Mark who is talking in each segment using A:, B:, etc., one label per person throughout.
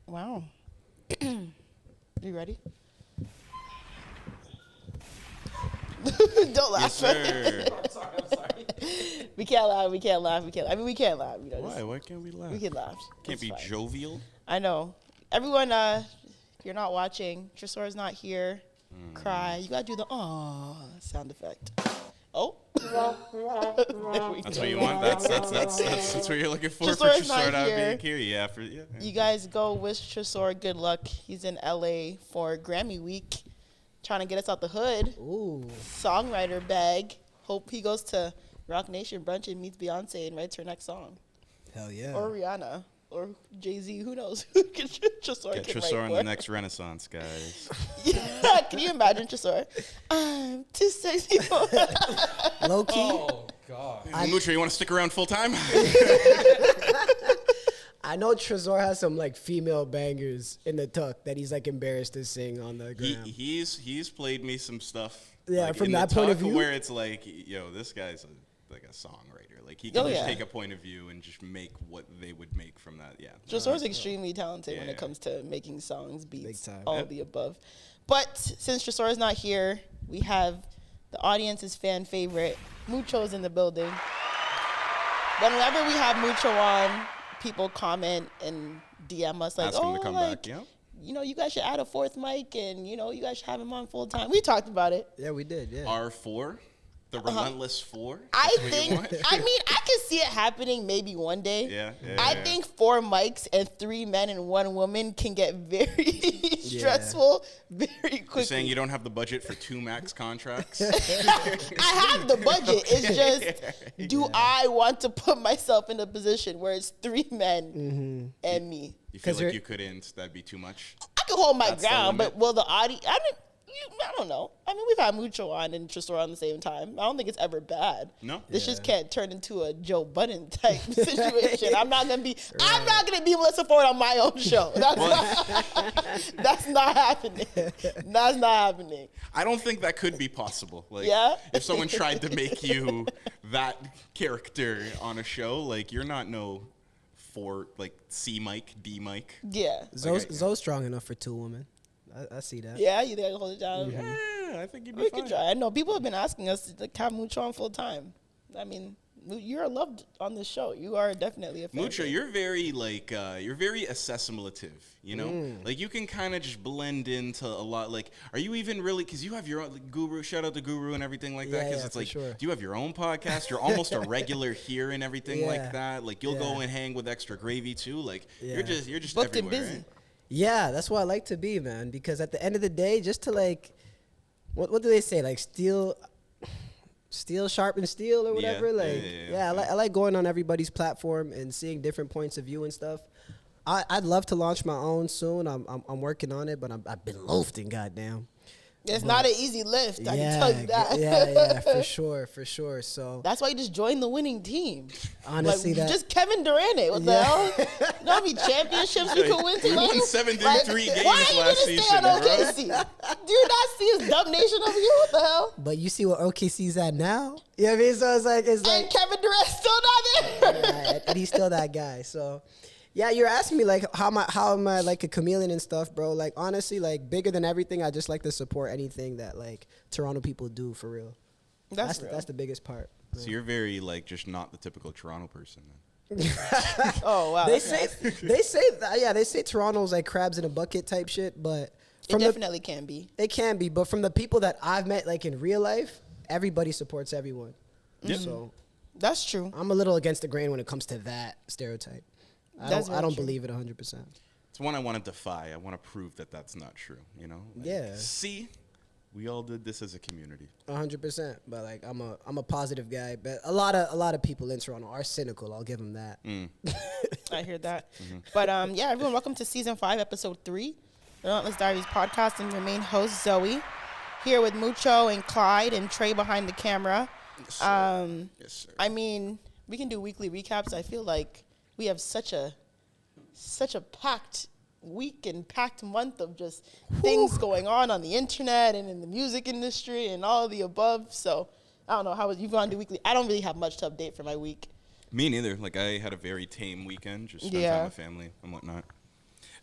A: Wow. You ready? Don't laugh.
B: Yes, sir.
C: I'm sorry.
A: We can't laugh. We can't laugh. I mean, we can't laugh. You know,
B: Why? Why can't we laugh?
A: we can laugh.
B: Can't
A: It's
B: be
A: fine.
B: jovial.
A: I know. Everyone, if you're not watching, Tresor's not here. Cry. You gotta do the aww sound effect. Oh. There we
B: That's
A: go.
B: what you want. That's what you're looking for
A: Tresor's
B: Tresor
A: not
B: not
A: here.
B: being here. Yeah, yeah.
A: You guys go wish Tresor good luck. He's in LA for Grammy week, trying to get us out the hood.
C: Ooh.
A: Songwriter bag. Hope he goes to Rock Nation brunch and meets Beyonce and writes her next song.
C: Hell yeah.
A: Or Rihanna. Or Jay-Z. Who knows? Who can Tresor
B: Get
A: can
B: Tresor
A: write
B: in
A: for.
B: the next Renaissance, guys.
A: Yeah, can you imagine Tresor? I'm too sexy for
C: Low key.
D: Oh, God.
B: Mucho, you want to stick around full time?
C: I know Tresor has some like female bangers in the tuck that he's like embarrassed to sing on the gram.
B: He's played me some stuff.
C: Yeah,
B: like,
C: from
B: in
C: that
B: the
C: point of
B: talk
C: view?
B: where it's like, yo, this guy's like a songwriter. Like he can
A: Oh,
B: just
A: yeah.
B: take a point of view and just make what they would make from that. Yeah.
A: Tresor's extremely talented when
B: Yeah.
A: it comes to making songs, beats,
C: Big time.
A: all of the above. But since Tresor is not here, we have the audience's fan favorite, Mucho's in the building. Whenever we have Mucho on, people comment and DM us like,
B: Ask him
A: oh,
B: to come
A: like,
B: back. Yeah.
A: you know, you guys should add a fourth mic and, you know, you guys should have him on full time. We talked about it.
C: Yeah, we did. Yeah.
B: R4, the Relentless 4.
A: I
B: That's what you
A: think,
B: want?
A: I mean, I can see it happening maybe one day.
B: Yeah,
A: I
B: yeah.
A: think 4 mics and 3 men and 1 woman can get very stressful very quickly.
B: You're saying you don't have the budget for 2 max contracts?
A: I have the budget. It's just, do I want to put myself in a position where it's 3 men and me?
B: You feel
C: 'Cause
B: like
C: you're-
B: you couldn't? That'd be too much.
A: I can hold my
B: That's the
A: ground, but
B: limit.
A: will the audience? I don't know. I mean, we've had Mucho on and Tresor on the same time. I don't think it's ever bad.
B: No?
A: This just can't turn into a Joe Budden type situation. I'm not gonna be able to support on my own show. That's not happening. That's not happening.
B: I don't think that could be possible. Like,
A: Yeah?
B: if someone tried to make you that character on a show, like, you're not C mic, D mic.
A: Yeah.
C: Zoe's strong enough for 2 women. I see that.
A: Yeah, you think I can hold it down?
B: Yeah, I think you'd be
A: We
B: fine.
A: could try. I know people have been asking us to have Mucho on full time. I mean, you're loved on this show. You are definitely a fan.
B: Mucho, you're very assimilative, you know? Like, you can kind of just blend into a lot. Like, are you even really, because you have your own, like, Guru, shout out to Guru and everything like that,
C: Yeah,
B: because
C: yeah,
B: it's
C: for
B: like,
C: sure.
B: do you have your own podcast? You're almost a regular here and everything
C: Yeah.
B: like that. Like, you'll
C: Yeah.
B: go and hang with Extra Gravy, too. Like,
C: Yeah.
B: you're just
A: Booked and
B: everywhere,
A: busy.
B: right?
C: Yeah, that's what I like to be, man. Because at the end of the day, just to like, what do they say? Like steel sharpen steel or whatever.
B: Yeah,
C: I like going on everybody's platform and seeing different points of view and stuff. I'd love to launch my own soon. I'm working on it, but I've been loafing, goddamn.
A: It's not an easy lift. I can tell you that.
C: yeah, for sure. So
A: That's why you just join the winning team.
C: honestly,
A: like,
C: that
A: just Kevin Durant it. What the hell? You know how many championships you could win
B: We
A: together?
B: won 73 games
A: why are you
B: last
A: gonna stay
B: season,
A: on
B: bro.
A: OKC? Do you not see his dumb nation over here? What the hell?
C: but you see what OKC's at now. You know what I mean? So it's like
A: And Kevin Durant's still not there.
C: and he's still that guy. So, yeah, you're asking me like how am I like a chameleon and stuff, bro? Like honestly, like bigger than everything, I just like to support anything that like Toronto people do for real.
A: That's real.
C: That's the biggest part.
B: So you're very, like, just not the typical Toronto person, then.
A: Oh wow.
C: They
A: that's
C: say
A: nasty.
C: they say Toronto's like crabs in a bucket type shit, but
A: It
C: from
A: definitely can be.
C: it can be, but from the people that I've met like in real life, everybody supports everyone.
B: Yeah.
C: So
A: That's true.
C: I'm a little against the grain when it comes to that stereotype.
A: That's
C: I
A: very
C: don't
A: true.
C: believe it 100%.
B: It's one I want to defy. I want to prove that that's not true, you know? Like,
C: Yeah.
B: See, we all did this as a community.
C: 100%. But like I'm a positive guy. But a lot of people in Toronto are cynical. I'll give them that.
A: I hear that. But yeah, everyone, welcome to season 5, episode 3, Relentless Diaries podcast, and your main host Zoe, here with Mucho and Clyde and Trey behind the camera.
B: Yes, sir.
A: I mean, we can do weekly recaps. I feel like we have such a packed week and packed month of just things going on the internet and in the music industry and all of the above. So I don't know how you've gone to weekly. I don't really have much to update for my week.
B: Me neither. Like, I had a very tame weekend, just spent
A: Yeah.
B: time with family and whatnot.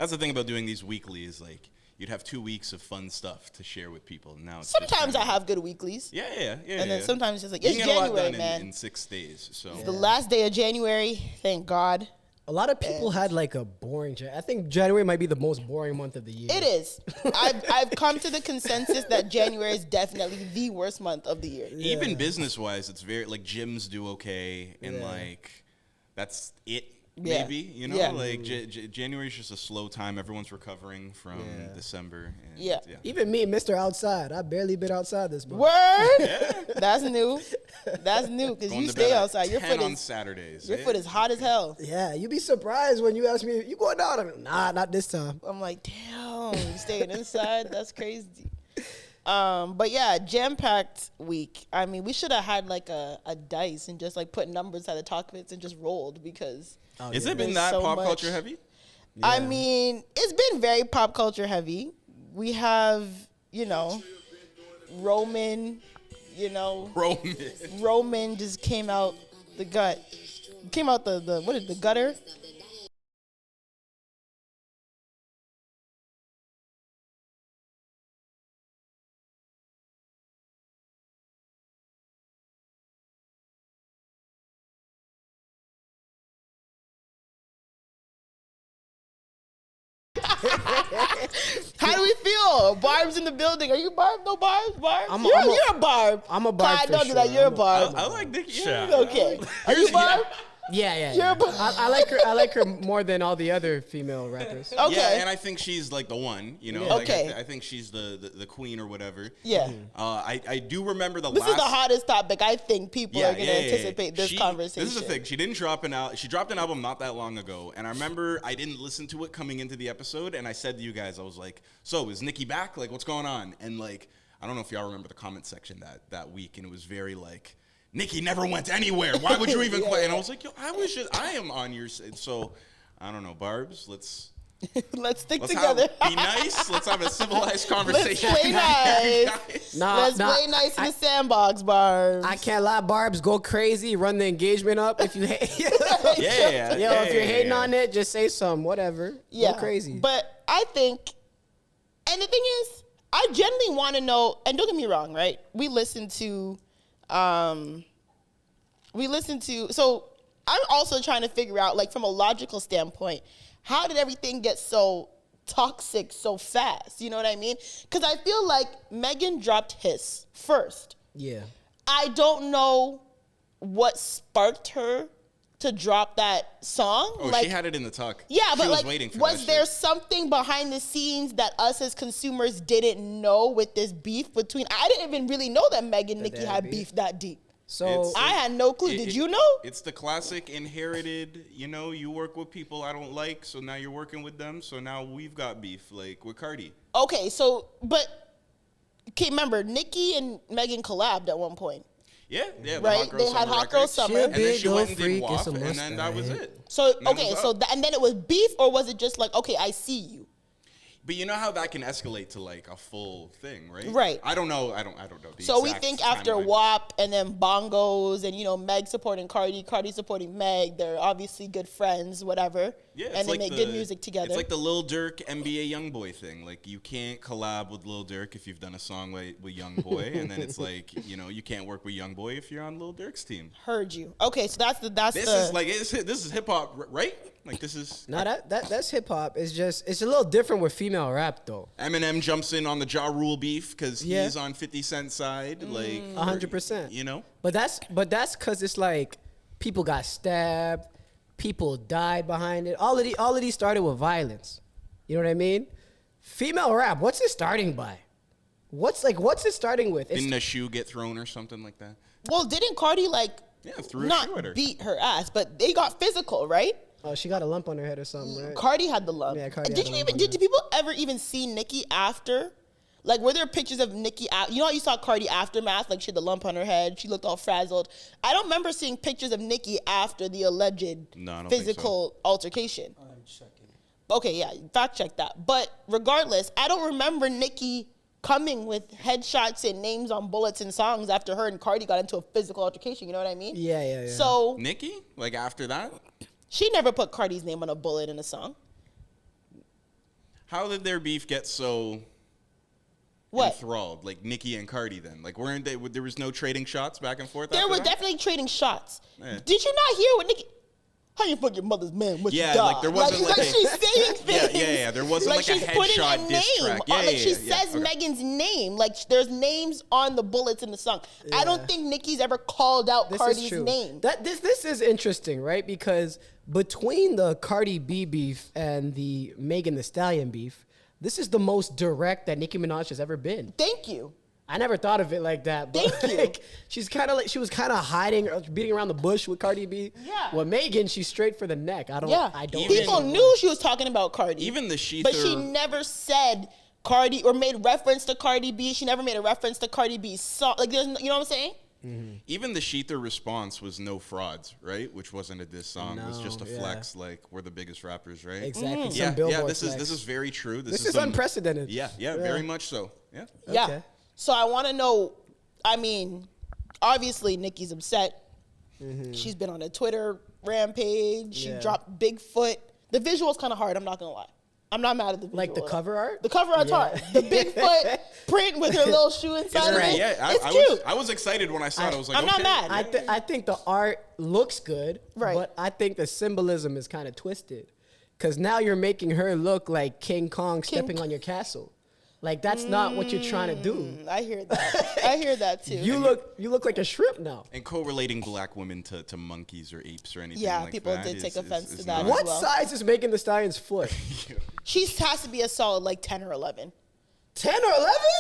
B: That's the thing about doing these weeklies. Like, you'd have 2 weeks of fun stuff to share with people. Now it's just
A: Sometimes I
B: kinda-
A: have good weeklies.
B: Yeah.
A: And then sometimes it's like,
B: You
A: it's
B: can get a lot
A: January,
B: done
A: man.
B: in 6 days. So
A: The last day of January, thank God.
C: A lot of people had like a boring. I think January might be the most boring month of the year.
A: It is. I've come to the consensus that January is definitely the worst month of the year.
B: even business wise, it's very like gyms do okay, and
C: Yeah.
B: like that's it.
A: Yeah.
B: Maybe
A: Yeah.
B: like January is just a slow time. Everyone's recovering from December. And
A: Yeah.
C: Even me, Mr. Outside. I barely been outside this month.
A: Word? That's new. That's new because
B: Going
A: you
B: to
A: stay
B: bed at
A: outside. Your
B: 10
A: foot
B: on
A: is
B: Saturdays.
A: your foot is hot as hell.
C: Yeah, you'd be surprised when you ask me, you going out? I'm like, nah, not this time.
A: I'm like, damn, you staying inside? That's crazy. But yeah, jam-packed week. I mean, we should have had like a dice and just like put numbers at the top of it and just rolled because
B: Has it been
A: There's
B: that
A: so
B: pop
A: much.
B: culture heavy?
A: I mean, it's been very pop culture heavy. We have, Roman, Roman just came out the gut. Came out the gutter? How do we feel? Barb's in the building. Are you Barb? No Barb? Barb? You're a Barb.
C: I'm a Barb
A: I
C: for
A: don't do
C: sure.
A: that. You're a
C: I'm a-
A: Barb.
B: I like Nicki.
D: Sure.
A: Okay. Are you Barb?
C: Yeah.
A: You're a Barb.
C: I like her. I like her more than all the other female rappers.
A: Okay.
B: Yeah, and I think she's like the one, Like,
A: Okay.
B: I think she's the queen or whatever.
A: Yeah.
B: I do remember the
A: This
B: last.
A: is the hottest topic. I think people are going to anticipate this conversation.
B: This is the thing. She didn't drop an album. She dropped an album not that long ago, and I remember I didn't listen to it coming into the episode, and I said to you guys, I was like, "So is Nicki back? Like, what's going on?" And like, I don't know if y'all remember the comment section that week, and it was very like, Nicki never went anywhere. Why would you even play? And I was like, yo, I am on your side. So, I don't know, Barbs, let's
A: stick together.
B: be nice. Let's have a civilized conversation.
A: Let's play nice.
B: Guys.
A: Let's play nice in the sandbox, Barb.
C: I can't lie, Barb's go crazy, run the engagement up. If you hate,
B: Yeah.
C: if you're hating on it, just say something, whatever. Go crazy.
A: But I think, and the thing is, I genuinely want to know, and don't get me wrong, right? We listen to, so I'm also trying to figure out, like, from a logical standpoint, how did everything get so toxic so fast? You know what I mean? Because I feel like Megan dropped Hiss first.
C: Yeah.
A: I don't know what sparked her to drop that song.
B: Oh,
A: like,
B: she had it in the tuck.
A: yeah,
B: she
A: but
B: was
A: like,
B: waiting for
A: was
B: that
A: there
B: shit.
A: something behind the scenes that us as consumers didn't know with this beef between? I didn't even really know that Megan and
C: That
A: Nicki
C: they
A: had
C: had
A: beef
C: beef?
A: that deep.
C: So
B: It's-
A: I had no clue. Did you know?
B: It's the classic inherited, you work with people I don't like, so now you're working with them, so now we've got beef, like with Cardi.
A: Okay, so remember, Nicki and Megan collabed at one point.
B: Yeah, the
A: Right,
B: Hot Girl
A: they had
B: Summer
A: Hot Girl
B: record.
A: Summer.
C: She a
B: And then
C: big
B: she went
C: old
B: and did
C: freak,
B: WAP,
C: it's a
B: and then that was
C: Mustang.
B: it.
A: So
B: And that
A: okay,
B: was
A: so
B: up.
A: and then it was beef, or was it just like, okay, I see you?
B: But you know how that can escalate to like a full thing, right?
A: Right.
B: I don't know. I don't know. The
A: So we
B: exact
A: think after
B: timeline.
A: WAP and then Bongos and Meg supporting Cardi, Cardi supporting Meg, they're obviously good friends, whatever.
B: Yeah, it's
A: and they
B: like
A: make good music together.
B: It's like the Lil Durk NBA YoungBoy thing. Like you can't collab with Lil Durk if you've done a song with YoungBoy, and then it's like you can't work with YoungBoy if you're on Lil Durk's team.
A: Heard you. Okay, so that's
B: This is like this is hip hop, right? Like this is.
C: no, that's hip hop. It's a little different with female rap though.
B: Eminem jumps in on the Ja Rule beef because
C: Yeah.
B: he's on 50 Cent's side. Like
C: 100%. But that's because it's like people got stabbed, people died behind it. All of these started with violence. You know what I mean? Female rap, what's it starting by? What's it starting with? It's,
B: Didn't a shoe get thrown or something like that?
A: well, didn't Cardi
B: threw a
A: not
B: shoe at her.
A: beat her ass, but they got physical, right?
C: oh, she got a lump on her head or something, right?
A: Cardi had the lump.
C: Yeah, Cardi
A: Did
C: had
A: you
C: the
A: even
C: lump on
A: did
C: her.
A: people ever even see Nicki after? Like, were there pictures of Nicki you know how you saw Cardi aftermath? Like, she had the lump on her head. She looked all frazzled. I don't remember seeing pictures of Nicki after the alleged
B: No, I don't think so.
A: physical altercation. Okay, yeah, fact check that. But regardless, I don't remember Nicki coming with headshots and names on bullets and songs after her and Cardi got into a physical altercation. You know what I mean?
C: Yeah.
A: So
B: Nicki? Like after that?
A: she never put Cardi's name on a bullet in a song.
B: How did their beef get so
A: What?
B: enthralled? Like Nicki and Cardi then? Like weren't they, there was no trading shots back and forth
A: There
B: after
A: were
B: that?
A: definitely trading shots.
B: Yeah.
A: Did you not hear what Nicki? How you fuck your mother's man? What
B: Yeah,
A: you
B: like there wasn't like a-
A: she's saying things.
B: Yeah. There wasn't like a
A: she's putting
B: headshot
A: a
B: diss
A: name.
B: track.
A: Like she says
B: Okay.
A: Megan's name. Like there's names on the bullets in the song. I don't think Nicki's ever called out
C: This
A: Cardi's
C: is true.
A: name.
C: This is interesting, right? Because between the Cardi B beef and the Megan Thee Stallion beef, this is the most direct that Nicki Minaj has ever been.
A: Thank you.
C: I never thought of it like that. But
A: Thank you.
C: like, she was kind of hiding, or beating around the bush with Cardi B.
A: Yeah.
C: Well, Megan, she's straight for the neck. I don't.
B: Even-
A: People knew she was talking about Cardi.
B: Even the Sheether,
A: But she never said Cardi or made reference to Cardi B. She never made a reference to Cardi B's song. Like, there's, you know what I'm saying?
B: even the Sheether response was no frauds, right? Which wasn't a diss song. It was
C: No,
B: just a
C: yeah.
B: flex, like we're the biggest rappers, right?
C: Exactly. Some
B: Yeah,
C: Billboard
B: this
C: flex.
B: is very true.
C: This is unprecedented.
B: Yeah, very much so. Yeah.
A: Yeah.
C: Okay.
A: So I want to know. I mean, obviously Nicki's upset. She's been on a Twitter rampage. She
C: Yeah.
A: dropped Bigfoot. The visual's kind of hard. I'm not gonna lie. I'm not mad at the visual.
C: Like the cover art?
A: The cover art's
C: Yeah.
A: hard. The Bigfoot print with her little shoe inside of
C: right.
A: it.
B: Yeah,
A: It's
B: I
A: cute.
B: was excited when I saw it. I was like,
A: I'm not
B: okay.
A: mad.
C: I think the art looks good,
A: Right.
C: but I think the symbolism is kind of twisted. Because now you're making her look like King Kong stepping on your castle. Like, that's not what you're trying to do.
A: I hear that. I hear that too.
C: You look like a shrimp now.
B: And correlating black women to monkeys or apes or anything
A: Yeah,
B: like
A: people
B: that
A: did take offense to that.
B: not-
C: What
A: well.
C: size is Megan Thee Stallion's foot?
A: She has to be a solid like 10 or 11.
C: 10 or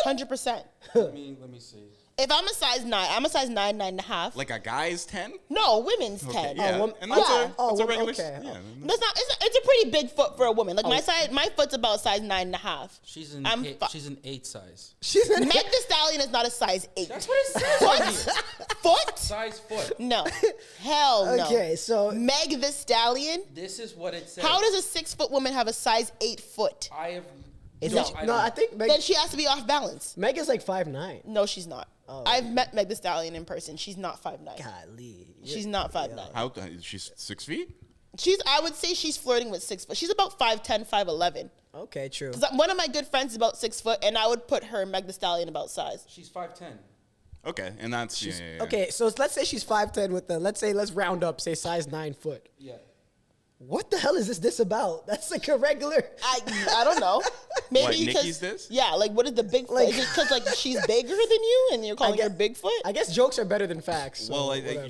C: 11?
A: 100%.
D: Let me see.
A: If I'm a size 9, I'm a size 9, 9.5.
B: Like a guy's 10?
A: No, women's 10.
B: Okay, yeah.
C: wom-
B: And that's
A: yeah.
B: a, that's a regular,
C: okay.
B: yeah.
A: That's not. It's a pretty big foot for a woman. Like my foot's about size 9.5.
D: She's an
A: I'm
D: eight,
A: fi-
D: she's an 8 size.
C: She's an
A: Meg Thee Stallion is not a size 8.
D: That's what it says on here.
A: Foot?
D: Size foot.
A: No. Hell no.
C: Okay, so
A: Meg Thee Stallion.
D: This is what it says.
A: How does a 6 foot woman have a size 8 foot?
D: I have?
C: is
A: No.
C: it, no, I think
A: Then she has to be off balance.
C: Megan's like 5'9".
A: No, she's not.
C: Oh.
A: I've met Meg Thee Stallion in person. She's not 5'9".
C: Golly.
A: She's not 5'9".
B: How, she's 6 feet?
A: I would say she's flirting with 6 foot. She's about 5'10", 5'11".
C: Okay, true.
A: 'Cause one of my good friends is about 6 foot, and I would put her and Meg Thee Stallion about size.
D: She's 5'10".
B: Okay, and that's, yeah.
C: Okay, so let's say she's 5'10" with the, let's round up, say size 9 foot.
D: Yeah.
C: What the hell is this about? That's like a regular.
A: I don't know. Maybe
B: What,
A: because
B: Nicki's this?
A: Yeah, like what is the Bigfoot?
C: Like-
A: Is it because like she's bigger than you and you're calling her Bigfoot?
C: I guess jokes are better than facts. So
B: Well,
C: whatever.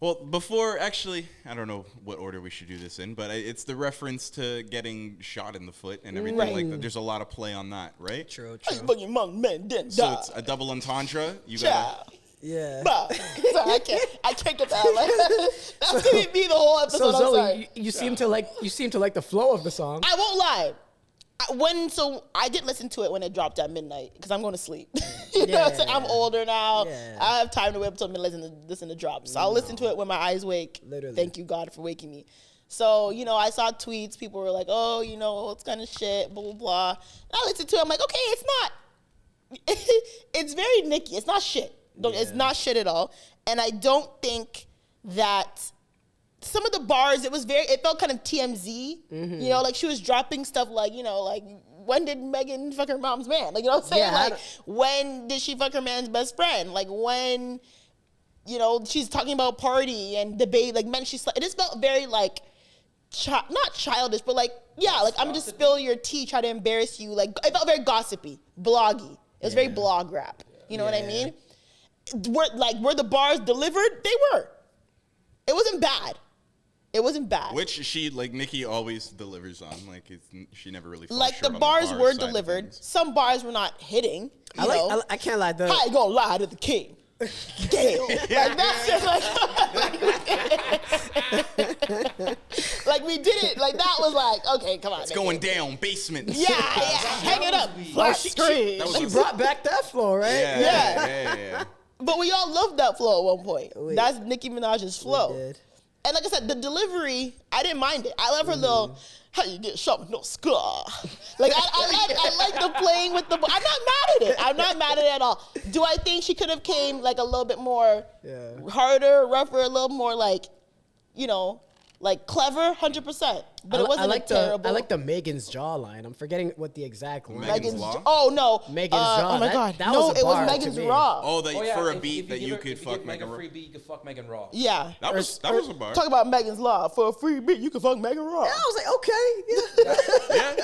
B: Well, before, actually, I don't know what order we should do this in, but it's the reference to getting shot in the foot and everything
A: Right.
B: like that. There's a lot of play on that, right?
C: True,
A: I
C: true.
A: fucking mom man didn't
B: So
A: die.
B: it's a double entendre. You got
A: Child.
C: Yeah.
A: Bah. Sorry, I can't get that. Like, that's gonna be the whole episode.
C: So
A: I'm
C: Zoe,
A: sorry.
C: you seem to like the flow of the song.
A: I won't lie. I did listen to it when it dropped at midnight because I'm going to sleep. You know what I'm saying? I'm older now.
C: Yeah.
A: I have time to wait up till midnight and listen to drops. So I'll listen to it when my eyes wake.
C: Literally.
A: Thank you, God, for waking me. So, I saw tweets. People were like, oh, it's kind of shit, blah, blah, blah. And I listened to it. I'm like, okay, it's not. It's very Nicki. It's not shit. It's not shit at all. And I don't think that some of the bars, it felt kind of TMZ. Like she was dropping stuff like, like when did Megan fuck her mom's man? Like, you know what I'm saying?
C: Yeah, I
A: like when did she fuck her man's best friend? Like when, she's talking about party and debate, like men she's, it just felt very like, not childish, but like, yeah, like I'm gonna just spill your tea, try to embarrass you. Like it felt very gossipy, bloggy. It was very blog rap. You know what I mean? Were the bars delivered? They were. It wasn't bad. It wasn't bad.
B: Which she, like Nicki always delivers on. Like she never really falls
A: like
B: short
A: the
B: on
A: bars
B: bar
A: were
B: side of
A: delivered.
B: things.
A: Some bars were not hitting. You know?
C: I can't lie.
A: How you gonna lie to the king? Gail. Like that's just like we did it. Like that was like, okay, come on.
B: It's going down, basement.
A: Yeah, hang it up. Flat screen.
B: that was
C: She brought back that flow, right?
B: Yeah.
A: But we all loved that flow at one point.
C: We-
A: That's Nicki Minaj's flow.
C: did.
A: And like I said, the delivery, I didn't mind it. I love her little, how you get shot with no scar. Like, I like the playing with the, I'm not mad at it. I'm not mad at it at all. Do I think she could have came like a little bit more harder, rougher, a little more like, like clever? 100%. but it wasn't
C: like
A: terrible.
C: I like the Megan's jawline. I'm forgetting what the exact line.
B: Megan's Law?
A: Oh no,
C: Megan's jaw.
A: Oh my
C: That-
A: god,
C: that
A: no,
C: was a
A: it was
C: bar to
A: Megan's
C: me.
A: Raw.
B: Oh, that
D: Oh, yeah,
B: for a
D: if
B: beat that
D: give
B: you
D: her-
B: could
D: if
B: fuck
D: give
B: Megan.
D: a free beat, you could fuck Megan Raw.
A: Yeah,
B: That was a bar.
A: Talk about Megan's Law for a free beat. You can fuck Megan Raw.
C: I was like, okay, yeah.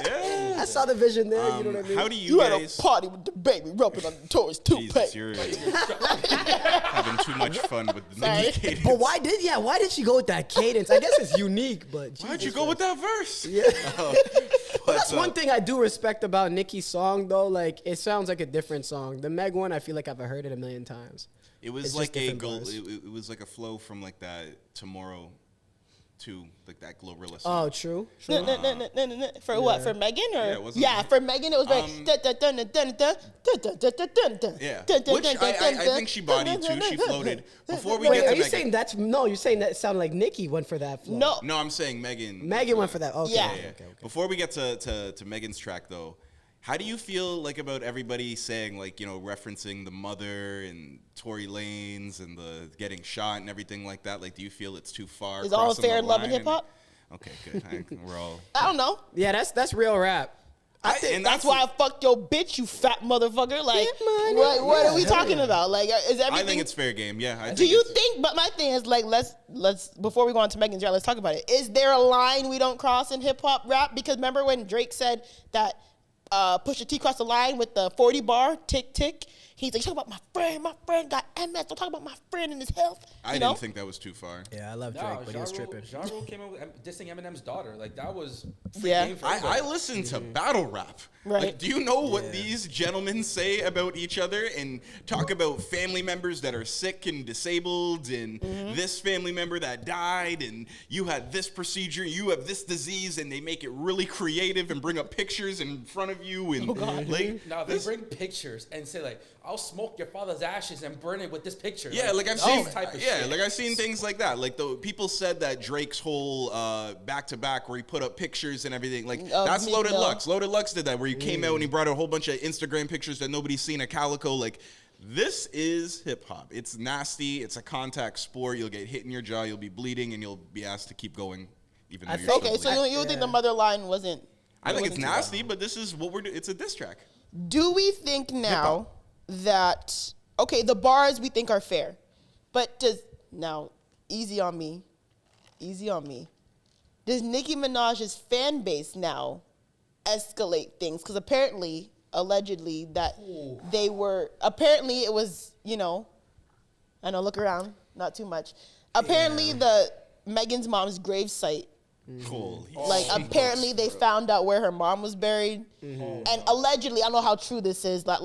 B: Yeah.
C: I saw the vision there. You know what I mean?
B: How do you
A: You had a
B: guys?
A: party with the baby rubbing on the toys
B: Jesus,
A: toothpaste.
B: you're having too much fun with the
A: Sorry.
B: Nicki cadence.
C: But why did she go with that cadence? I guess it's unique, but
B: Why'd
C: Jesus
B: you go with that verse?
C: Yeah.
B: But,
C: That's one thing I do respect about Nicki's song, though. Like, it sounds like a different song. The Meg one, I feel like I've heard it a million times.
B: It was
C: It's
B: like
C: just
B: a
C: different bars.
B: it was like a flow from like that Tomorrow to like that Glorilla song.
C: Oh, true.
A: For what? For Megan or
B: Yeah, it wasn't
A: for Megan it was very
B: Yeah, which I think she bodied too. She floated. Before we
C: Wait,
B: get
C: are
B: to
C: you
B: Megan.
C: saying that's no? You're saying that sounded like Nicki went for that flow.
A: No,
B: No, I'm saying Megan.
C: Megan went for that. Okay.
A: Yeah.
C: Okay.
B: Before we get to Megan's track though, how do you feel like about everybody saying like, you know, referencing the mother and Tory Lanez and the getting shot and everything like that? Like, do you feel it's too far?
A: is all
B: crossing
A: fair
B: the
A: in love and
B: line?
A: hip hop?
B: Okay, good. We're all.
A: I don't know.
C: Yeah, that's real rap.
B: And
A: That's why I fucked your bitch, you fat motherfucker. Like,
C: Get money.
A: what are we
C: Yeah.
A: talking about? Like, is everything?
B: I think it's fair game. Yeah. I
A: Do
B: think
A: you
B: it's-
A: think? But my thing is like, let's before we go on to Megan's, let's talk about it. Is there a line we don't cross in hip hop rap? Because remember when Drake said that Pusha T crossed the line with the 40 bar tick tick. He's like, talk about my friend got MS. Don't talk about my friend and his health.
B: I didn't think that was too far.
C: Yeah, I love Drake,
D: No,
C: but he was tripping.
D: Ja Rule came out with dissing Eminem's daughter. Like that was free
A: Yeah.
D: game for
B: I
D: everybody.
B: listen to battle rap.
A: Right.
B: Like, do you know what these gentlemen say about each other and talk about family members that are sick and disabled and this family member that died and you had this procedure, you have this disease, and they make it really creative and bring up pictures in front of you and like
D: Now they bring pictures and say like, "I'll smoke your father's ashes and burn it with this picture."
B: yeah, like I've
D: this
B: seen,
D: type of
B: yeah,
D: shit.
B: like I've seen things like that. Like the people said that Drake's whole back to back where he put up pictures and everything, like that's
A: Meek
B: Loaded
A: Mill.
B: Lux. Loaded Lux did that where he came out and he brought a whole bunch of Instagram pictures that nobody's seen at Calico. Like this is hip hop. It's nasty. It's a contact sport. You'll get hit in your jaw. You'll be bleeding and you'll be asked to keep going, even though you're still
A: Okay, so
B: bleeding.
A: you think the mother line wasn't?
B: I think it's
A: wasn't too bad.
B: nasty, but this is what we're doing. It's a diss track.
A: Do we think now that the bars we think are fair, but easy on me. Does Nicki Minaj's fan base now escalate things? Because allegedly, that it was, I know, look around, not too much. Apparently, the Megan's mom's grave site.
B: Holy
A: Apparently they found out where her mom was buried. And allegedly, I don't know how true this is, that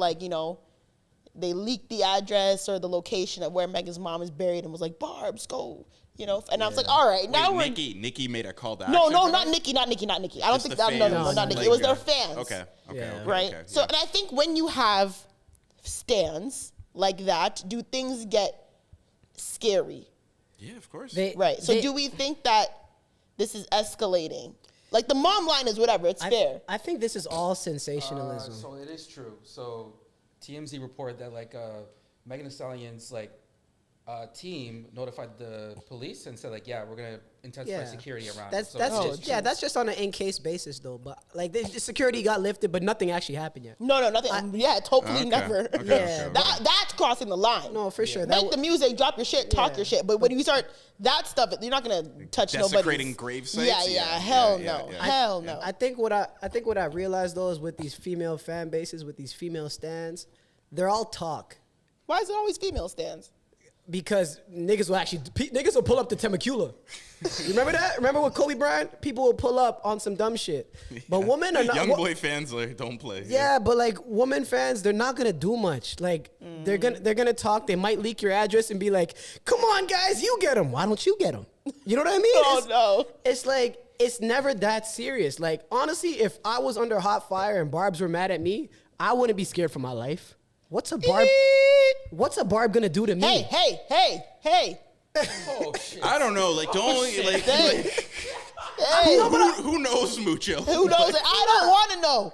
A: they leaked the address or the location of where Megan's mom is buried and was like, Barb's, go, And I was like, all right, now we're...
B: Nicki made a call to action.
A: No,
B: for
A: not
B: that?
A: Nicki. I don't think
B: Just
A: that,
B: the
A: no,
B: fans,
A: not Nicki.
B: like,
A: It was their fans.
B: Okay.
C: Yeah.
A: Right?
B: okay,
A: So,
B: yeah.
A: and I think when you have stands like that, do things get scary?
B: Yeah, of course.
A: Right. So do we think that this is escalating? Like the mom line is whatever, it's fair.
C: I think this is all sensationalism.
D: So it is true. So TMZ reported that like Megan Thee Stallion's like team notified the police and said like, yeah, we're gonna intensify security around.
C: That's
D: So
C: that's
D: it
C: just,
D: is
C: yeah,
D: true.
C: that's just on an in case basis though. But like the security got lifted, but nothing actually happened yet.
A: No, nothing. It's hopefully
B: Okay,
A: never.
B: okay,
C: Yeah.
B: okay.
A: That's crossing the line.
C: No, for sure.
A: Make the music, drop your shit, talk
C: Yeah.
A: your shit. But when you start that stuff, you're not gonna touch nobody.
B: Desecrating grave sites?
A: Yeah,
B: Yeah,
A: hell
B: yeah,
A: no,
B: yeah.
A: hell no.
C: I think what I realized though is with these female fan bases, with these female stands, they're all talk.
A: Why is it always female stands?
C: Because niggas will pull up to Temecula. You remember that? Remember with Kobe Bryant? People will pull up on some dumb shit. But women are not.
B: Young boy fans like, don't play.
C: Yeah, but like women fans, they're not gonna do much. Like they're gonna talk. They might leak your address and be like, "Come on, guys, you get them. Why don't you get them?" You know what I mean?
A: Oh, no.
C: It's like it's never that serious. Like honestly, if I was under hot fire and Barbs were mad at me, I wouldn't be scared for my life. What's a Barb gonna do to me?
A: Hey.
D: Oh shit.
B: I don't know. Like, don't like.
A: Hey.
B: Who knows, Mucho?
A: Who knows it? I don't want to know.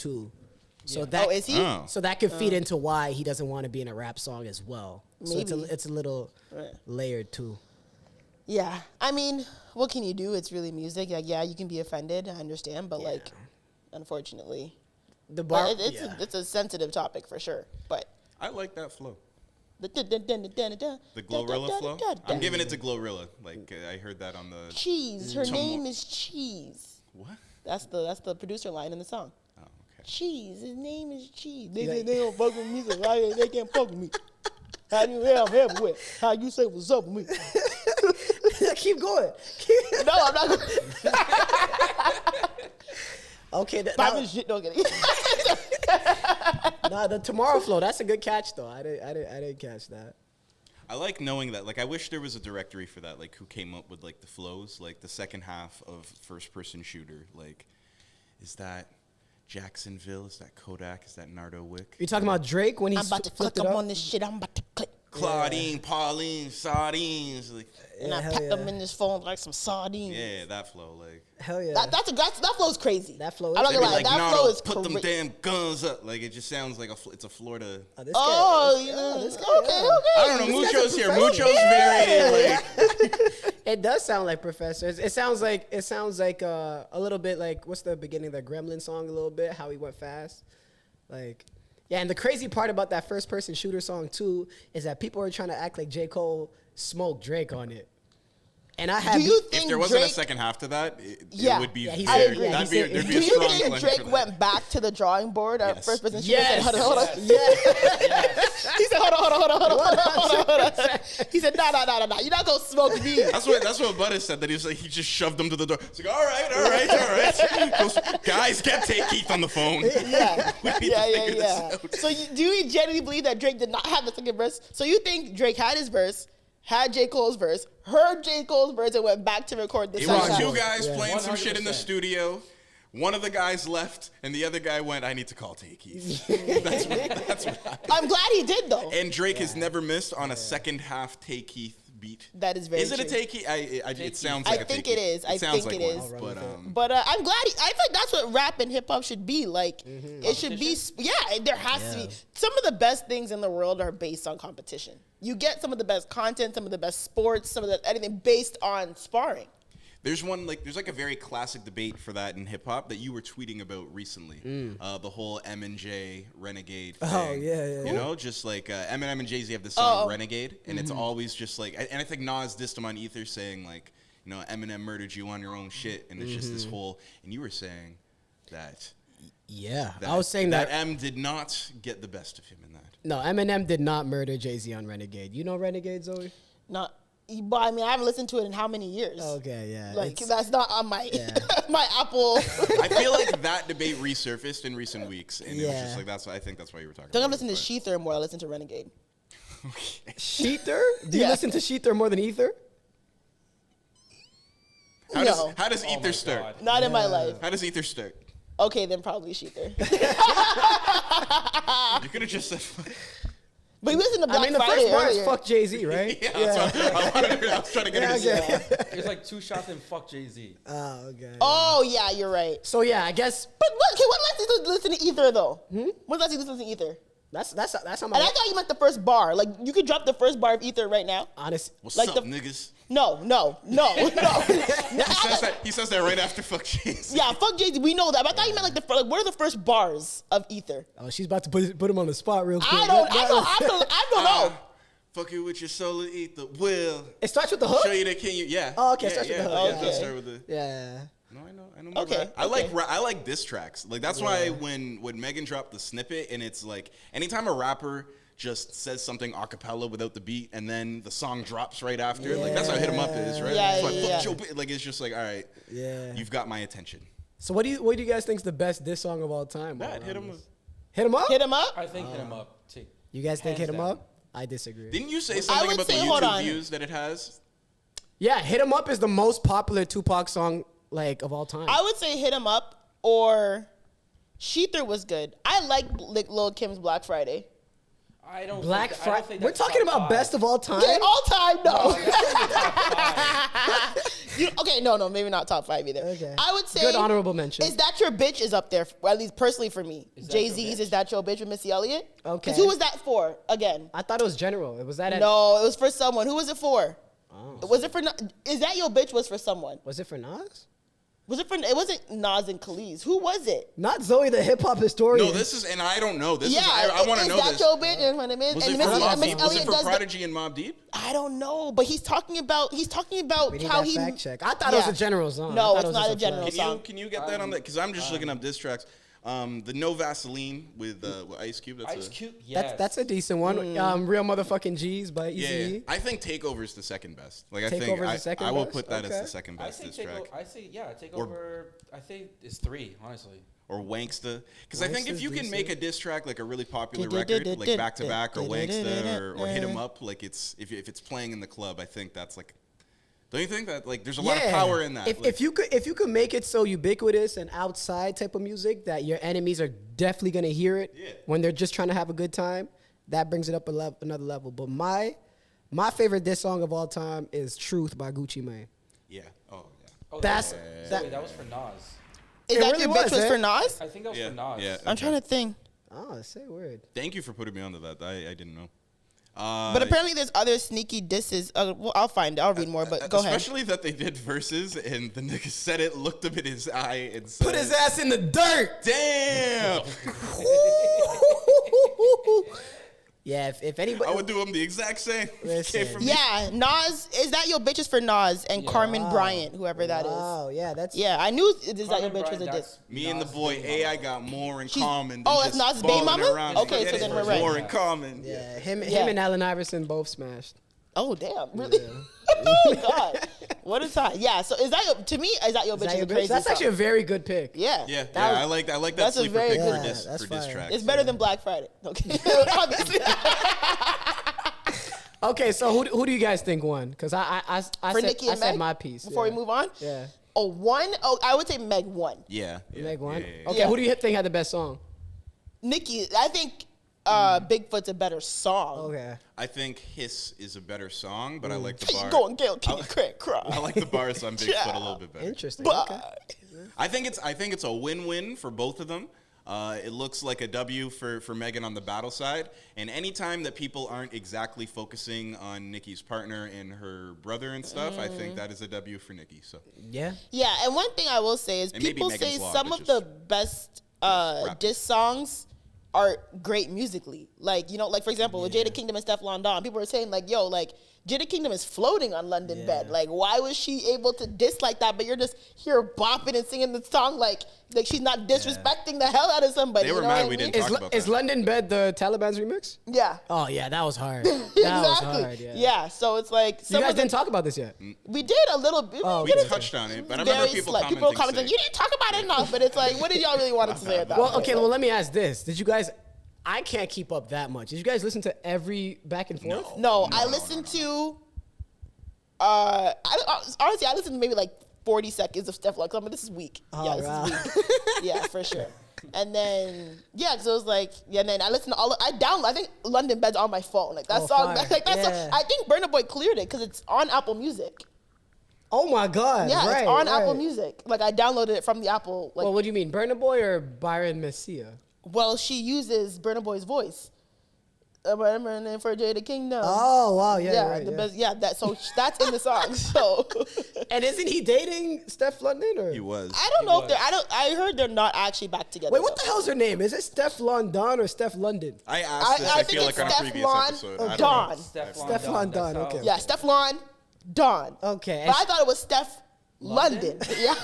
C: too. So
D: Yeah.
C: that
A: Oh, is he?
B: Oh.
C: so that could feed into why he doesn't want to be in a rap song as well. So
A: Maybe.
C: it's a little
A: Right.
C: layered too.
A: Yeah. I mean, what can you do? It's really music. Like, yeah, you can be offended. I understand. But, like, unfortunately,
C: The bar,
A: it's a sensitive topic for sure. But
B: I like that flow.
A: the
B: The Glorilla flow. I'm giving it to Glorilla. Like I heard that on the
A: Cheese. Her name is Cheese.
B: what?
A: That's the producer line in the song.
B: Oh, okay.
A: Cheese. His name is Cheese.
C: You like-
A: They don't fuck with me, so why they can't fuck with me? How do you have everywhere? How you say what's up with me?
C: keep going.
A: No, I'm not gonna
C: Okay,
A: buy me shit, don't get it.
C: nah, the Tomorrow Flow. That's a good catch though. I didn't catch that.
B: I like knowing that. Like, I wish there was a directory for that. Like, who came up with like the flows? Like the second half of First Person Shooter. Like, is that Jacksonville? Is that Kodak? Is that Nardo Wick?
C: You talking about Drake when he
A: I'm about to
C: flipped
A: click
C: it
A: up
C: up?
A: on this shit. I'm about to click.
B: Claudine, Pauline, sardines. Like,
A: And I
C: hell
A: pack
C: yeah.
A: them in this phone like some sardines.
B: yeah, that flow. Like,
C: Hell yeah.
A: That flow's crazy.
C: That flow is
A: I'm not
B: they
A: gonna
B: be
A: lie.
B: like,
A: That
B: Nardo,
A: flow is
B: put them
A: crazy.
B: damn guns up. Like, it just sounds like it's a Florida.
C: Oh, this
A: Oh,
C: guy-
A: you
C: yeah,
A: know,
C: this guy,
A: okay,
C: yeah.
A: okay.
B: I don't know.
C: This guy's
B: Mucho's
C: a
B: here.
C: professor.
B: Mucho's very like.
C: It does sound like Professor. It sounds like a little bit like what's the beginning of the Gremlin song a little bit, how he went fast. Like yeah, and the crazy part about that First Person Shooter song too is that people are trying to act like J. Cole smoked Drake on it. And I have
A: Do you
B: If
A: think
B: there wasn't
A: Drake,
B: a second half to that, it
A: Yeah.
B: would be
C: Yeah, he
B: very.
C: said- yeah,
B: That'd
C: he
B: be,
C: said-
B: there'd be
A: do
B: a
A: you
B: strong
A: think
B: claim
A: Drake
B: for that.
A: went back to the drawing board at
B: Yes.
A: First Person Shooter?
C: Yes.
A: He said, hold on.
C: yeah.
A: He said, hold on. He said, no. You're not gonna smoke me.
B: That's what Butter said. That he was like, he just shoved him to the door. It's like, all right. Goes, guys, get Take Keith on the phone.
A: Yeah,
B: We need to
A: yeah.
B: figure this out.
A: So do you genuinely believe that Drake did not have the second verse? So you think Drake had his verse, had J. Cole's verse, heard J. Cole's verse, and went back to record the
B: It
A: second
B: was
A: half?
B: two guys
C: Yeah.
B: playing some shit in the
D: 100%.
B: studio. One of the guys left, and the other guy went, I need to call Take Keith. That's what happened.
A: I'm glad he did though.
B: And Drake has never missed on a second half Take Keith beat.
A: That is very
B: Is it a
A: true.
B: Take Keith? It sounds
A: I
B: like a
A: think
B: Take
A: it
B: Keith.
A: is. I
B: sounds
A: think
B: like
A: it
B: one,
A: is.
B: But
A: But I'm glad. I feel like that's what rap and hip hop should be. Like it should be. Yeah, there has to be. Some of the best things in the world are based on competition. You get some of the best content, some of the best sports, some of the anything based on sparring.
B: there's like a very classic debate for that in hip hop that you were tweeting about recently. The whole M&J Renegade thing.
C: Oh, yeah.
B: You know, just like Eminem and Jay-Z have this song
A: Oh.
B: Renegade, and it's always just like, and I think Nas dissed him on Ether saying like, you know, Eminem murdered you on your own shit, and it's just this whole, and you were saying that.
C: Yeah,
B: That,
C: I was saying that.
B: M did not get the best of him in that.
C: No, Eminem did not murder Jay-Z on Renegade. You know Renegade, Zoe?
A: Not. But I mean, I haven't listened to it in how many years?
C: Okay, yeah.
A: Like
C: it's-
A: that's not on my
C: Yeah.
A: my Apple.
B: I feel like that debate resurfaced in recent weeks, and it was
C: Yeah.
B: just like I think that's why you were talking.
A: Don't
B: about
A: listen to
B: it,
A: Sheether more. I listen to Renegade.
B: but- Okay.
C: Sheether? Do you
A: Yeah.
C: listen to Sheether more than Ether?
B: How
A: No.
B: does
D: Oh
B: Ether
D: my
B: start?
D: God.
A: Not in my life.
B: How does Ether start?
A: Okay, then probably Sheether.
B: You could have just said.
A: But we listened to Black
C: I mean, the
A: Friday
C: first bar is
A: earlier.
C: fuck Jay-Z, right?
B: Yeah, that's what I was trying to get
C: Yeah,
B: him to
C: okay.
B: say.
D: It's like two shots and fuck Jay-Z.
C: Oh, okay.
A: Oh yeah, you're right.
C: So yeah, I guess
A: But what? Okay, when last did you listen to Ether though? When last did you listen to Ether?
C: that's how
A: And I
C: my
A: thought you meant the first bar. Like you could drop the first bar of Ether right now.
C: honest.
B: What's
A: Like
B: up,
A: the-
B: niggas?
A: No.
B: He says that right after fuck Jay-Z.
A: Yeah, fuck Jay-Z. We know that. But I thought you meant like like what are the first bars of Ether?
C: Oh, she's about to put him on the spot real quick.
A: I don't know.
B: Fuck you with your solar ether. Will
C: It starts with the hook.
B: show you that can you? Yeah.
C: Oh, okay,
B: Yeah,
C: starts with
B: yeah,
C: the hook.
B: yeah, it
A: Okay.
B: does start with the.
C: Yeah.
B: No, I know. More
A: Okay,
B: rap.
A: okay.
B: I like diss tracks. Like that's why when Megan dropped the snippet, and it's like anytime a rapper just says something a cappella without the beat, and then the song drops right after. Like that's how Hit 'Em Up is, right?
A: Yeah,
B: It's like,
A: yeah.
B: fuck your bitch. Like it's just like, all right,
C: Yeah.
B: you've got my attention.
C: So what do you guys think is the best diss song of all time?
B: That Hit 'Em Up.
C: Hit him up.
A: Hit him up.
D: I think hit him up. Take,
C: You guys think
D: hands
C: hit him
D: down.
C: up? I disagree.
B: Didn't you say something
A: would
B: about the
A: say, hold
B: YouTube
A: on.
B: views that it has?
C: Yeah, hit him up is the most popular Tupac song like of all time.
A: I would say Hit 'Em Up or Sheether was good. I like Lil Kim's Black Friday.
D: I don't.
C: Black
D: think, I don't
C: Friday.
D: think
C: We're
D: that's
C: talking
D: top
C: about
D: five.
C: best of all time.
A: Yeah, all time, no.
D: That's in the top five.
A: Okay, no, maybe not top 5 either.
C: Okay.
A: I would say
C: Good honorable mention.
A: Is That Your Bitch is up there, at least personally for me.
D: Is That
A: Jay-Z's
D: Your Bitch?
A: Is That Your Bitch with Missy Elliott.
C: Okay.
A: Because who was that for, again?
C: I thought it was general. Was that
A: No, it was for someone. Who was it for?
C: Oh.
A: Was it for, Is That Your Bitch was for someone?
C: Was it for Nas?
A: It wasn't Nas and Khalees. Who was it?
C: Not Zoe, the hip hop historian.
B: No, this is, and I don't know. This
A: Yeah,
B: is, I want to know
A: Is That
B: this.
A: Your Bitch? And when it is,
B: Was
A: and
B: it for
A: Missy
B: Mobb Deep? Was
A: Elliott
B: it for
A: does the-
B: Prodigy and Mobb Deep?
A: I don't know, but he's talking about
C: We need
A: how
C: that
A: he
C: fact check. I thought it was a general song.
A: No,
C: I thought
A: it's
C: it was
A: not
C: just
A: a general
C: flex.
A: song.
B: Can you get that on that? Because I'm just looking up diss tracks. The No Vaseline with Ice Cube. That's
D: Ice
B: a,
D: Cube. Yes.
C: That's a decent one. Real motherfucking G's by
B: Yeah,
C: Eazy-E.
B: I think Takeover's the second best. Like I
C: Takeover's
B: think
C: the second
B: I will
C: best?
B: put that as
C: Okay.
B: the second
D: I
B: best
D: say
B: diss
D: take.
B: track.
D: I say yeah. Take over. I think it's 3. Honestly.
B: Or Wanksta. Because I think if
C: Wanksta's
B: you can
C: decent.
B: make a diss track like a really popular record, like Back to Back or Wanksta or Hit 'Em Up, like it's if it's playing in the club, I think that's like. Don't you think that like there's a lot of power in that?
C: If you could make it so ubiquitous and outside type of music that your enemies are definitely gonna hear it when they're just trying to have a good time, that brings it up another level. But my favorite diss song of all time is "Truth" by Gucci Mane.
B: Yeah. Oh yeah.
D: Oh,
C: That's-
D: that was for Nas.
A: Is
C: It
A: That
C: really
A: Your Bitch
C: was,
A: was
C: eh?
A: for Nas?
D: I think that was
B: Yeah.
D: for Nas.
B: Yeah.
A: I'm trying to think.
C: Oh, say word.
B: Thank you for putting me onto that. I didn't know.
A: But apparently there's other sneaky disses. Well, I'll find it. I'll read more, but go ahead.
B: Especially that they did verses and the nigga said it, looked up at his eye and said,
C: Put his ass in the dirt.
B: damn.
C: Yeah, if anybody.
B: I would do him the exact same.
C: Listen.
B: Came from me.
A: Yeah, Nas. Is That Your Bitch is for Nas and Carmen Bryant, whoever that is.
C: Oh, yeah, that's.
A: Yeah, I knew Is That Your
D: Carmen
A: Bitch was
D: Bryant,
A: a
D: that's
A: diss.
B: Me and the
D: Nas'
B: boy
D: baby
B: AI
D: mama.
B: got more in
A: She's-
B: common.
A: oh,
B: than
A: that's
B: just
A: Nas' baby
B: balling
A: mama?
B: around.
A: Okay,
B: Forget
A: so
B: it.
A: then we're right.
B: More in common.
C: Yeah, him
A: Yeah.
C: and Allen Iverson both smashed.
A: Oh damn! Really? Oh god! What a time! Yeah. So is that to me? Is That Your
C: Is
A: Bitch
C: that
A: is
C: your
A: a
C: bitch?
A: crazy
C: That's
A: song.
C: actually a very good pick.
A: Yeah.
B: Yeah,
A: That was-
B: I like that
A: that's a
B: sleeper
A: very
B: pick
A: good-
B: for diss
C: that's fire.
B: tracks.
A: It's better than Black Friday. Okay. Obviously.
C: Okay, so who do you guys think won? Because I
A: For
C: said,
A: Nicki and
C: said
A: Meg?
C: my piece.
A: Before
C: yeah.
A: we move on.
C: Yeah.
A: Oh, one. Oh, I would say Meg won.
B: Yeah.
C: Meg won?
B: Yeah, yeah, yeah.
C: Okay,
A: Yeah.
C: who do you think had the best song?
A: Nicki. I think Bigfoot's a better song.
C: Okay.
B: I think Hiss is a better song, but I like the
A: Keep
B: bar.
A: going, Gail. Keep crack cry.
B: I like the bars on Bigfoot
A: Yeah.
B: a little bit better.
C: Interesting.
A: But
C: Okay.
B: I think it's a win-win for both of them. It looks like a W for Megan on the battle side. And anytime that people aren't exactly focusing on Nicki's partner and her brother and stuff, I think that is a W for Nicki. So
C: Yeah.
A: yeah, and one thing I will say is
B: And maybe
A: people
B: Megan's
A: say
B: Law,
A: some
B: but
A: of the
B: just
A: best
B: rap.
A: diss songs are great musically. Like, you know, like for example, with Jada Kingdom and Stefflon Don, people were saying like, yo, like Jada Kingdom is floating on London Bed. Like, why was she able to diss like that? But you're just here bopping and singing the song like she's not disrespecting the hell out of somebody.
B: They were
A: you know
B: mad
A: what I
B: we
A: mean?
B: didn't talk about
C: Is
B: that.
C: London Bed the Taliban's remix?
A: Yeah.
C: Oh yeah, that was hard. That
A: exactly.
C: was hard. Yeah.
A: So it's like
C: You
A: some
C: guys
A: of the,
C: didn't talk about this yet.
A: we did a little bit.
C: Oh,
B: we
C: okay.
B: touched on it, but I remember
A: Very
B: people
A: slight. People were commenting,
B: saying-
A: you didn't talk about it enough, but it's like, what did y'all really want to say about
C: Well,
A: it?
C: okay. Well, let me ask this: did you guys? I can't keep up that much. Did you guys listen to every back and forth?
A: No, I listened to. Honestly, I listened to maybe like 40 seconds of stuff like, this is weak.
C: Oh,
A: Yeah, this
C: wow.
A: is weak. Yeah, for sure. And then so it was like, and then I listened to I think London Bed's on my phone. Like that
C: Oh,
A: song,
C: fire.
A: like that
C: Yeah.
A: song. I think Burna Boy cleared it because it's on Apple Music.
C: Oh my God!
A: Yeah,
C: right,
A: it's on
C: right.
A: Apple Music. Like I downloaded it from the Apple. Like,
C: Well, what do you mean, Burna Boy or Byron Messia?
A: well, she uses Burna Boy's voice. I'm running for Jada Kingdom.
C: Oh wow, yeah,
A: yeah,
C: right,
A: the
C: yeah.
A: best. Yeah, that's in the song. So
C: And isn't he dating Steph London or?
B: He was.
A: I don't know if they're. I heard they're not actually back together.
C: Wait, what
A: though.
C: the hell's her name? Is it Steph London or Steph London?
B: I asked this, I
A: think
B: feel like
A: it's
B: on a previous
A: Stefflon
B: episode. I don't
A: Don.
B: know.
C: Stefflon Don,
D: that's
C: okay.
D: how-
A: Yeah, Stefflon Don.
C: Okay.
A: But I thought it was Steph London. Yeah.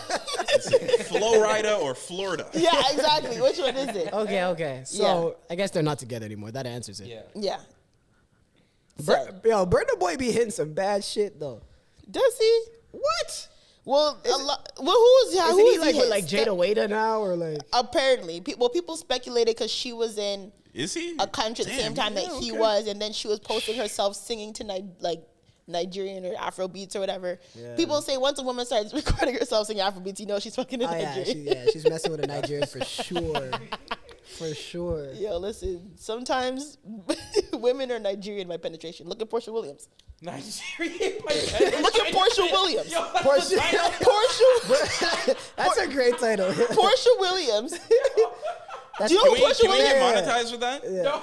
B: Florida or Florida?
A: Yeah, exactly. Which one is it?
C: Okay. So I guess they're not together anymore. That answers it.
D: Yeah.
A: Yeah.
C: Yo, Burna Boy be hitting some bad shit though.
A: Does he?
C: What?
A: Well, who's
C: Isn't
A: who
C: he
A: is
C: like
A: he
C: with like Jada Waiter now or like?
A: Apparently, people speculated because she was in
B: Is he?
A: a country at the same time that he was, and then she was posting herself singing to Nigerian or Afro beats or whatever.
C: Yeah.
A: People say once a woman starts recording herself singing Afro beats, you know she's fucking in
C: Oh yeah,
A: Nigeria.
C: she's messing with a Nigerian for sure. For sure.
A: Yo, listen. Sometimes women are Nigerian by penetration. Look at Portia Williams.
D: Nigerian.
A: Look at Portia Williams.
D: Yo,
C: Portia.
A: Portia.
C: That's a great title.
A: Portia Williams. Do you know
B: Can
A: who Portia
B: we
A: Williams?
B: get monetized with that?
D: No,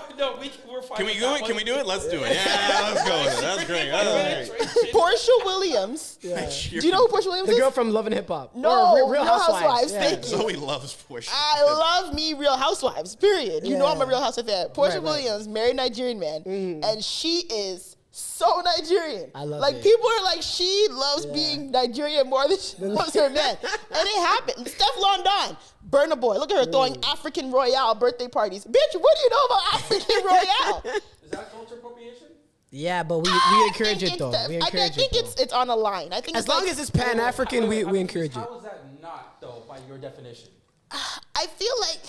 D: we're fine.
B: Can we
D: with
B: do
D: that
B: it?
D: one.
B: Can we do it? Let's do it. Yeah, let's go with it. That's great. That's great.
A: Portia Williams.
C: Yeah.
A: Do you know who Portia Williams
C: The
A: is?
C: girl from Love and Hip Hop.
A: No,
C: Or Real
A: Real
C: Housewives.
A: Housewives,
C: Yeah.
A: thank you.
B: Zoe loves Portia.
A: I love me Real Housewives, period. You know I'm a
C: Yeah.
A: Real Housewife fan. Portia
C: Right.
A: Williams, married Nigerian man, and she is so Nigerian.
C: I love
A: like
C: it.
A: people are like, she loves being Nigerian more than she loves her man. And it happened. Steph London, Burna Boy. Look at her throwing African Royale birthday parties. Bitch, what do you know about African Royale?
D: Is that culture appropriation?
C: Yeah, but we
A: I
C: encourage
A: think
C: it though.
A: it's-
C: We
A: I
C: encourage
A: think
C: it though.
A: it's on a line. I think
C: As
A: it's
C: long
A: like,
C: as it's Pan African, we encourage it.
D: How is that not though by your definition?
A: I feel like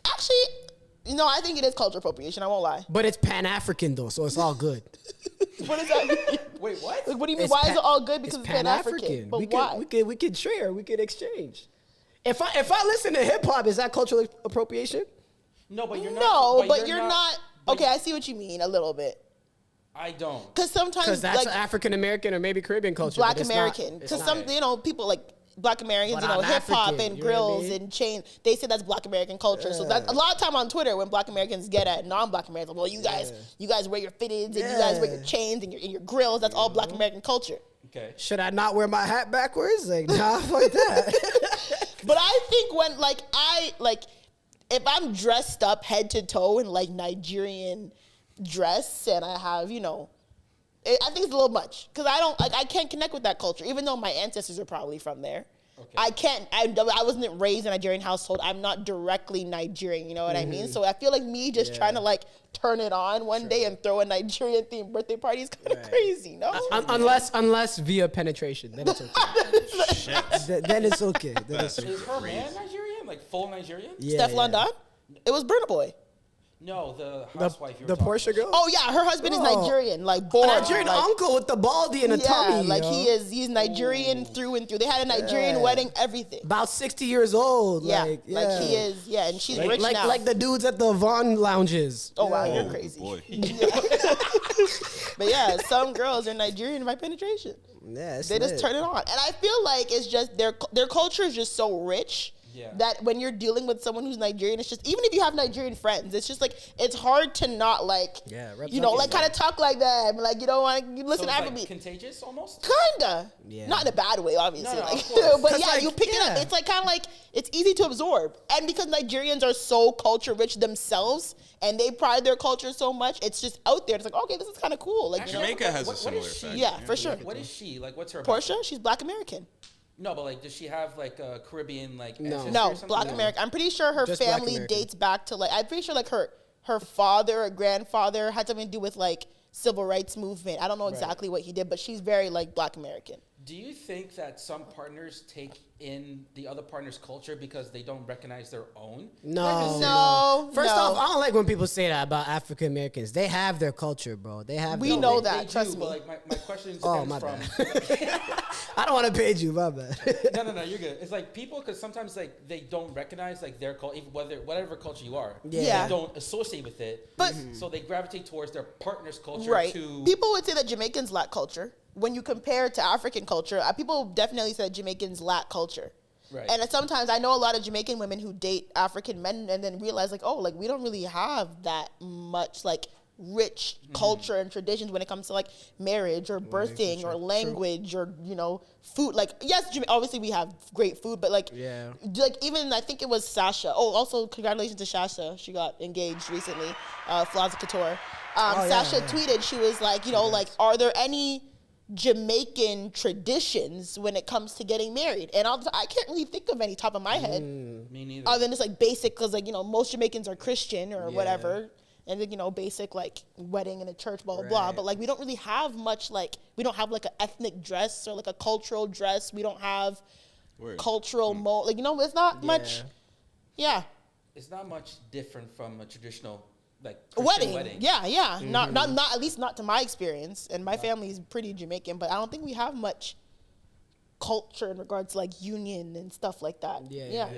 A: actually, no, I think it is culture appropriation. I won't lie.
C: But it's Pan African though, so it's all good.
A: What does that mean?
D: Wait, what?
A: Like, what do you mean?
C: It's
A: Why is
C: Pan-
A: it all good? Because it's Pan-African.
C: Pan-African.
A: But
C: we
A: why?
C: we could share. We could exchange. If I listen to hip hop, is that cultural appropriation?
D: No, but you're not.
A: No, but you're not.
D: but
A: Okay, I see what you mean a little bit.
D: I don't.
A: Because sometimes,
C: Because that's
A: like,
C: African American or maybe Caribbean culture.
A: Black
C: but it's
A: American.
C: not- it's
A: Because
C: not.
A: some, people like Black Americans,
C: But I'm
A: hip hop
C: African,
A: and
C: you know what I
A: grills
C: mean?
A: and chains, they say that's Black American culture. So that's a lot of time on Twitter when Black Americans get at non-Black Americans, well, you guys wear your fitteds and you guys wear your chains and your grills. That's all Black American culture.
D: Okay.
C: Should I not wear my hat backwards? Like, nah, fuck that.
A: But I think when if I'm dressed up head to toe in like Nigerian dress and I have, I think it's a little much because I can't connect with that culture, even though my ancestors are probably from there.
D: Okay.
A: I can't. I wasn't raised in a Nigerian household. I'm not directly Nigerian. You know what I mean? So I feel like me just trying to like turn it on one day and throw a Nigerian themed birthday party is kind of crazy. No.
C: Unless via penetration, then it's okay. Then it's okay. Then it's okay.
D: Is her man Nigerian? Like full Nigerian?
C: Yeah,
A: Steph
C: yeah.
A: London? It was Burna Boy.
D: No, the housewife you were
C: The
D: talking
C: Portia
D: about.
C: girl?
A: Oh yeah, her husband is
C: Oh.
A: Nigerian, like
C: A
A: born.
C: Nigerian
A: like,
C: uncle with the baldy and a tummy.
A: like
C: yo.
A: he's Nigerian through and through. They had a Nigerian wedding, everything.
C: About 60 years old.
A: Yeah,
C: like
A: he is. Yeah, and she's rich now.
C: like the dudes at the Vaughn lounges.
A: Oh wow,
B: Oh,
A: you're crazy.
B: boy.
A: But yeah, some girls are Nigerian by penetration.
C: Yeah, it's
A: They just
C: lit.
A: turn it on, and I feel like it's just their culture is just so rich.
D: Yeah.
A: That when you're dealing with someone who's Nigerian, it's just, even if you have Nigerian friends, it's just like, it's hard to not like,
C: rub
A: you know,
C: something
A: like kind of talk like that. Like, you don't want to
D: So
A: listen
D: it's
A: to
D: like
A: Afrobeat.
D: contagious almost?
A: Kinda.
C: Yeah.
A: Not in a bad way, obviously.
D: No, no,
A: like,
D: of course.
A: but
C: 'Cause,
A: yeah,
C: like,
A: you pick it up.
C: yeah.
A: It's like kind of like, it's easy to absorb. And because Nigerians are so culture rich themselves and they pride their culture so much, it's just out there. It's like, okay, this is kind of cool. Like, you know,
B: Jamaica has a
D: What is
B: similar
D: she?
B: effect.
A: yeah, for sure.
D: What is she? Like, what's her
A: Portia,
D: background?
A: she's Black American.
D: No, but like, does she have like a Caribbean like
C: No.
D: ancestry
A: No,
D: or something?
A: Black American. I'm pretty sure her
C: Just Black
A: family
C: American.
A: dates back to like, I'm pretty sure like her father or grandfather had something to do with like civil rights movement. I don't know exactly what he did, but she's very like Black American.
D: Do you think that some partners take in the other partner's culture because they don't recognize their own?
A: No.
C: First
A: no.
C: off, I don't like when people say that about African Americans. They have their culture, bro. They have.
A: We
C: their-
A: know
D: They
A: that,
D: do,
A: trust
D: but,
A: me.
D: like my question stems
C: Oh, my
D: from.
C: I don't want to page you, my bad.
D: No, you're good. It's like people, because sometimes like they don't recognize like their culture, whatever culture you are.
C: Yeah.
D: They don't associate with it.
A: But-
D: so they gravitate towards their partner's culture.
A: Right.
D: To
A: People would say that Jamaicans lack culture. When you compare it to African culture, people definitely say that Jamaicans lack culture.
D: Right.
A: And sometimes I know a lot of Jamaican women who date African men and then realize like, oh, like we don't really have that much like rich culture and traditions when it comes to like marriage or birthing or language or, you know, food. Like, yes, obviously we have great food, but like, like even I think it was Sasha. Oh, also congratulations to Sasha. She got engaged recently. Flaza Couture. Sasha tweeted, she was like, you know, like, are there any Jamaican traditions when it comes to getting married? And I can't really think of any top of my head.
D: me neither.
A: Other than it's like basic, because like, you know, most Jamaicans are Christian or whatever. And then, you know, basic like wedding in a church, blah, blah, blah. But like, we don't really have much, like, we don't have like an ethnic dress or like a cultural dress. We don't have cultural like, you know, it's not much. Yeah.
D: It's not much different from a traditional like
A: Wedding. Yeah. Not at least not to my experience. And my family is pretty Jamaican, but I don't think we have much culture in regards to like union and stuff like that.
D: Yeah.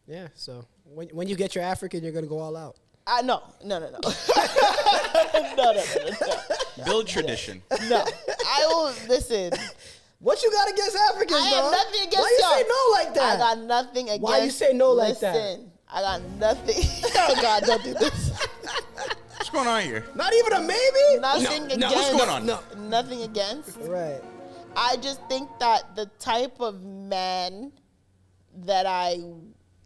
C: Yeah. So when you get your African, you're gonna go all out.
A: No. No.
B: Build tradition.
A: No. I will listen.
C: What you got against Africans,
A: I
C: dog?
A: have nothing against
C: Why you
A: y'all.
C: say no like that?
A: I got nothing against.
C: Why you say no like that?
A: Listen, I got nothing. Oh God, don't do this.
B: What's going on here?
C: Not even a maybe?
A: Nothing
C: No,
A: against.
B: what's going on?
C: No.
A: Nothing against.
C: Right.
A: I just think that the type of man that I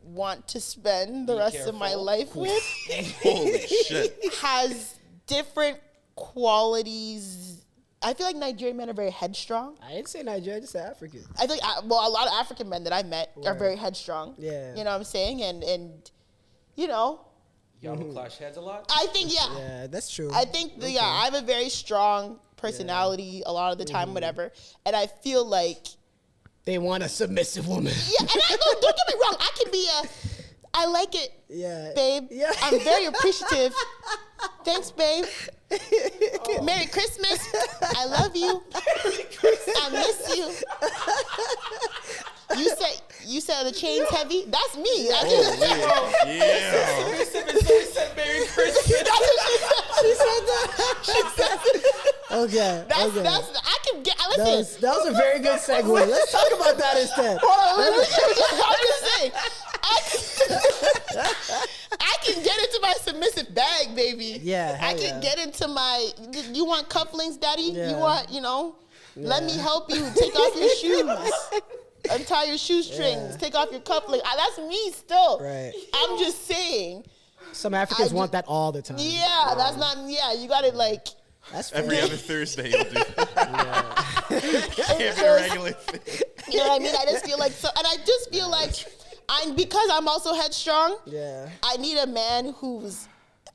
A: want to spend the
D: Be
A: rest of my
D: careful.
A: life with
B: Holy shit.
A: has different qualities. I feel like Nigerian men are very headstrong.
C: I didn't say Nigeria, I just said African.
A: I think, a lot of African men that I met are
C: Right.
A: very headstrong.
C: Yeah.
A: You know what I'm saying? And you know,
D: Y'all will clash heads a lot.
A: I think,
C: Yeah, that's true.
A: I think, I have a very strong personality a lot of the time, whatever. And I feel like,
C: They want a submissive woman.
A: yeah, and don't get me wrong, I can be I like it,
C: Yeah.
A: babe.
C: Yeah.
A: I'm very appreciative. Thanks, babe. Merry Christmas. I love you. I miss you. You said the chain's heavy. That's me. I just,
B: Yeah.
D: Merry Christmas.
C: She said that. She said that. Okay. okay.
A: that's I can get. Listen.
C: That was a very good segue. Let's talk about that instead.
A: I'm just saying. I can get into my submissive bag, baby.
C: Yeah,
A: I
C: hell
A: can
C: yeah.
A: get into my. You want cufflinks, daddy?
C: Yeah.
A: You want, let me help you take off your shoes. Untie your shoestrings.
C: Yeah.
A: Take off your cufflink. That's me still.
C: Right.
A: I'm just saying.
C: Some Africans want that all the time.
A: Yeah, that's not. Yeah, you got it like.
C: That's
B: Every
C: fair.
B: other Thursday you'll do that.
A: It's
B: Can't be a
A: just-
B: regular thing.
A: You know what I mean? I just feel like and I just feel like because I'm also headstrong.
C: Yeah.
A: I need a man who's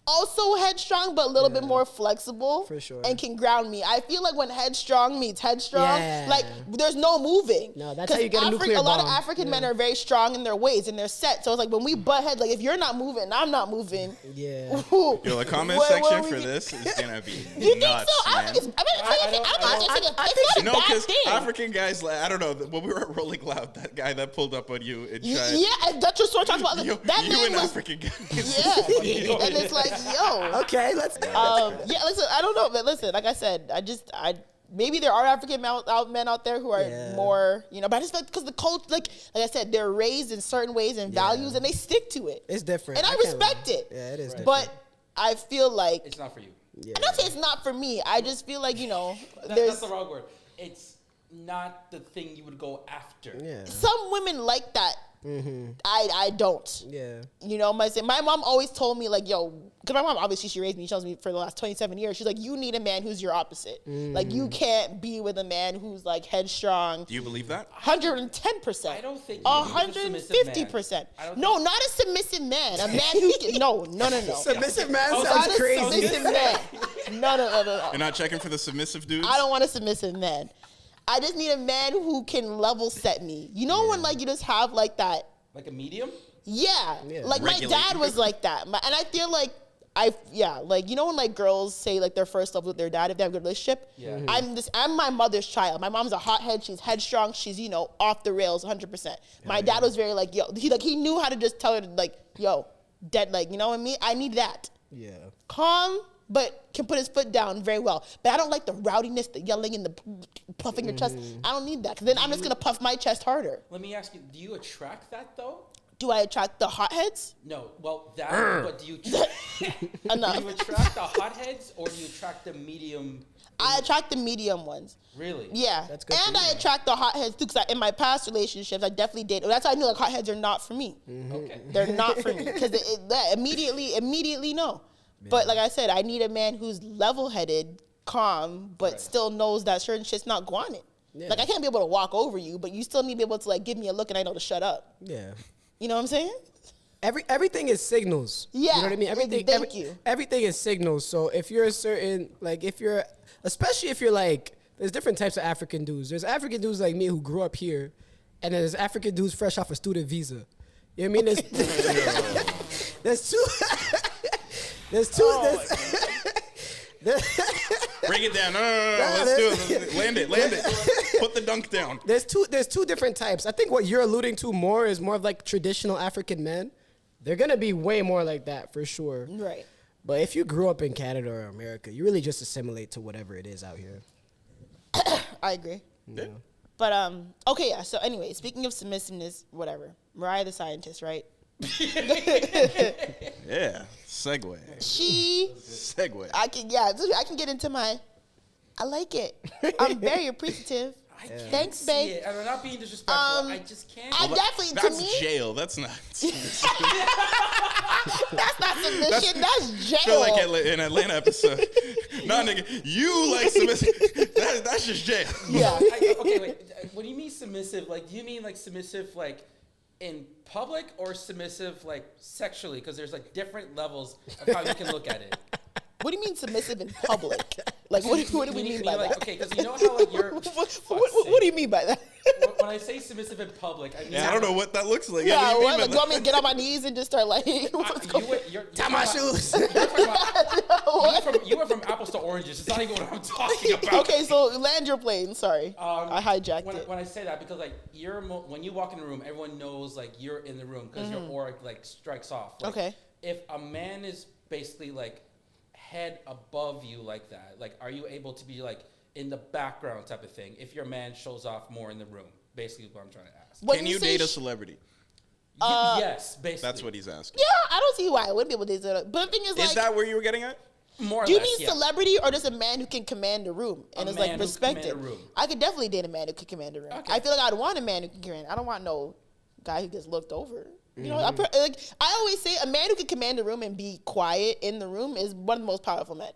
A: also headstrong, but a little bit more flexible.
C: For sure.
A: And can ground me. I feel like when headstrong meets headstrong,
C: Yeah.
A: like there's no moving.
C: No, that's how you get a nuclear
A: A lot of
C: bomb.
A: African men are very strong in their ways and they're set. So it's like when we butt heads, like if you're not moving, I'm not moving.
C: Yeah.
B: Yo, the comment
A: Where
B: section
A: we
B: for
A: get-
B: this is gonna be
A: You think
B: nuts,
A: so? I
B: man.
A: don't think it's
B: You
A: a
B: know,
A: bad
B: because
A: thing.
B: African guys, like, I don't know, when we were at Rolling Loud, that guy that pulled up on you and tried.
A: Yeah, that's just what I'm talking about.
B: You,
A: That
B: you
A: man
B: and
A: was,
B: African guys.
A: yeah, and it's like, yo.
C: Okay, let's.
A: Yeah, listen, I don't know, but listen, like I said, maybe there are African men out there who are
C: Yeah.
A: more, but I just feel because the culture, like I said, they're raised in certain ways and values, and they stick to it.
C: It's different.
A: And I
C: can't
A: respect
C: lie.
A: it.
C: Yeah, it is different.
A: But I feel like
D: It's not for you.
C: Yeah.
A: I'm not saying it's not for me. I just feel like
D: That's
A: there's
D: the wrong word. It's not the thing you would go after.
C: Yeah.
A: some women like that. I don't.
C: Yeah.
A: My mom always told me like, yo, because my mom obviously she raised me. She tells me for the last 27 years. She's like, you need a man who's your opposite. Like you can't be with a man who's like headstrong.
B: Do you believe that?
A: 110%.
D: I don't think you need a submissive
A: 150%.
D: man. I don't
A: No,
D: think-
A: not a submissive man. A man who can no.
C: Submissive man
A: Not
C: sounds
A: a
C: crazy.
A: submissive man. No.
B: You're not checking for the submissive dudes?
A: I don't want a submissive man. I just need a man who can level set me. You know when like you just have like that.
D: Like a medium?
A: Yeah.
C: Yeah.
A: Like my
B: Regulate.
A: dad was like that. And I feel like like when like girls say like their first love with their dad if they have a good relationship.
D: Yeah.
A: I'm my mother's child. My mom's a hothead. She's headstrong. She's off the rails 100%. My dad was very like he knew how to just tell her like yo, dead like you know what I mean. I need that
C: Yeah.
A: calm, but can put his foot down very well. But I don't like the rowdiness, the yelling, and the puffing your chest. I don't need that because then I'm just gonna puff my chest harder.
D: Let me ask you, do you attract that though?
A: Do I attract the hotheads?
D: No, well, that, but do you attract the hotheads or do you attract the medium?
A: I attract the medium ones.
D: Really?
A: Yeah.
C: That's good
A: And
C: for
A: I
C: you.
A: attract the hotheads too, because in my past relationships, I definitely dated. That's how I knew like hotheads are not for me.
D: Okay.
A: They're not for me because immediately no. But like I said, I need a man who's level-headed, calm, but still knows that certain shit's not going it.
C: Yeah.
A: Like I can't be able to walk over you, but you still need to be able to like give me a look and I know to shut up.
C: Yeah.
A: You know what I'm saying?
C: Everything is signals.
A: Yeah,
C: You know what I mean? Everything.
A: thank you.
C: Everything is signals. So if you're a certain, like, especially if you're like, there's different types of African dudes. There's African dudes like me who grew up here, and then there's African dudes fresh off a student visa. You know what I mean? There's two. There's two.
B: Break it down. No. Let's do it. Land it. Put the dunk down.
C: There's two different types. I think what you're alluding to more is more of like traditional African men. They're gonna be way more like that for sure.
A: Right.
C: But if you grew up in Canada or America, you really just assimilate to whatever it is out here.
A: I agree.
B: Yeah.
A: But okay, yeah. So anyway, speaking of submissiveness, whatever. Mariah the Scientist, right?
B: Yeah. Segue.
A: I can get into my. I like it. I'm very appreciative. Thanks, babe.
D: And I'm not being disrespectful. I just can't.
B: That's jail. That's not.
A: That's not submission. That's jail.
B: Feel like an Atlanta episode. No, nigga, you like submissive. That's just jail.
A: Yeah.
D: Okay, wait. What do you mean submissive? Like, do you mean like submissive, like in public, or submissive, like sexually? Because there's like different levels of how you can look at it.
A: What do you mean submissive in public? Like, what do we mean by
D: like,
A: that?
D: Okay, because you know how like you're.
A: What do you mean by that?
D: When I say submissive in public, I mean.
B: Yeah, I don't know what that looks like.
A: Yeah,
B: what do you mean by
A: do you want me to get on my knees and just start like, what's going on?
C: Tie my shoes.
D: You went from apples to oranges. It's not even what I'm talking about.
A: Okay, so land your plane. Sorry, I hijacked it.
D: When I say that, because like when you walk in the room, everyone knows like you're in the room because your aura like strikes off. Like,
A: Okay.
D: If a man is basically like head above you like that, like are you able to be like in the background type of thing if your man shows off more in the room? Basically, what I'm trying to ask.
A: When
B: Can you date a celebrity?
D: Yes, basically.
B: That's what he's asking.
A: Yeah, I don't see why I wouldn't be able to date that. But the thing is, like,
B: Is that where you were getting at?
D: More or
A: do you
D: less,
A: mean celebrity or just a man who can command a room and is like respected? I could definitely date a man who can command a room.
D: Okay.
A: I feel like I'd want a man who can command. I don't want no guy who gets looked over. You know, I always say a man who can command a room and be quiet in the room is one of the most powerful men.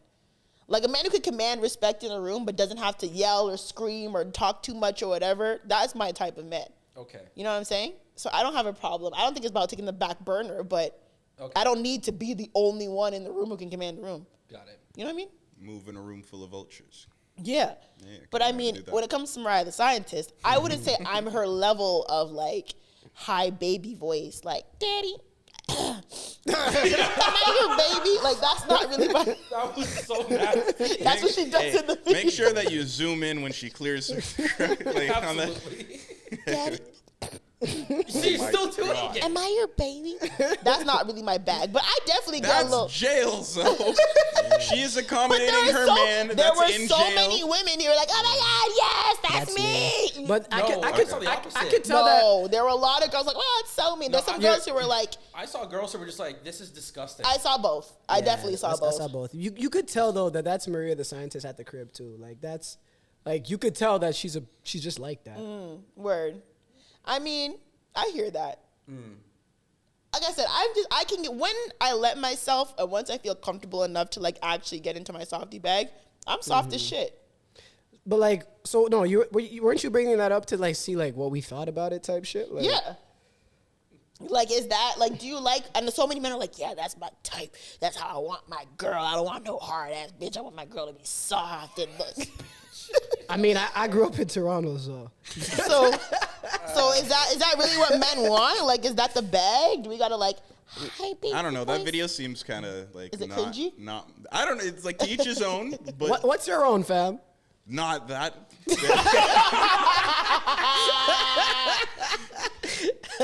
A: Like a man who can command respect in a room but doesn't have to yell or scream or talk too much or whatever. That's my type of man.
D: Okay.
A: You know what I'm saying? So I don't have a problem. I don't think it's about taking the back burner, but I don't need to be the only one in the room who can command the room.
D: Got it.
A: You know what I mean?
B: Move in a room full of vultures.
A: Yeah. But I mean, when it comes to Mariah the Scientist, I wouldn't say I'm her level of like high baby voice, like, daddy. Am I your baby? Like, that's not really my.
D: That was so nasty.
A: That's what she does in the video.
B: Make sure that you zoom in when she clears like, on that.
D: Absolutely.
A: Daddy.
D: She's still doing it.
A: Am I your baby? That's not really my bag, but I definitely got a
B: That's
A: little.
B: jail, so she is accommodating her man
A: there
B: that's
A: were
B: in
A: so
B: jail.
A: many women who were like, oh my God, yes, that's me.
C: But
D: No,
C: I
D: I
C: could tell that.
A: No, there were a lot of girls like, oh, it's so mean. There's some girls who were like,
D: I saw girls who were just like, this is disgusting.
A: I saw both. I definitely saw both.
C: I saw both. You could tell though that that's Maria the Scientist at the crib too. Like that's, like you could tell that she's just like that.
A: Word. I mean, I hear that. Like I said, I can get, when I let myself, and once I feel comfortable enough to like actually get into my softy bag, I'm soft as shit.
C: But like, so no, weren't you bringing that up to like see like what we thought about it type shit? Like,
A: Yeah. Like, is that, like, do you like, and so many men are like, yeah, that's my type. That's how I want my girl. I don't want no hard-ass bitch. I want my girl to be soft and look.
C: I mean, I grew up in Toronto, so.
A: So is that really what men want? Like, is that the bag? Do we gotta like, hi, baby?
B: I don't know. That
A: voice?
B: video seems kind of like
A: Is it
B: not,
A: cringy?
B: not. I don't know. It's like to each his own, but
C: What's your own, fam?
B: not that.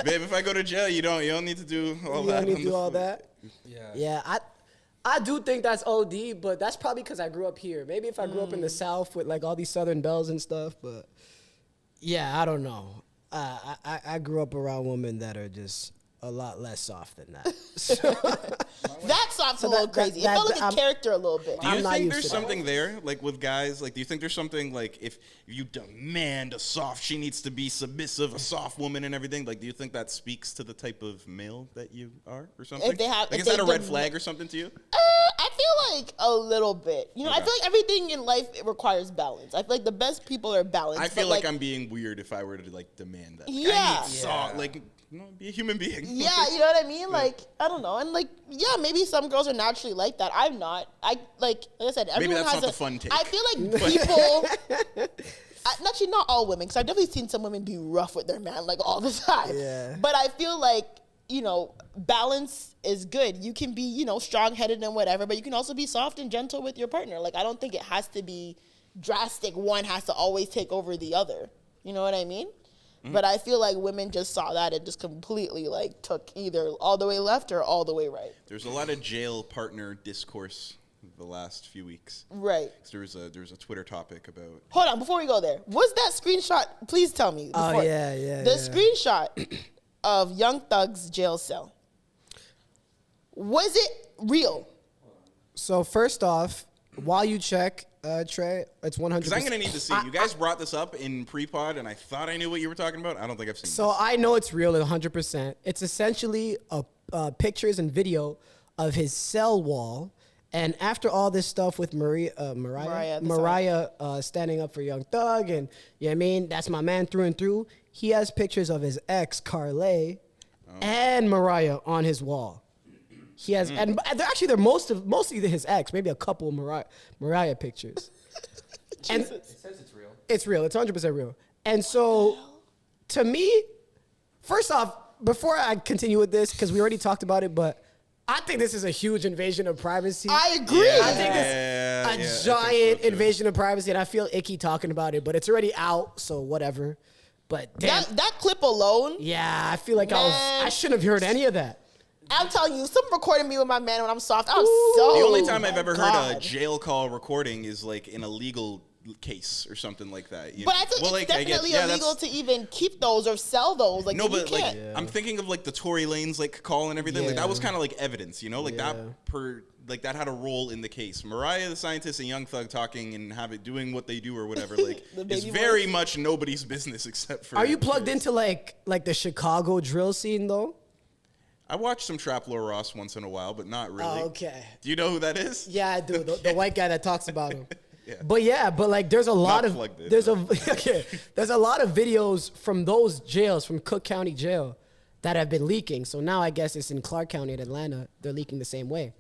B: Babe, if I go to jail, you don't need to do all that.
C: You don't need to do all that.
D: Yeah.
C: Yeah, I do think that's OD, but that's probably because I grew up here. Maybe if I grew up in the South with like all these Southern belles and stuff, but yeah, I don't know. I grew up around women that are just a lot less soft than that. So,
A: That soft's a little crazy. It felt like a character a little bit.
B: Do you
C: I'm not
B: think
C: used
B: there's
C: to that.
B: something there, like with guys? Like, do you think there's something like if you demand a soft, she needs to be submissive, a soft woman and everything? Like, do you think that speaks to the type of male that you are, or something?
A: If they have,
B: like,
A: if
B: is that
A: they
B: a red
A: dem-
B: flag or something to you?
A: I feel like a little bit. You know, I
B: Okay.
A: feel like everything in life it requires balance. I feel like the best people are balanced.
B: I feel
A: but,
B: like I'm being weird if I were to like demand that. Like,
A: Yeah.
B: I need soft, like, be a human being.
A: Yeah, you know what I mean? Like, I don't know. And like, yeah, maybe some girls are naturally like that. I'm not. Like I said, everyone
B: that's
A: has
B: not the fun take.
A: I feel like people. Actually, not all women, because I've definitely seen some women be rough with their man like all the time.
C: Yeah.
A: But I feel like balance is good. You can be, strong-headed and whatever, but you can also be soft and gentle with your partner. Like, I don't think it has to be drastic. One has to always take over the other. You know what I mean? Mm-hmm. But I feel like women just saw that and just completely, like, took either all the way left or all the way right.
B: There's a lot of jail partner discourse the last few weeks.
A: Right.
B: There was a Twitter topic about...
A: Hold on, before we go there. Was that screenshot... Please tell me.
C: Oh, yeah.
A: The screenshot of Young Thug's jail cell. Was it real?
C: So, first off, while you check... Trey, it's 100%.
B: Because I'm going to need to see. You guys brought this up in pre-pod, and I thought I knew what you were talking about. I don't think I've seen
C: So
B: this.
C: I know it's real 100%. It's essentially pictures and video of his cell wall. And after all this stuff with Mariah standing up for Young Thug, and you know what I mean, that's my man through and through. He has pictures of his ex, Carlay, and Mariah on his wall. He has, and they're mostly his ex, maybe a couple of Mariah pictures. And
D: It says it's real.
C: it's real. It's 100% real. And so, to me, first off, before I continue with this, because we already talked about it, but I think this is a huge invasion of privacy.
A: I agree.
B: Yeah.
C: I think it's a giant
B: I think so, too.
C: invasion of privacy, and I feel icky talking about it, but it's already out, so whatever. But damn,
A: That clip alone,
C: yeah, I feel like
A: Man.
C: I shouldn't have heard any of that.
A: I'm telling you, someone recorded me with my man when I'm soft. I'm so...
B: The only time I've ever heard a
A: God.
B: jail call recording is like in a legal case or something like that.
A: But I think it's definitely illegal to even keep those or sell those. Like,
B: No,
A: you
B: but like
A: can't.
B: I'm thinking of like the Tory Lanez like call and everything. Like that was
C: Yeah.
B: kind of like evidence, like
C: Yeah.
B: that had a role in the case. Mariah the Scientist and Young Thug talking and doing what they do or whatever, like
A: The
B: it's
A: baby
B: very
A: voice.
B: much nobody's business except for.
C: Are you plugged into like the Chicago drill scene though?
B: I watch some Trap Lord Ross once in a while, but not really.
C: Oh, okay.
B: Do you know who that is?
C: Yeah, I do. The white guy that talks about him.
B: Yeah.
C: But like there's a lot of
B: plugged in,
C: there's a there's a lot of videos from those jails, from Cook County Jail, that have been leaking. So now I guess it's in Clark County in Atlanta. They're leaking the same way.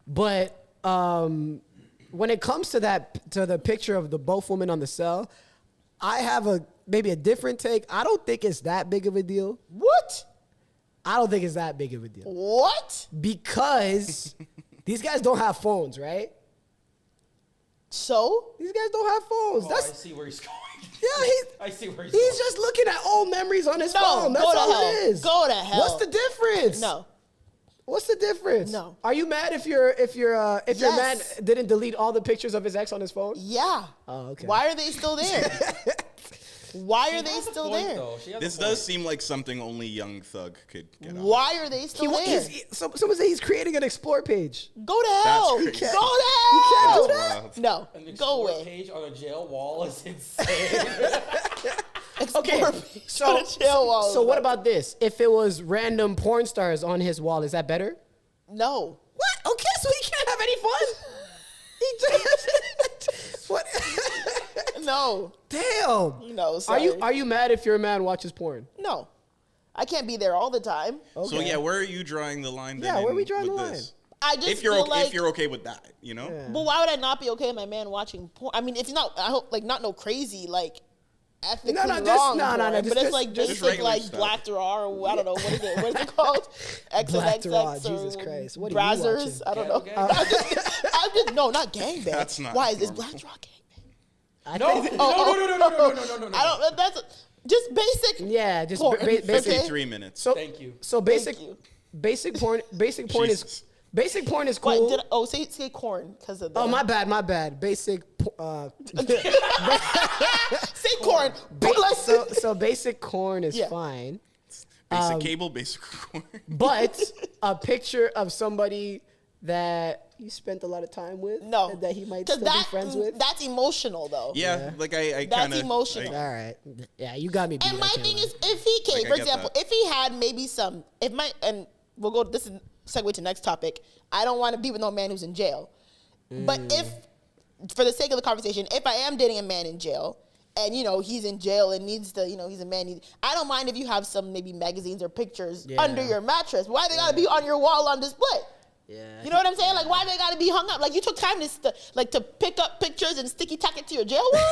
C: But when it comes to the picture of the both women on the cell, I have maybe a different take. I don't think it's that big of a deal.
A: What?
C: I don't think it's that big of a deal.
A: What?
C: Because these guys don't have phones, right?
A: So?
C: These guys don't have phones.
D: I see where he's going.
C: Yeah,
D: I see where he's
C: he's
D: going.
C: just looking at old memories on his
A: No,
C: phone. That's
A: go to
C: all
A: hell.
C: it is.
A: Go to hell.
C: What's the difference?
A: No.
C: What's the difference?
A: No.
C: Are you mad if your man
A: Yes.
C: didn't delete all the pictures of his ex on his phone?
A: Yeah.
C: Oh, okay.
A: Why are they still there? Why are they
D: Has a
A: still
D: point,
A: there?
D: though. She has a
B: This
D: point.
B: does seem like something only Young Thug could get on.
A: Why are they still there?
C: Someone say he's creating an explore page.
A: Go to hell. Go
B: crazy.
A: to
B: He
A: hell.
C: can't do
B: that. Wow.
A: No.
D: An
A: Go
D: explore
A: away.
D: page on a jail wall is insane.
C: Okay,
A: Explore page on a jail wall.
C: So what about this? If it was random porn stars on his wall, is that better?
A: No.
C: What? Okay, so he can't have any fun. He just what?
A: No.
C: Damn.
A: No, sorry.
C: Are you mad if your man watches porn?
A: No. I can't be there all the time.
B: So yeah, where are you drawing the line?
C: Yeah,
B: then
C: where are we
B: in-
C: drawing
B: with
C: the line?
B: this?
A: I just
B: If you're
A: feel
B: okay,
A: like...
B: if you're okay with that,
C: Yeah.
A: But why would I not be okay with my man watching porn? I mean, if he's not, I hope, like, not no crazy, like, ethically
C: No, just-
A: wrong
C: no,
A: porn,
C: no,
A: but
C: just-
A: it's like
C: just
A: basic,
B: regular
A: like,
B: stuff.
A: black Terrar, or I don't know, what is it? What is it called?
C: Black Terrar,
A: XXX or
C: Jesus Christ. What are you
A: Brazzers?
C: watching?
A: I don't know.
D: Gang,
A: I'm just, no, not gangbang.
B: That's not
A: Why is
B: normal.
A: Black Terrar gangbang?
C: I
D: No,
C: think-
D: no.
A: I don't, that's just basic.
C: Yeah, just
A: porn,
C: basic.
A: okay?
B: 53 minutes.
C: So
D: Thank you.
C: So basic,
A: Thank you.
C: basic porn
B: Jesus.
C: Basic porn is
A: What,
C: cool.
A: say corn, because of the...
C: Oh, my bad. Basic.
A: Say corn.
C: So basic corn is
A: Yeah.
C: fine,
B: Basic cable, basic corn.
C: but a picture of somebody that you spent a lot of time with,
A: No.
C: and that he might
A: 'Cause
C: still be friends with.
A: That's emotional, though.
B: Yeah, like I
A: That's
B: kind of
A: emotional.
C: All right, yeah, you got me. beat,
A: And
C: I
A: my
C: can't
A: thing
C: lie.
A: is, if he came,
B: Like, I
A: for
B: get
A: example,
B: that.
A: if he had maybe some, and we'll go, this is segue to next topic. I don't want to be with no man who's in jail. But if, for the sake of the conversation, if I am dating a man in jail, and, he's in jail and needs to, he's a man, I don't mind if you have some maybe magazines or pictures
C: Yeah.
A: under your mattress. Why they gotta be on your wall on display?
C: Yeah,
A: You know what I'm saying? Like, why they gotta be hung up? Like, you took time to pick up pictures and sticky tack it to your jail wall?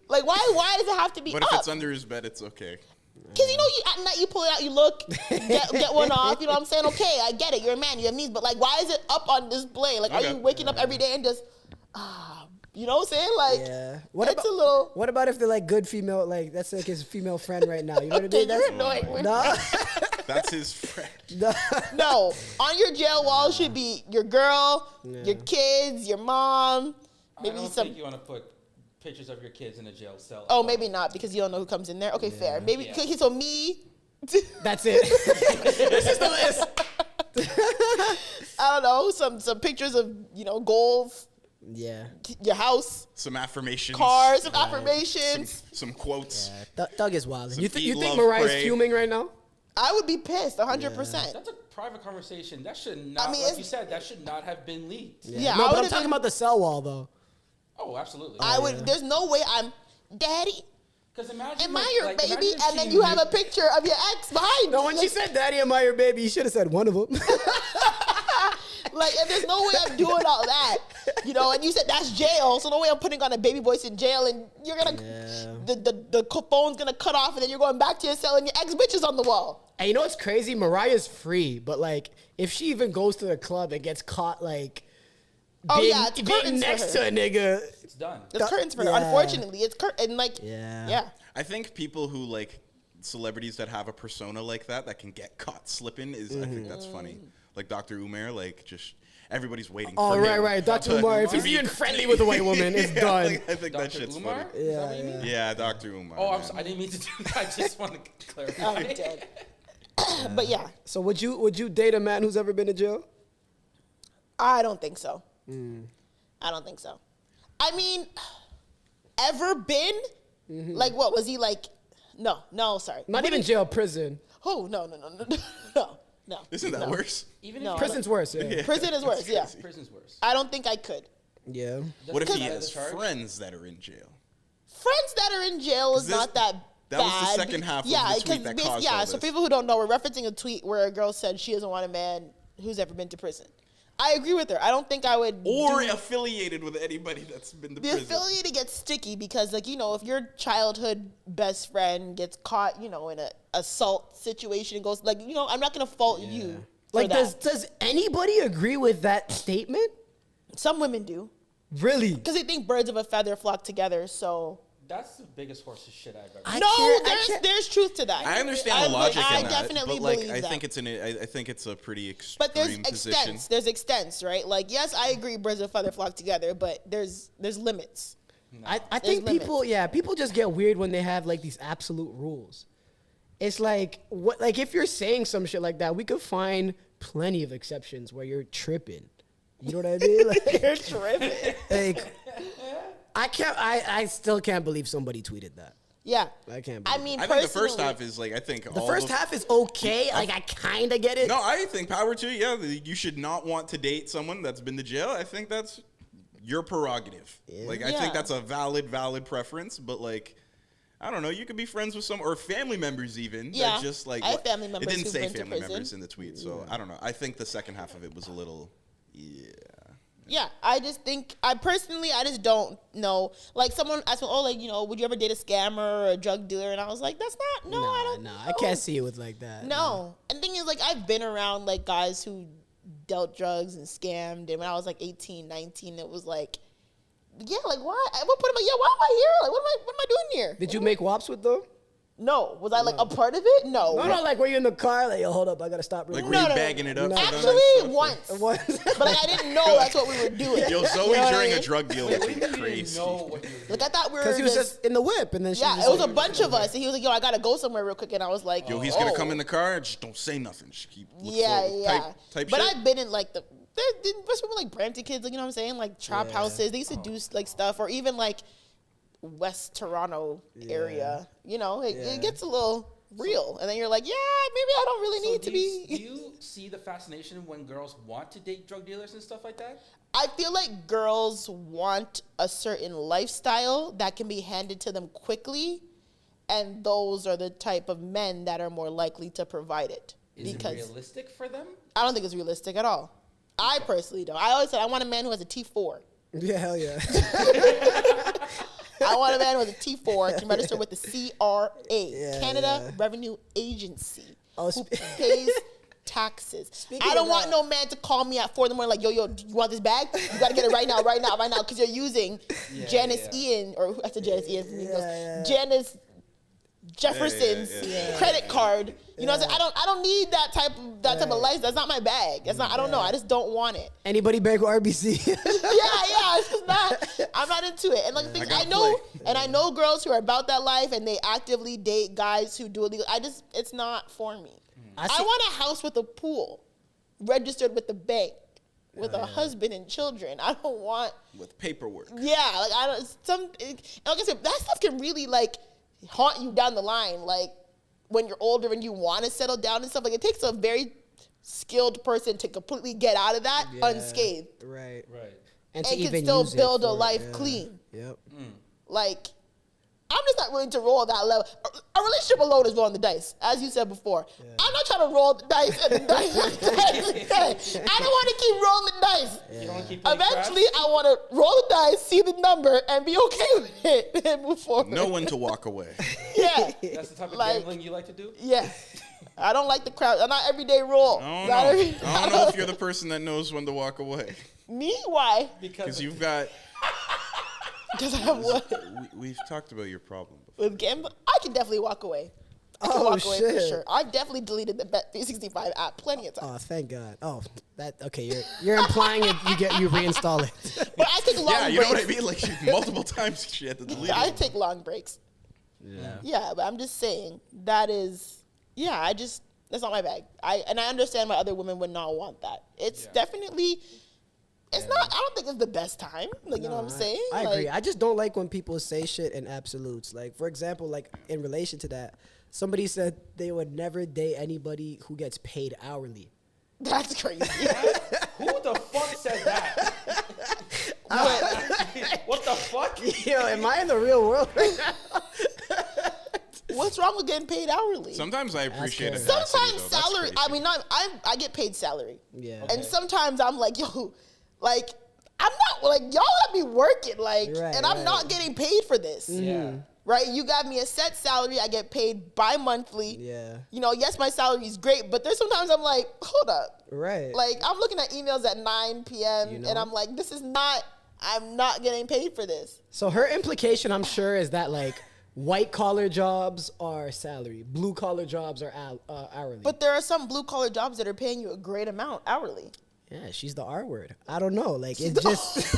A: Like, why does it have to be
B: But
A: up?
B: if it's under his bed, it's okay.
A: Because, you know, at night you pull it out, you look, get one off. You know what I'm saying? Okay, I get it. You're a man. You have needs. But, like, why is it up on display? Like, are you waking up every day and just, you know what I'm saying? Like,
C: What about if they're, like, good female, like, that's like his female friend right now. You know what I mean?
A: You're annoying.
C: No.
B: That's his friend.
A: No. On your jail wall should be your girl, your kids, your mom. Maybe
D: I don't think you want to put pictures of your kids in a jail cell.
A: Oh, maybe not, because you don't know who comes in there. Okay, fair. Maybe so me.
C: That's it. This is the list.
A: I don't know, some pictures of, you know, goals.
C: Yeah.
A: Your house.
B: Some affirmations.
A: Cars, some affirmations.
B: Some quotes.
C: Yeah. Thug is wild. You think
B: love,
C: Mariah's
B: pray.
C: fuming right now?
A: I would be pissed, 100%.
D: That's a private conversation. That should not, like you said, that should not have been leaked.
A: Yeah,
C: no, but I'm talking about the cell wall, though.
D: Oh, absolutely.
A: I would. There's no way I'm, Daddy,
D: Because imagine,
A: am I your baby? And then
D: she
A: you have a picture of your ex behind.
C: No, when she said, Daddy, am I your baby? You should have said one of them.
A: Like, and there's no way I'm doing all that, you know. And you said that's jail, so no way I'm putting on a baby voice in jail, and you're gonna the phone's gonna cut off, and then you're going back to your cell, and your ex bitch is on the wall.
C: And you know what's crazy? Mariah's free, but like, if she even goes to the club and gets caught, like,
A: it's
C: being
A: curtains
C: next
A: for
C: to
A: her.
C: a nigga,
D: It's done.
A: It's curtains for her.
C: Yeah.
A: Unfortunately, it's curtain. Like, yeah.
B: I think people who like celebrities that have a persona like that can get caught slipping I think that's funny. Like Dr. Umar, like just everybody's waiting for him.
C: Right. Dr. Umar, if he's even friendly with a white woman, it's done.
B: I think that shit's
D: Umar?
B: funny.
D: Is that what you mean?
B: Yeah, Dr. Umar.
D: Oh,
B: man.
D: I didn't mean to do that. I just want to clarify.
A: I'm dead. But yeah,
C: So would you date a man who's ever been to jail?
A: I don't think so. I don't think so. I mean, ever been? Like, what was he like? No, sorry.
C: Not even jail, prison.
A: Oh, no.
B: Isn't that worse?
D: Even
A: No.
D: if
C: Prison's worse, yeah.
A: Prison is worse, yeah.
D: prison's worse.
A: I don't think I could.
C: Yeah.
B: What if he
D: Because-
B: has friends that are in jail?
A: Friends that are in jail is
B: This-
A: not that
B: that
A: bad.
B: was the second half of the tweet that caused all
A: so
B: this.
A: people who don't know, we're referencing a tweet where a girl said she doesn't want a man who's ever been to prison. I agree with her. I don't think I would.
B: Or affiliated with anybody that's been to
A: The
B: prison.
A: affiliated gets sticky because, like, you know, if your childhood best friend gets caught, you know, in an assault situation and goes, like, you know, I'm not going to fault you. For
C: Like,
A: that.
C: does anybody agree with that statement?
A: Some women do.
C: Really?
A: Because they think birds of a feather flock together, so.
D: That's the biggest horse of shit I've ever
C: I
D: seen.
C: can't-
A: There's truth to that.
B: I understand the logic
A: I
B: in that,
A: definitely
B: but like
A: believe
B: I
A: that.
B: think I think it's a pretty extreme
A: But there's
B: position.
A: extents. There's extents, right? Like, yes, I agree, birds of a feather flock together, but there's limits.
C: I think
A: There's
C: people just get weird when they have like these absolute rules. It's like if you're saying some shit like that, we could find plenty of exceptions where you're tripping. You know what I mean? Like,
A: You're tripping.
C: like I still can't believe somebody tweeted that.
A: Yeah.
C: I can't
A: I
C: believe
A: mean,
B: I think the first
A: personally-
B: half is like I think
C: The first half is okay. Like, I kind of get it.
B: No, I think power to you. Yeah, you should not want to date someone that's been to jail. I think that's your prerogative. Like I
A: Yeah.
B: think that's a valid preference. But like, I don't know. You could be friends with some or family members even.
A: Yeah.
B: That just like
A: I have family members
B: It didn't
A: who've
B: say
A: been to
B: family
A: prison.
B: members in the tweet, so I don't know. I think the second half of it was a little,
A: Yeah, I just think I just don't know. Like, someone asked me, "Oh, like, you know, would you ever date a scammer or a drug dealer?" And I was like, "That's not. No, I don't.
C: No,
A: know.
C: I can't see it with like that.
A: No. And the thing is, like, I've been around like guys who dealt drugs and scammed, and when I was like 18, 19, it was like, yeah, like, why? At one point, I'm like, yeah, why am I here? Like, what am I doing here?
C: Did you make WAPs with them?
A: No. Was I like a part of it? No.
C: No, like, were you in the car? Like, yo, hold up, I gotta stop.
B: like
C: Real
B: were
A: No,
B: you
A: no,
B: bagging it up? for them and
A: Actually,
B: stuff?
A: once.
C: What?
A: But like, I didn't know that's what we were doing.
B: Yo, Zoe
A: You know what I
B: during
A: mean?
B: a drug deal would be
D: You didn't
B: crazy.
D: know what you were
A: Like, I thought we were
C: Because he was just in the whip, and then she
A: yeah,
C: was
A: it was
C: like,
A: a bunch of us, and he was like, "Yo, I gotta go somewhere real quick," and I was like,
B: Yo, he's gonna come in the car. Just don't say nothing. Just keep type
A: But
B: shit.
A: I've been in like there's people like Brampton kids, like, you know what I'm saying, like trap houses. They used to do like stuff, or even like West Toronto area. You know, it gets a little real, and then you're like, yeah, maybe I don't really need to be.
D: Do you see the fascination when girls want to date drug dealers and stuff like that?
A: I feel like girls want a certain lifestyle that can be handed to them quickly, and those are the type of men that are more likely to provide it.
D: Is
A: because
D: it realistic for them?
A: I don't think it's realistic at all. I personally don't. I always said I want a man who has a T4.
C: yeah, hell yeah.
A: I want a man with a T4 can register with the CRA, Canada
C: yeah.
A: Revenue Agency,
C: Oh,
A: who pays taxes.
C: Speaking
A: I don't
C: of
A: want
C: that-
A: no man to call me at 4 in the morning like, yo, do you want this bag? You gotta get it right now, because you're using Janice Ian, or I said Janice Ian, Janice Jefferson's credit card. You know what I'm saying? I don't need that type of life. That's not my bag. That's not. I don't know. I just don't want it.
C: Anybody bank with RBC?
A: Yeah. It's just not. I'm not into it. And like the thing, I know, and I know girls who are about that life, and they actively date guys who do illegal. It's not for me. I want a house with a pool, registered with the bank, with a husband and children. I don't want
B: with paperwork.
A: Yeah, like I don't. And like I said, that stuff can really like haunt you down the line. Like when you're older and you want to settle down and stuff. Like it takes a very skilled person to completely get out of that unscathed.
C: Right.
A: And
C: to
A: can
C: even
A: still
C: use it
A: build a
C: for-
A: life clean.
C: Yep.
A: Like, I'm just not willing to roll that level. A relationship alone is rolling the dice, as you said before. I'm not trying to roll the dice and the dice. I don't want to keep rolling the dice.
D: You don't keep playing
A: Eventually,
D: craps?
A: I want to roll the dice, see the number, and be okay with it, and move forward.
B: Know when to walk away.
A: Yeah.
D: That's the type of
A: Like-
D: gambling you like to do?
A: Yeah. I don't like the crowd. I'm not everyday roll.
B: I
A: Not every-
B: don't know if you're the person that knows when to walk away.
A: Me? Why?
B: Because you've got.
A: Because I have what?
B: We've talked about your problem before.
A: With gambling? I can definitely walk away. I can
C: Oh,
A: walk away for
C: shit.
A: sure. I've definitely deleted the Bet365 app plenty of times.
C: Oh, thank God. Oh, that okay. You're implying it. You reinstall it.
A: But I take long
B: Yeah, you
A: breaks.
B: know what I mean? Like multiple times she had to delete
A: I
B: it.
A: take long breaks. Yeah, but I'm just saying that is, that's not my bag. I understand why other women would not want that. It's definitely, it's not, I don't think it's the best time. Like, you know what I'm saying?
C: I
A: Like,
C: agree. I just don't like when people say shit in absolutes. Like, for example, like in relation to that, somebody said they would never date anybody who gets paid hourly.
A: That's crazy.
D: Who the fuck said that? What the fuck?
C: Yo, am I in the real world right now?
A: What's wrong with getting paid hourly?
B: Sometimes I appreciate it.
A: Sometimes salary, I get paid salary.
C: Yeah.
A: And sometimes I'm like, yo, like, I'm not, like, y'all let me work it, like,
C: Right,
A: and I'm not getting paid for this.
D: Yeah.
A: Right? You got me a set salary. I get paid bi-monthly.
C: Yeah.
A: You know, yes, my salary is great, but there's sometimes I'm like, hold up.
C: Right.
A: Like, I'm looking at emails at 9 p.m.
C: You know?
A: and I'm like, I'm not getting paid for this.
C: So her implication, I'm sure, is that like white collar jobs are salary, blue collar jobs are hourly.
A: But there are some blue collar jobs that are paying you a great amount hourly.
C: yeah, she's the R word. I don't know. Like it's just.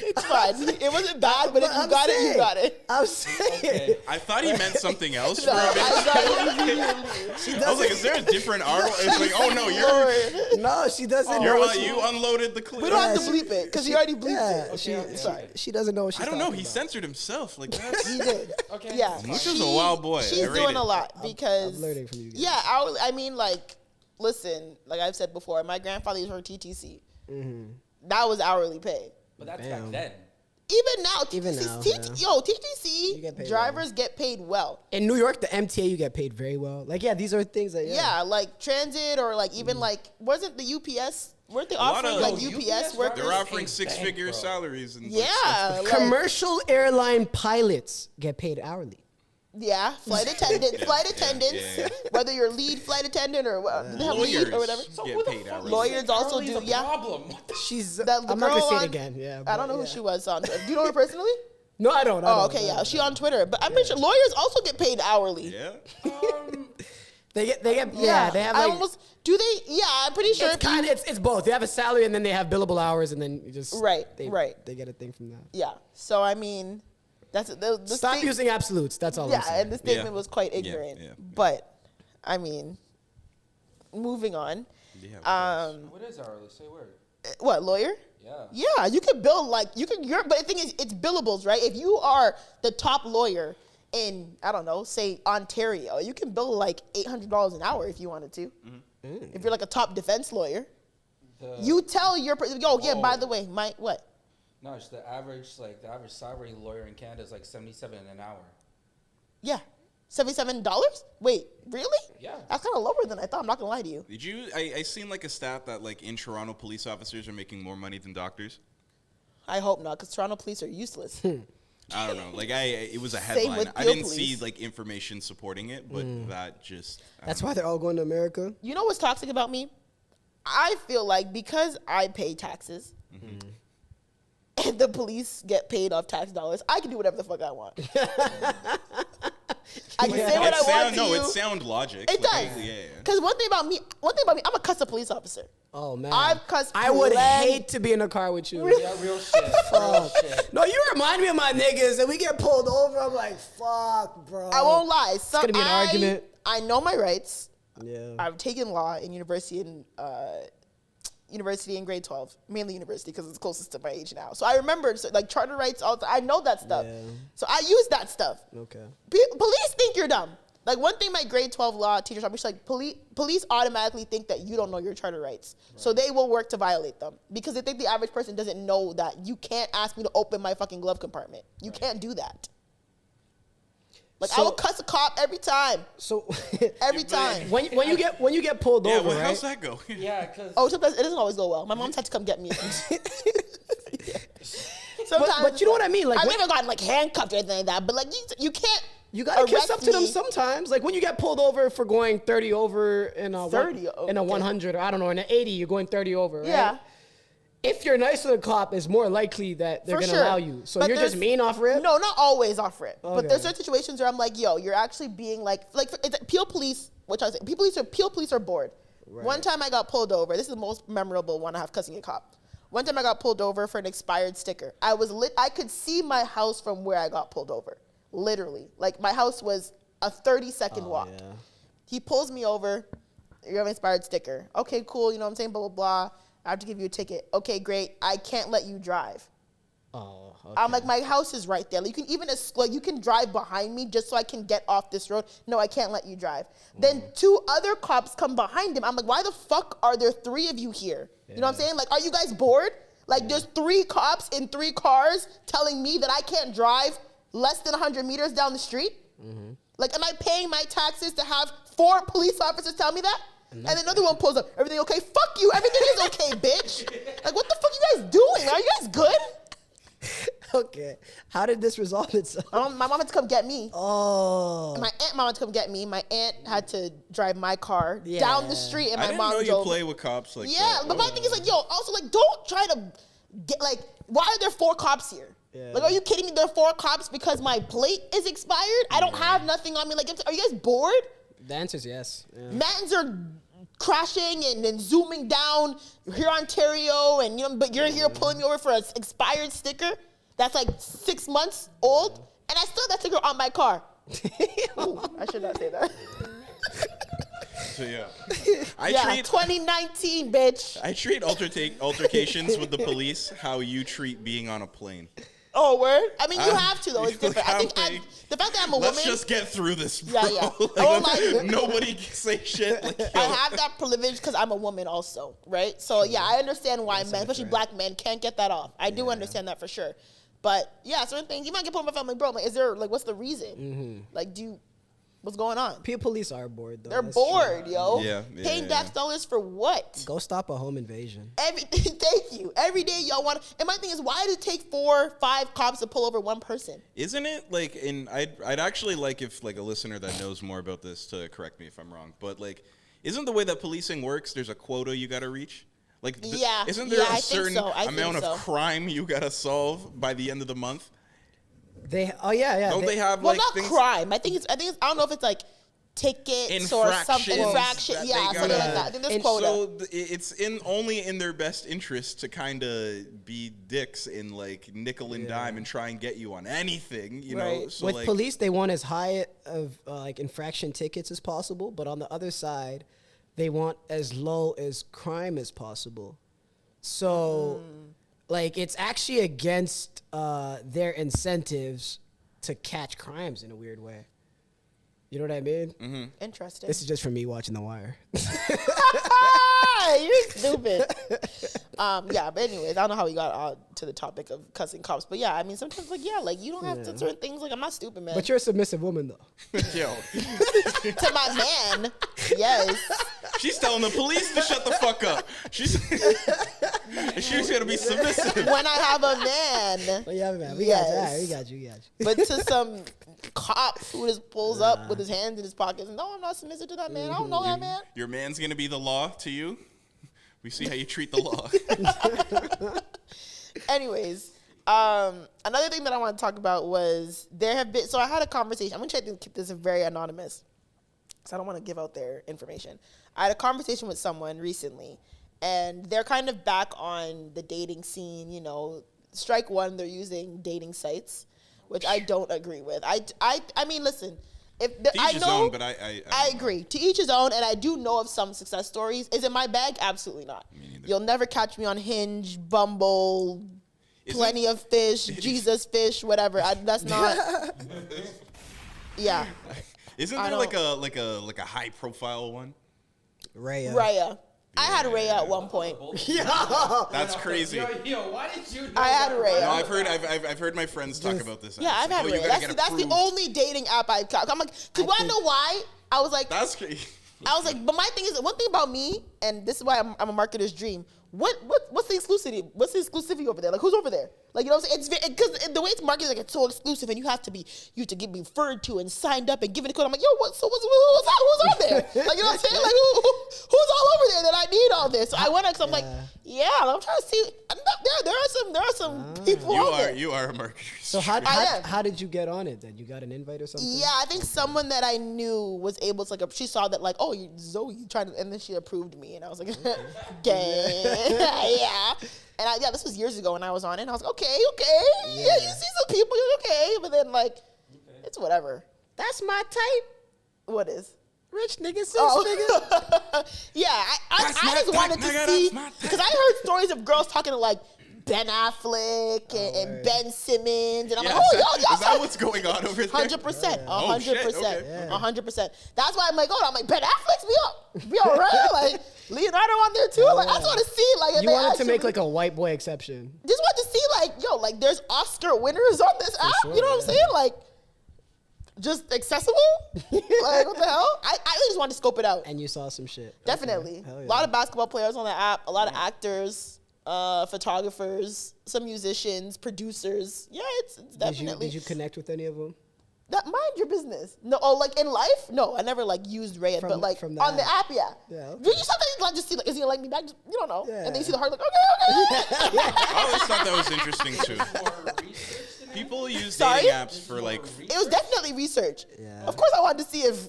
A: It's fine. It wasn't bad, but if you got it, you got it.
C: I'm saying.
D: Okay.
B: I thought he meant something else for
A: No,
B: a bit.
A: I
B: I was like, is there a different R? It's like, oh no,
C: No, she doesn't know.
B: you're
C: what she-
B: you unloaded the clip.
A: We don't have to
C: she-
A: bleep it because he already bleeped it.
C: Yeah, she doesn't know what she's
B: I don't know.
C: talking
B: He
C: about.
B: censored himself. Like that's.
A: He did.
D: Okay.
A: Yeah.
B: Mucho's a wild boy.
A: She's
B: I rate
A: doing
B: it.
A: a lot because
C: I'm learning from you guys.
A: Yeah, I mean, like, listen, like I've said before, my grandfather used her TTC. That was hourly pay.
D: But that's
C: Bam.
D: back then.
A: Even now,
C: Even
A: TTC,
C: now,
A: yo,
C: You
A: TTC
C: get paid
A: drivers get paid well.
C: In New York, the MTA, you get paid very well. Like, yeah, these are things that,
A: Yeah, like transit or like even like wasn't the UPS? Weren't they
B: lot
A: offering
B: of-
A: like
D: Yo,
A: UPS
D: UPS
A: workers?
B: They're offering
D: Hey,
B: six-figure
D: bro.
B: salaries and
A: Yeah, like,
C: Commercial airline pilots get paid hourly.
A: yeah, flight attendants,
B: yeah.
A: whether you're lead flight attendant or
B: lawyers
A: or whatever.
B: get
D: who the
B: paid
D: fuck
B: hourly.
A: Lawyers also
D: Charlie's
A: do,
D: the
A: yeah.
D: problem. What the
C: She's,
A: The
C: I'm not going to
A: girl
C: say
A: on-
C: it again. Yeah.
A: I don't know
C: but
A: who she was on. Do you know her personally?
C: No, I don't.
A: Oh, okay, yeah, she on Twitter, but I'm pretty sure lawyers also get paid hourly.
B: Yeah.
C: They get, they have
A: I
C: like,
A: almost do they? Yeah, I'm pretty sure.
C: it's kind of, it's both. They have a salary and then they have billable hours and then you just,
A: Right,
C: they,
A: right.
C: They get a thing from that.
A: Yeah, so I mean, that's the
C: Stop
A: thing-
C: using absolutes. That's all I'm
A: Yeah,
C: saying.
A: and the statement
B: Yeah.
A: was quite
B: Yeah,
A: ignorant.
B: yeah.
A: But I mean, moving on.
D: What is hourly? Say word.
A: What, lawyer?
D: Yeah.
A: Yeah, you could bill like but the thing is, it's billables, right? If you are the top lawyer in, I don't know, say Ontario, you can bill like $800 an hour if you wanted to. If you're like a top defense lawyer, you tell your by the way, what?
D: No, it's the average salary lawyer in Canada is like $77 an hour.
A: Yeah, $77. Wait, really?
D: Yeah.
A: That's kind of lower than I thought. I'm not gonna lie to you.
B: Did you? I seen like a stat that like in Toronto, police officers are making more money than doctors.
A: I hope not, because Toronto police are useless.
B: I don't know. Like it was a
A: Same
B: headline.
A: with
B: I
A: Peel
B: didn't see
A: Police.
B: like information supporting it, but that just.
C: That's why they're all going to America.
A: You know what's toxic about me? I feel like because I pay taxes and the police get paid off tax dollars, I can do whatever the fuck I want. I can say what I want to you.
B: It sound logic.
A: It does. Because one thing about me, I'm a cuss a police officer.
C: Oh man,
A: I've cussed.
C: I would hate to be in a car with you.
D: Yeah, real shit. Real shit.
C: No, you remind me of my niggas, and we get pulled over. I'm like, fuck, bro.
A: I won't lie.
C: It's gonna be an argument.
A: I know my rights.
C: Yeah.
A: I've taken law in university in grade 12, mainly university because it's closest to my age now. So I remember like charter rights. I know that stuff.
C: Yeah.
A: So I use that stuff.
C: Okay.
A: Police think you're dumb. Like one thing my grade 12 law teacher taught me, she's like, police automatically think that you don't know your charter rights. Right. So they will work to violate them because they think the average person doesn't know that you can't ask me to open my fucking glove compartment. You can't do that. Like I will cuss a cop every time. So every time.
C: When you get pulled over,
B: well,
C: right?
B: how's that go?
D: Yeah, because
A: sometimes it doesn't always go well. My mom's had to come get me. Sometimes,
C: but you know what I mean? Like
A: I've never gotten like handcuffed or anything like that. But like you can't.
C: You gotta kiss up to them sometimes. Like when you get pulled over for going 30 over in a 100, or I don't know, in an 80, you're going 30 over, right? Yeah. If you're nice to the cop, it's more likely that they're gonna allow you. So you're just mean off rip?
A: No, not always off rip. Okay. But there's certain situations where I'm like, yo, you're actually being like it's Peel Police, which I was saying, Peel Police are bored. Right. One time I got pulled over. This is the most memorable one I have cussing a cop. One time I got pulled over for an expired sticker. I could see my house from where I got pulled over. Literally. Like my house was a 30-second walk. Yeah. He pulls me over. You have an expired sticker. Okay, cool. You know what I'm saying? Blah, blah, blah. I have to give you a ticket. Okay, great. I can't let you drive.
C: Oh, okay.
A: I'm like, my house is right there. Like, you can drive behind me just so I can get off this road. No, I can't let you drive. Then 2 other cops come behind him. I'm like, why the fuck are there 3 of you here? Yeah. You know what I'm saying? Like, are you guys bored? Like, there's 3 cops in 3 cars telling me that I can't drive less than 100 meters down the street? Mm-hmm. Like, am I paying my taxes to have 4 police officers tell me that? And then another one pulls up. Everything okay? Fuck you. Everything is okay, bitch. Like, what the fuck you guys doing? Are you guys good?
C: Okay. How did this resolve itself?
A: My mom had to come get me.
C: Oh.
A: My aunt had to come get me. My aunt had to drive my car down the street, and my mom drove.
B: I didn't know you play with cops like that.
A: Yeah, but my thing is like, yo, also like, don't try to get like, why are there 4 cops here? Yeah. Like, are you kidding me? There are 4 cops because my plate is expired? I don't have nothing on me. Like, are you guys bored?
C: The answer is yes. Yeah.
A: Mans are crashing and then zooming down here, Ontario, and but you're here pulling me over for an expired sticker that's like 6 months old, and I still have that sticker on my car. Ooh, I should not say that.
B: So yeah,
A: 2019, bitch.
B: I treat altercations with the police how you treat being on a plane.
A: Oh, word? I mean, you have to, though. It's different. I think the fact that I'm a woman.
B: Let's just get through this, bro.
A: Yeah.
B: Nobody can say shit. Like,
A: I have that privilege because I'm a woman also, right? So, yeah, I understand why men, especially black men, can't get that off. I do understand that for sure. But, yeah, certain things, you might get put in my family, bro. Like, is there, like, what's the reason? Mm-hmm. Like, what's going on?
C: Police are bored, though.
A: They're bored, yo.
B: Yeah.
A: Paying tax dollars for what?
C: Go stop a home invasion.
A: Thank you. Every day y'all want. And my thing is, why did it take 4, 5 cops to pull over 1 person?
B: Isn't it like? I'd actually like if like a listener that knows more about this to correct me if I'm wrong. But like, isn't the way that policing works? There's a quota you got to reach. Like, isn't there a certain amount of crime you got to solve by the end of the month?
C: Don't they
B: have
A: well,
B: like
A: not
B: things?
A: crime. I think it's I don't know if it's like tickets or something. Infraction. Yeah, something like that. I think there's quota.
B: So it's only in their best interest to kind of be dicks in like nickel and dime and try and get you on anything, you know. So
C: with police, they want as high of like infraction tickets as possible, but on the other side, they want as low as crime as possible. So. Like, it's actually against their incentives to catch crimes in a weird way. You know what I mean?
B: Mm-hmm.
A: Interesting.
C: This is just for me watching The Wire.
A: You're stupid. But anyways, I don't know how we got to the topic of cussing cops. But yeah, I mean, sometimes like you don't have to certain things. Like, I'm not stupid, man.
C: But you're a submissive woman, though.
B: Yo.
A: To my man, yes.
B: She's telling the police to shut the fuck up. She's gonna be submissive.
A: When I have a man.
C: Well, yeah, man. We
A: Yes.
C: got you. All right, we got you.
A: But to some cop who just pulls up with his hands in his pockets, no, I'm not submissive to that man. I don't know that man.
B: Your man's gonna be the law to you. We see how you treat the law.
A: Anyways, another thing that I want to talk about was there have been. So I had a conversation. I'm gonna try to keep this very anonymous, because I don't want to give out their information. I had a conversation with someone recently, and they're kind of back on the dating scene. You know, strike one, they're using dating sites, which I don't agree with. I mean, listen. If the,
B: To each
A: I
B: his
A: know,
B: own, but
A: I agree. To each his own, and I do know of some success stories. Is it my bag? Absolutely not. You'll never catch me on Hinge, Bumble, Plenty of Fish, Jesus Fish, whatever. That's not. Yeah.
B: Isn't there like a high profile one?
C: Raya.
A: I had Raya at one point.
B: That's crazy.
D: Yo, why did you know
A: I had Raya.
B: No, I've heard my friends talk about this.
A: Yeah, I've had Raya. That's the only dating app I've got. I'm like, do I know why? I was like,
B: that's crazy.
A: I was like, but my thing is, one thing about me, and this is why I'm a marketer's dream. What's the exclusivity? What's the exclusivity over there? Like, who's over there? Like, you know what I'm saying? It's because the way it's marketed, like, it's so exclusive, and you have to be get referred to and signed up and given a code. I'm like, yo, who's that? Who's on there? Like, you know what I'm saying? Like, who's all over there that I need all this? So I went out because I'm like, yeah, I'm trying to see. There are some people out there.
B: You are a marketer.
C: So how did you get on it then? You got an invite or something?
A: Yeah, I think someone that I knew was able to, like, she saw that, like, oh, Zoe trying to, and then she approved me, and I was like, gang. Yeah. And this was years ago when I was on it, and I was like, okay. Yeah, you see some people, you're okay. But then, like, it's whatever.
C: That's my type.
A: What is?
C: Rich nigga, sis nigga.
A: Yeah, I just wanted to see, because I heard stories of girls talking to, like, Ben Affleck and Ben Simmons, and I'm like, y'all.
B: Is that what's going on over there?
A: 100%, 100%, 100%. That's why I'm like, Ben Affleck's be all right, like Leonardo on there too. Like, I just want to see, like, if
C: you wanted to make like a white boy exception.
A: Just want to see, like, there's Oscar winners on this app. Sure, you know what I'm saying? Like, just accessible. Like, what the hell? I just wanted to scope it out.
C: And you saw some shit.
A: Definitely,
C: okay.
A: A lot of basketball players on the app, a lot of actors. Photographers, some musicians, producers. Yeah, it's definitely.
C: Did you connect with any of them?
A: Mind your business. No, like in life, no. I never like used Raya, but like on the app, yeah. Okay. Do you sometimes like just see like, is he gonna like me back? You don't know. Yeah. And then you see the heart like, okay.
B: I always thought that was interesting too. People use dating apps for like.
A: It was definitely research.
C: Yeah.
A: Of course, I wanted to see if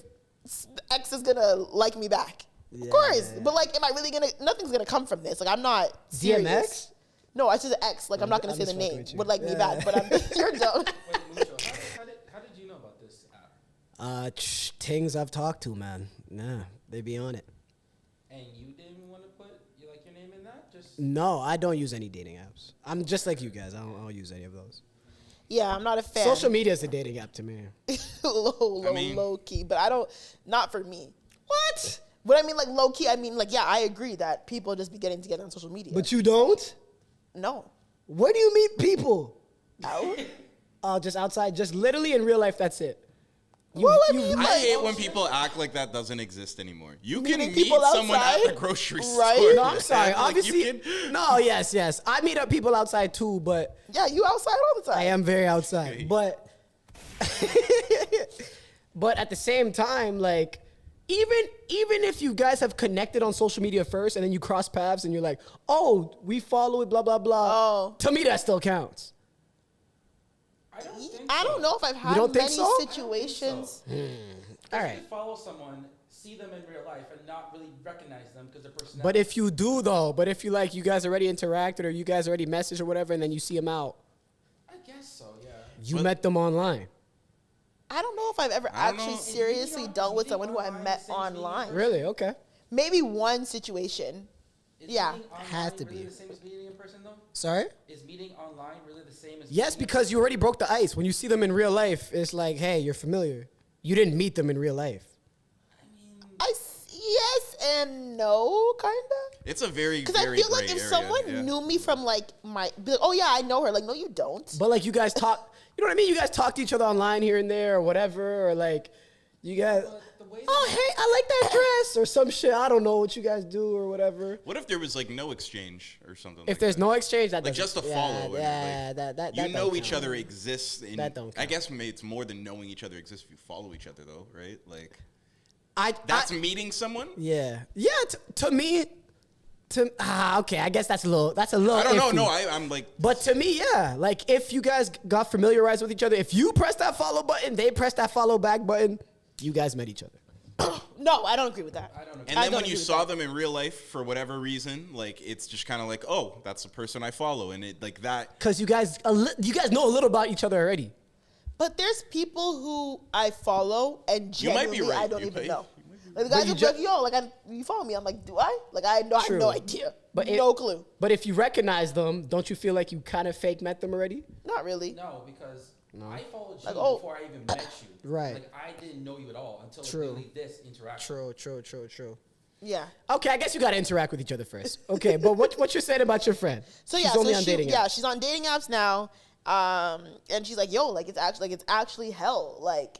A: X is gonna like me back. Of course. Yeah. But like, am I really nothing's gonna come from this. Like, I'm not serious. DMX? No, I said X. Like, I'm not gonna say the name. Would like me back, but you're dumb.
D: Wait, Mucho, how did you know about this app?
C: Things I've talked to, man. Nah, they be on it.
D: And you didn't want to put your name in that?
C: No, I don't use any dating apps. I'm just like you guys. I don't use any of those.
A: Yeah, I'm not a fan.
C: Social media is a dating app to me.
A: low key, but I don't. Not for me. What? But I mean, like, low key, I mean, like, yeah, I agree that people just be getting together on social media.
C: But you don't?
A: No.
C: Where do you meet people?
A: Out?
C: Oh, just outside? Just literally in real life, that's it?
B: I hate when people act like that doesn't exist anymore. You can meet someone at the grocery store.
A: Right?
C: No, I'm sorry. Obviously, no, yes. I meet up people outside too, but...
A: Yeah, you outside all the time.
C: I am very outside. Okay. But... but at the same time, like... Even if you guys have connected on social media first and then you cross paths and you're like, oh, we follow it, blah, blah, blah. Oh. To me, that still counts.
A: I don't know if I've had many situations.
D: All right. You follow someone, see them in real life, and not really recognize them because their personality.
C: But if you do, though, you guys already interacted or you guys already messaged or whatever, and then you see them out.
D: I guess so, yeah.
C: You met them online.
A: I don't know if I've ever actually seriously dealt with someone who I met online.
C: Really? Okay.
A: Maybe one situation.
C: Has to be.
D: Really the same as meeting in person, though?
C: Sorry?
D: Is meeting online really the same as?
C: Yes, because you already broke the ice. When you see them in real life, it's like, hey, you're familiar. You didn't meet them in real life.
D: I mean,
A: yes and no, kind of.
B: It's a very,
A: because I feel like if someone knew me from like oh yeah, I know her. Like, no, you don't.
C: But like, you guys talk. You know what I mean? You guys talk to each other online here and there or whatever, or like, you guys. Oh, hey, I like that dress. chats or some shit. I don't know what you guys do or whatever.
B: What if there was like no exchange or something?
C: If there's no exchange, that
B: like
C: doesn't-
B: just a follow.
C: Yeah,
B: and, like,
C: that
B: you know
C: don't
B: each
C: count.
B: other exists. In,
C: That don't
B: I
C: count.
B: guess it's more than knowing each other exists if you follow each other, though, right? Like
C: That's
B: meeting someone.
C: yeah. To me, okay. I guess that's a little.
B: I don't know.
C: iffy.
B: No, I'm like.
C: But to me, yeah. Like if you guys got familiarized with each other, if you press that follow button, they press that follow back button, you guys met each other.
A: No, I don't agree with that.
D: I don't agree.
B: And then when you saw them in real life for whatever reason, like it's just kind of like, oh, that's the person I follow, and it like that.
C: Because you guys know a little about each other already.
A: But there's people who I follow and
B: You might be
A: genuinely
B: right.
A: I don't
B: You
A: even
B: might-
A: know. Like the guys
C: you
A: will be like, yo, like you follow me. I'm like, do I? Like I have
C: True.
A: no idea.
C: But
A: no clue.
C: But if you recognize them, don't you feel like you kind of fake met them already?
A: Not really.
D: No, because I followed you
A: Like, oh.
D: before I even met you.
C: Right.
D: Like I didn't know you at all until
C: True.
D: really this interaction.
C: True.
A: Yeah.
C: Okay, I guess you got to interact with each other first. Okay, but what you're saying about your friend?
A: So
C: She's
A: yeah,
C: only
A: so
C: on dating
A: yeah,
C: apps.
A: she's on dating apps now. And she's like, yo, like it's actually hell. Like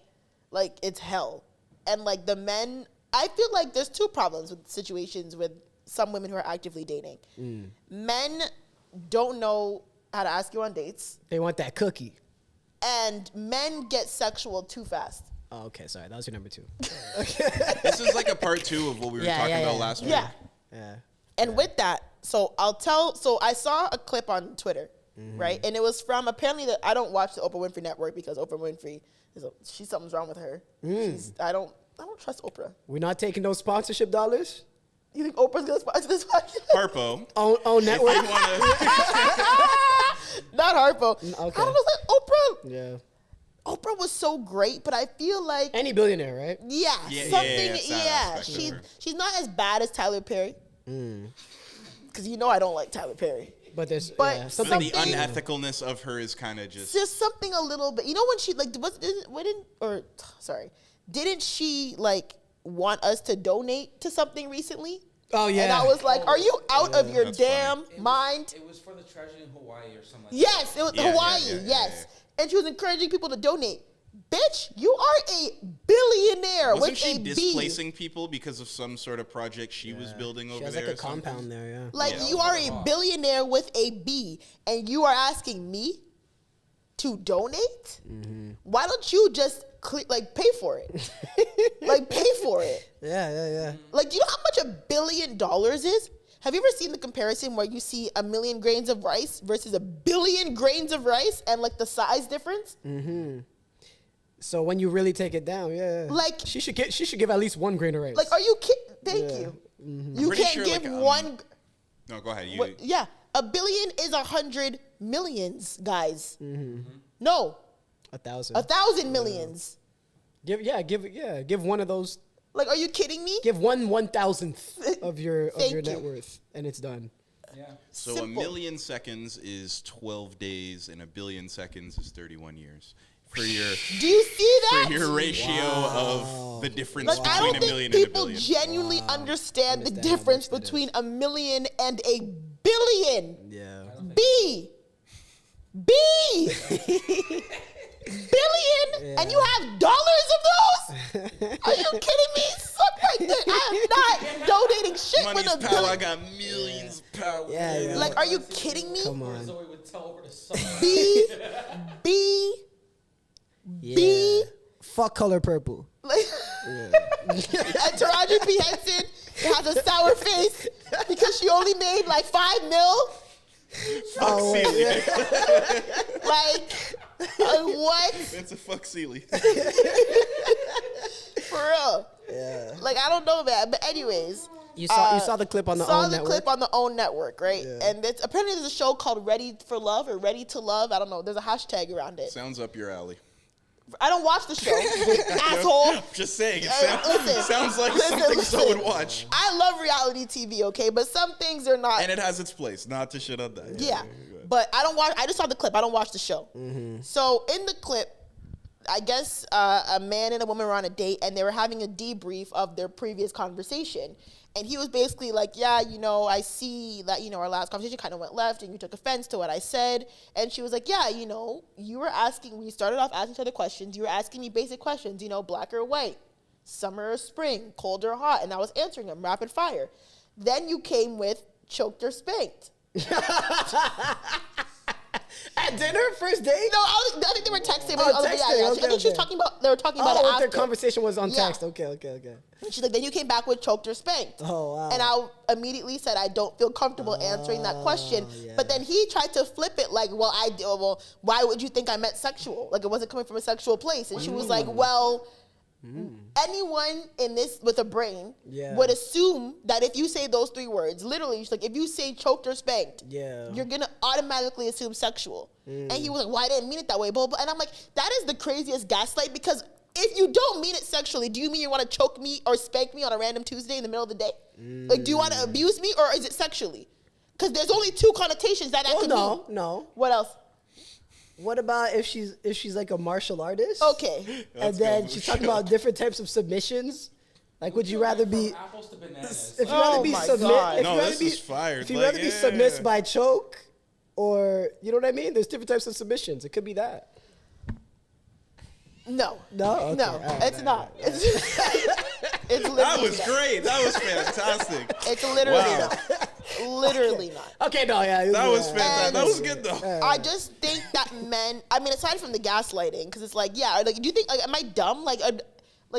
A: it's hell. And like the men, I feel like there's two problems with situations with some women who are actively dating. Men don't know how to ask you on dates,
C: They want that cookie.
A: and men get sexual too fast.
C: Oh, okay, sorry, that was your number 2.
B: This is like a part 2 of what we were
C: Yeah,
B: talking
C: yeah,
B: about
C: yeah.
B: last week.
A: Yeah.
C: Yeah.
A: And with that, so I saw a clip on Twitter, right? And it was from apparently I don't watch the Oprah Winfrey Network because Oprah Winfrey something's wrong with her. I don't trust Oprah.
C: We're not taking those sponsorship dollars.
A: You think Oprah's gonna sponsor this podcast?
B: Harpo.
C: On network.
B: You wanna-
A: Not Harpo.
C: Okay.
A: I don't know, like Oprah.
C: Yeah.
A: Oprah was so great, but I feel like
C: Any billionaire, right?
B: Yeah,
A: something.
B: it's that
A: Yeah,
B: aspect of her.
A: she's not as bad as Tyler Perry. Because you know I don't like Tyler Perry.
C: But there's
A: But
C: yeah,
B: the
C: something.
A: something-
B: unethicalness of her is kind of just.
A: Just something a little bit. You know when she like didn't she like want us to donate to something recently?
C: Oh yeah.
A: And I was like, are you out of your
B: That's
A: damn
B: funny.
A: mind?
D: It was for the tragedy in Hawaii or something like
A: Yes, it was
B: Yeah,
A: Hawaii.
B: yeah, yeah,
A: Yes, and she was encouraging people to donate. Bitch, you are a billionaire
B: Wasn't
A: with
B: she
A: a B.
B: displacing people because of some sort of project she was building over
C: she has
B: there?
C: like a
B: or something?
C: compound there. Yeah.
A: Like
B: Yeah.
A: you are a billionaire with a B, and you are asking me to donate? Why don't you just pay for it? Like pay for it.
C: Yeah.
A: Like, do you know how much $1 billion is? Have you ever seen the comparison where you see 1 million grains of rice versus 1 billion grains of rice and like the size difference?
C: So when you really take it down, yeah.
A: Like-
C: she should give at least 1 grain of rice.
A: Like, are you kidding? Thank
C: Yeah.
A: you.
B: I'm
A: You
B: pretty
A: can't
B: sure,
A: give
B: like,
A: one.
B: No, go ahead. You,
A: What, yeah, 1 billion is 100 millions, guys. No,
C: 1,000.
A: 1,000 millions.
C: Give one of those.
A: Like, are you kidding me?
C: Give 1/1000th of your
A: Thank
C: net
A: you.
C: worth, and it's done.
D: that. Yeah.
B: so
A: Simple.
B: 1 million seconds is 12 days, and 1 billion seconds is 31 years. For your
A: Do you see that?
B: for your ratio of the difference
A: Like, I
B: between
A: don't
B: a
A: think
B: million and a
A: people
B: billion.
A: genuinely understand the
C: Understand how
A: difference
C: much that
A: between 1 million and a billion.
C: Yeah.
A: B. Billion, and you have dollars of those? Are you kidding me? Suck right there. I am not donating shit
B: Money's
A: with a
B: power. I
A: billion.
B: got millions of power.
C: Yeah.
A: Like, are you kidding me?
C: Come on.
D: Zoe would tell over to someone.
A: B.
C: Yeah. Fuck color purple.
A: Like, and Taraji P. Henson has a sour face because she only made like 5 mil.
B: Fuck Sealy.
A: Like, what?
B: It's a fuck Sealy.
A: For real. Yeah. Like, I don't know that. But anyways.
C: You saw the clip on the
A: saw
C: OWN
A: the
C: network?
A: clip on the OWN network, right?
C: Yeah.
A: And it's apparently there's a show called Ready for Love or Ready to Love. I don't know. There's a hashtag around it.
B: Sounds up your alley.
A: I don't watch the show, asshole.
B: Just saying. It
A: Listen,
B: sounds like
A: listen,
B: something
A: listen.
B: someone would watch.
A: I love reality TV, okay, but some things are not.
B: And it has its place. Not to shit on that.
A: Yeah, but I don't watch. I just saw the clip. I don't watch the show. So in the clip, I guess a man and a woman were on a date, and they were having a debrief of their previous conversation. And he was basically like, yeah, you know, I see that, you know, our last conversation kind of went left and you took offense to what I said. And she was like, yeah, you know, you were asking, we started off asking each other questions. You were asking me basic questions, you know, black or white. summer or spring, cold or hot, and I was answering them rapid fire. Then you came with choked or spanked.
C: At dinner, first date?
A: No, I think they were texting.
C: Oh, texting.
A: I think she was talking about. They were talking about it after.
C: Their conversation was on text.
A: Yeah.
C: Okay.
A: And she's like, then you came back with choked or spanked.
C: Oh, wow.
A: And I immediately said, I don't feel comfortable answering that question.
C: Yeah.
A: But then he tried to flip it like, well, why would you think I meant sexual? Like, it wasn't coming from a sexual place. And she was like, well, anyone in this with a brain would assume that if you say those 3 words, literally, she's like, if you say choked or spanked, you're going to automatically assume sexual. And he was like, well, I didn't mean it that way. Blah, blah. And I'm like, that is the craziest gaslight, because if you don't mean it sexually, do you mean you want to choke me or spank me on a random Tuesday in the middle of the day? Like, do you want to abuse me, or is it sexually? Because there's only 2 connotations that could mean.
C: No.
A: What else?
C: What about if she's like a martial artist?
A: Okay.
C: And then she's talking about different types of submissions. Like, would you rather be
D: From apples to bananas?
C: if you rather be
A: God.
B: This is fire.
C: If you rather be submissed by choke, or you know what I mean? There's different types of submissions. It could be that.
A: No.
C: No? Okay.
A: No, it's not. It's literally
B: That was
A: not.
B: great. That was fantastic.
A: It's literally
B: Wow.
A: not. Literally not.
C: Okay, no, yeah.
B: That was fantastic.
A: And
B: That was good though.
A: I just think that men, I mean, aside from the gaslighting, because it's like, yeah, like, do you think, like, am I dumb? Like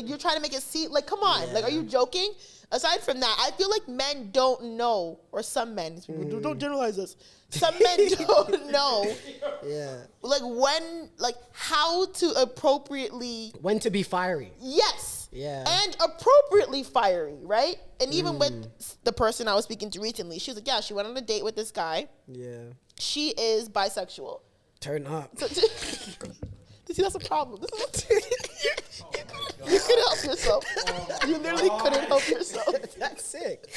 A: you're trying to make it seem, like, come on. Like, are you joking? Aside from that, I feel like men don't know, or some men, don't generalize this. Some men don't know, like, when, like, how to appropriately.
C: When to be fiery.
A: Yes.
C: Yeah.
A: And appropriately fiery, right? And even with the person I was speaking to recently, she was like, yeah, she went on a date with this guy.
C: Yeah.
A: She is bisexual.
C: Turn up.
A: So, see, that's a problem. You couldn't help yourself. You literally couldn't help yourself.
C: That's sick.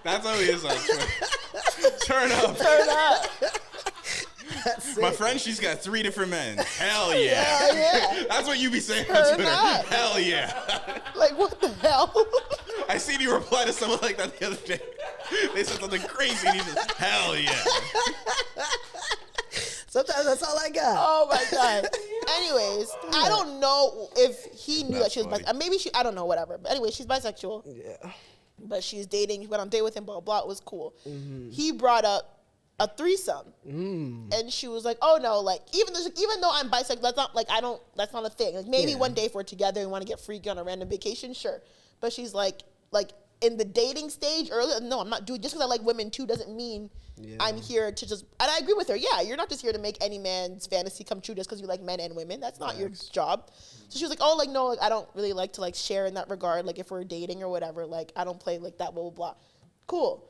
B: That's how he is on Twitter. Turn up.
A: Turn up.
B: My friend, she's got 3 different men. Hell yeah.
A: Hell yeah.
B: That's what you be saying on
A: Turn
B: Twitter.
A: up.
B: Hell yeah.
A: Like, what the hell?
B: I seen you reply to someone like that the other day. They said something crazy and he said, hell yeah.
C: Sometimes that's all I got.
A: Oh my God. Anyways, I don't know if he knew that she was
B: funny.
A: bisexual. Maybe she, I don't know, whatever. But anyway, she's bisexual.
C: Yeah.
A: But she's dating. She went on a date with him, blah, blah, blah. It was cool. He brought up a threesome. And she was like, oh no, like, even though I'm bisexual, that's not, like, that's not a thing. Like, maybe one day if we're together and want to get freaky on a random vacation, sure. But she's like, in the dating stage earlier, no, I'm not doing, just because I like women too doesn't mean I'm here to just, and I agree with her. Yeah, you're not just here to make any man's fantasy come true just because you like men and women. That's not your job. So she was like, oh, like, no, like, I don't really like to, like, share in that regard. Like, if we're dating or whatever, like, I don't play like that, blah, blah, blah. Cool.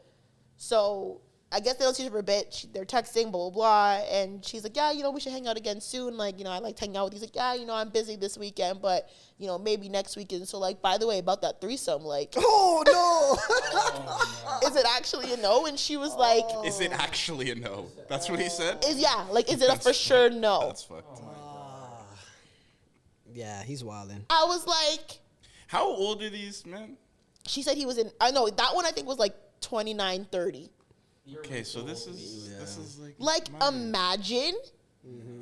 A: So I guess they don't see each other for a bit. They're texting, blah, blah, blah. And she's like, yeah, you know, we should hang out again soon. Like, you know, I like to hang out with you. He's like, yeah, you know, I'm busy this weekend, but, you know, maybe next weekend. So, like, by the way, about that threesome, like.
C: Oh, no.
A: Is it actually a no? And she was like.
B: Is it actually a no? That's what he said?
A: Is it a for sure no?
B: That's fucked.
C: Yeah, he's wildin'.
A: I was like.
B: How old are these men?
A: She said he was in, I know, that one I think was like 29, 30.
B: Okay, so this is like.
A: Like, imagine.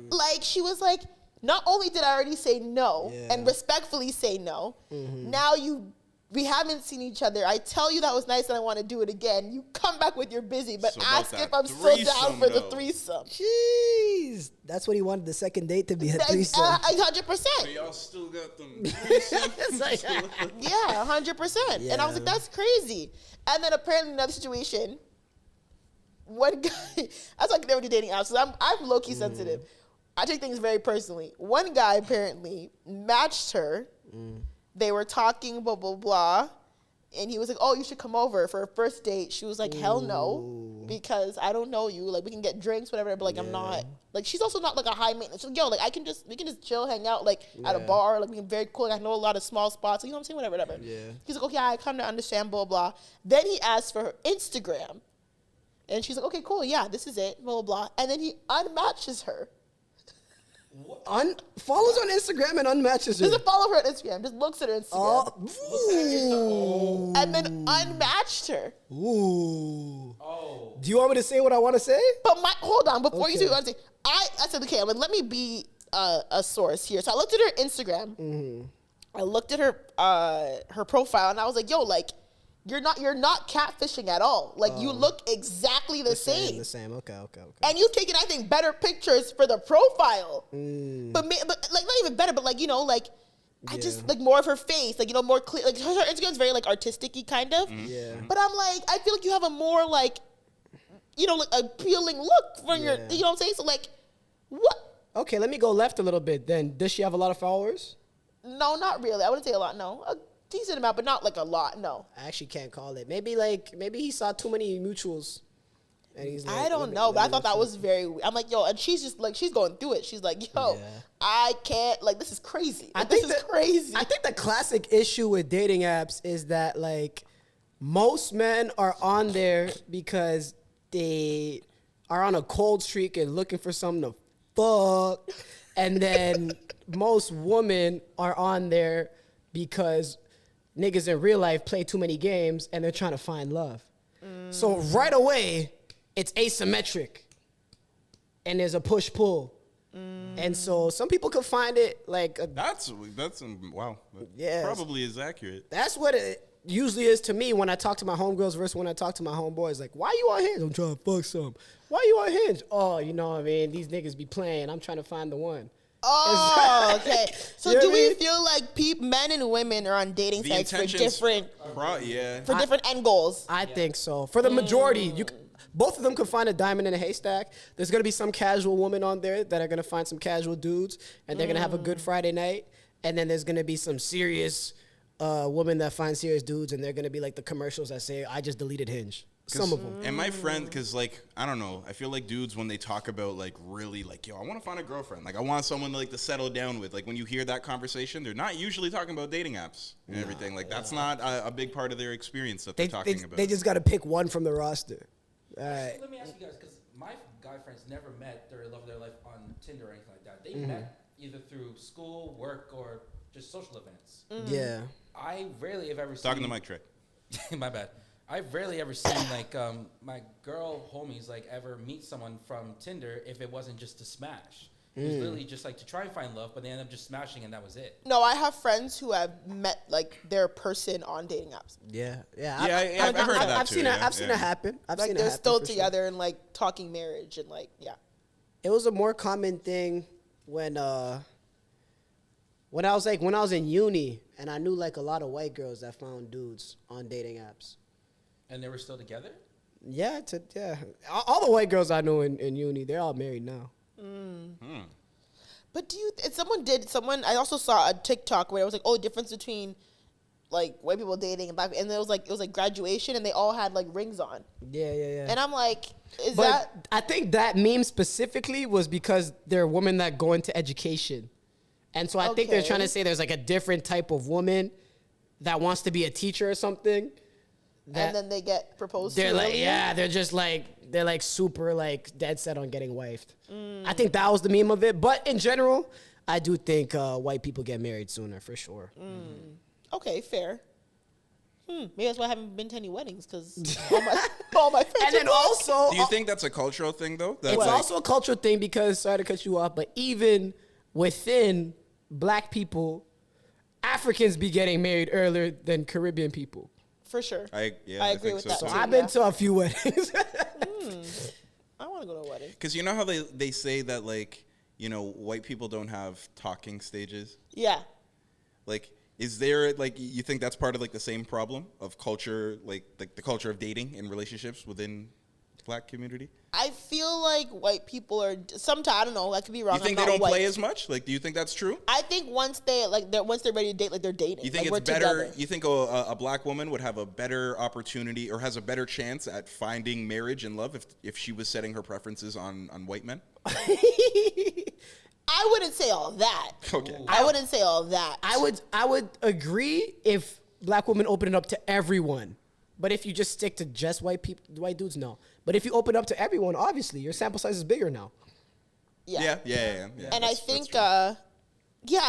A: Like, she was like, not only did I already say no and respectfully say no, now we haven't seen each other. I tell you that was nice and I want to do it again. You come back with your busy, but
B: So about
A: ask
B: that
A: if I'm still down
B: threesome,
A: for the
B: though.
A: threesome.
C: Jeez. That's what he wanted the second date to be, a threesome.
A: 100%.
B: So y'all still got them.
C: It's like,
A: Yeah, 100%. And I was like, that's crazy. And then apparently another situation, one guy, I was like, never do dating apps, so I'm low-key sensitive. I take things very personally. One guy apparently matched her. They were talking, blah, blah, blah. And he was like, oh, you should come over for a first date. She was like, hell no, because I don't know you. Like, we can get drinks, whatever, but, like, I'm not. Like, she's also not, like, a high maintenance. She's like, yo, like, we can just chill, hang out, like, at a bar. Like, we can very cool. Like, I know a lot of small spots. You know what I'm saying? Whatever. Yeah. He's like, okay, I kind of understand, blah, blah. Then he asked for her Instagram. And she's like, okay, cool. Yeah, this is it, blah, blah, blah. And then he unmatches her.
C: Follows on Instagram and unmatches her.
A: Doesn't follow her on Instagram. Just looks at her Instagram.
C: Oh.
A: And then unmatched her.
C: Ooh.
D: Oh.
C: Do you want me to say what I want to say?
A: But hold on, before you
C: Okay.
A: say what I say, I said, okay, I'm like, let me be a source here. So I looked at her Instagram. I looked at her profile, and I was like, yo, like, you're not catfishing at all. Like, you look exactly the same.
C: The same. Okay.
A: And you've taken, I think, better pictures for the profile. But like, not even better, but like, you know, like, I just like more of her face, like, you know, more clear. Like, her Instagram's very like artistic-y kind of. Yeah. But I'm like, I feel like you have a more like, you know, like appealing look from your, you know what I'm saying? So like, what?
C: Okay, let me go left a little bit then. Does she have a lot of followers?
A: No, not really. I wouldn't say a lot, no. A decent amount, but not like a lot, no.
C: I actually can't call it. Maybe he saw too many mutuals. And he's like,
A: I don't know, but I thought that was very weird. I'm like, yo, and she's just like, she's going through it. She's like, yo, I can't, like, this is crazy. Like, this is crazy.
C: I think the classic issue with dating apps is that, like, most men are on there because they are on a cold streak and looking for something to fuck. And then most women are on there because niggas in real life play too many games and they're trying to find love. So right away, it's asymmetric. And there's a push-pull. And so some people could find it like...
B: That's wow. That probably is accurate.
C: That's what it usually is to me when I talk to my homegirls versus when I talk to my homeboys. Like, why you on Hinge? I'm trying to fuck some. Why you on Hinge? Oh, you know what I mean? These niggas be playing. I'm trying to find the one.
A: Oh, okay. So do we feel like men and women are on dating sites for different end goals?
C: I think so. For the majority, both of them could find a diamond in a haystack. There's going to be some casual women on there that are going to find some casual dudes, and they're going to have a good Friday night. And then there's going to be some serious women that find serious dudes, and they're going to be like the commercials that say, I just deleted Hinge. Some of them.
B: And my friend, because, like, I don't know, I feel like dudes, when they talk about, like, really, like, yo, I want to find a girlfriend. Like, I want someone, like, to settle down with. Like, when you hear that conversation, they're not usually talking about dating apps and everything. Like, that's not a big part of their experience that they're talking about.
C: They just got to pick one from the roster. All right.
D: Let me ask you guys, because my guy friends never met their love of their life on Tinder or anything like that. They met either through school, work, or just social events.
C: Yeah.
D: I rarely have ever seen...
B: Talking to Mike Trick.
D: My bad. I've rarely ever seen, like, my girl homies, like, ever meet someone from Tinder if it wasn't just to smash. It was literally just, like, to try and find love, but they end up just smashing, and that was it.
A: No, I have friends who have met, like, their person on dating apps.
C: Yeah.
B: I've heard of that,
C: I've seen it happen.
A: Like, they're still together and, like, talking marriage and, like,
C: It was a more common thing when I was in uni, and I knew, like, a lot of white girls that found dudes on dating apps.
D: And they were still together?
C: Yeah. All the white girls I know in uni, they're all married now.
A: But I also saw a TikTok where it was like, oh, difference between like white people dating and black people, and it was like graduation and they all had like rings on.
C: Yeah.
A: And I'm like,
C: I think that meme specifically was because they're women that go into education. And so I think they're trying to say there's like a different type of woman that wants to be a teacher or something.
A: And then they get proposed to.
C: They're like, they're like super like dead set on getting wifed. I think that was the meme of it. But in general, I do think white people get married sooner for sure.
A: Okay, fair. Maybe that's why I haven't been to any weddings, because all my friends.
C: And then also,
B: do you think that's a cultural thing though?
C: It's also a cultural thing because, sorry to cut you off, but even within black people, Africans be getting married earlier than Caribbean people.
A: For sure.
B: I
A: agree with that.
C: So I've been to a few weddings.
A: I want to go to a wedding.
B: Because you know how they say that, like, you know, white people don't have talking stages?
A: Yeah.
B: Like, is there, like, you think that's part of, like, the same problem of culture, like the culture of dating and relationships within the black community?
A: I feel like white people are sometimes, I don't know, I could be wrong.
B: You think they don't play as much? Like, do you think that's true?
A: I think once they're ready to date, like, they're dating.
B: You think
A: like,
B: it's better? You think a black woman would have a better opportunity or has a better chance at finding marriage and love if she was setting her preferences on white men?
A: I wouldn't say all that.
B: Okay.
A: I wouldn't say all that.
C: I would agree if black women open it up to everyone. But if you just stick to just white dudes, no. But if you open up to everyone, obviously your sample size is bigger now.
A: Yeah. And I think, I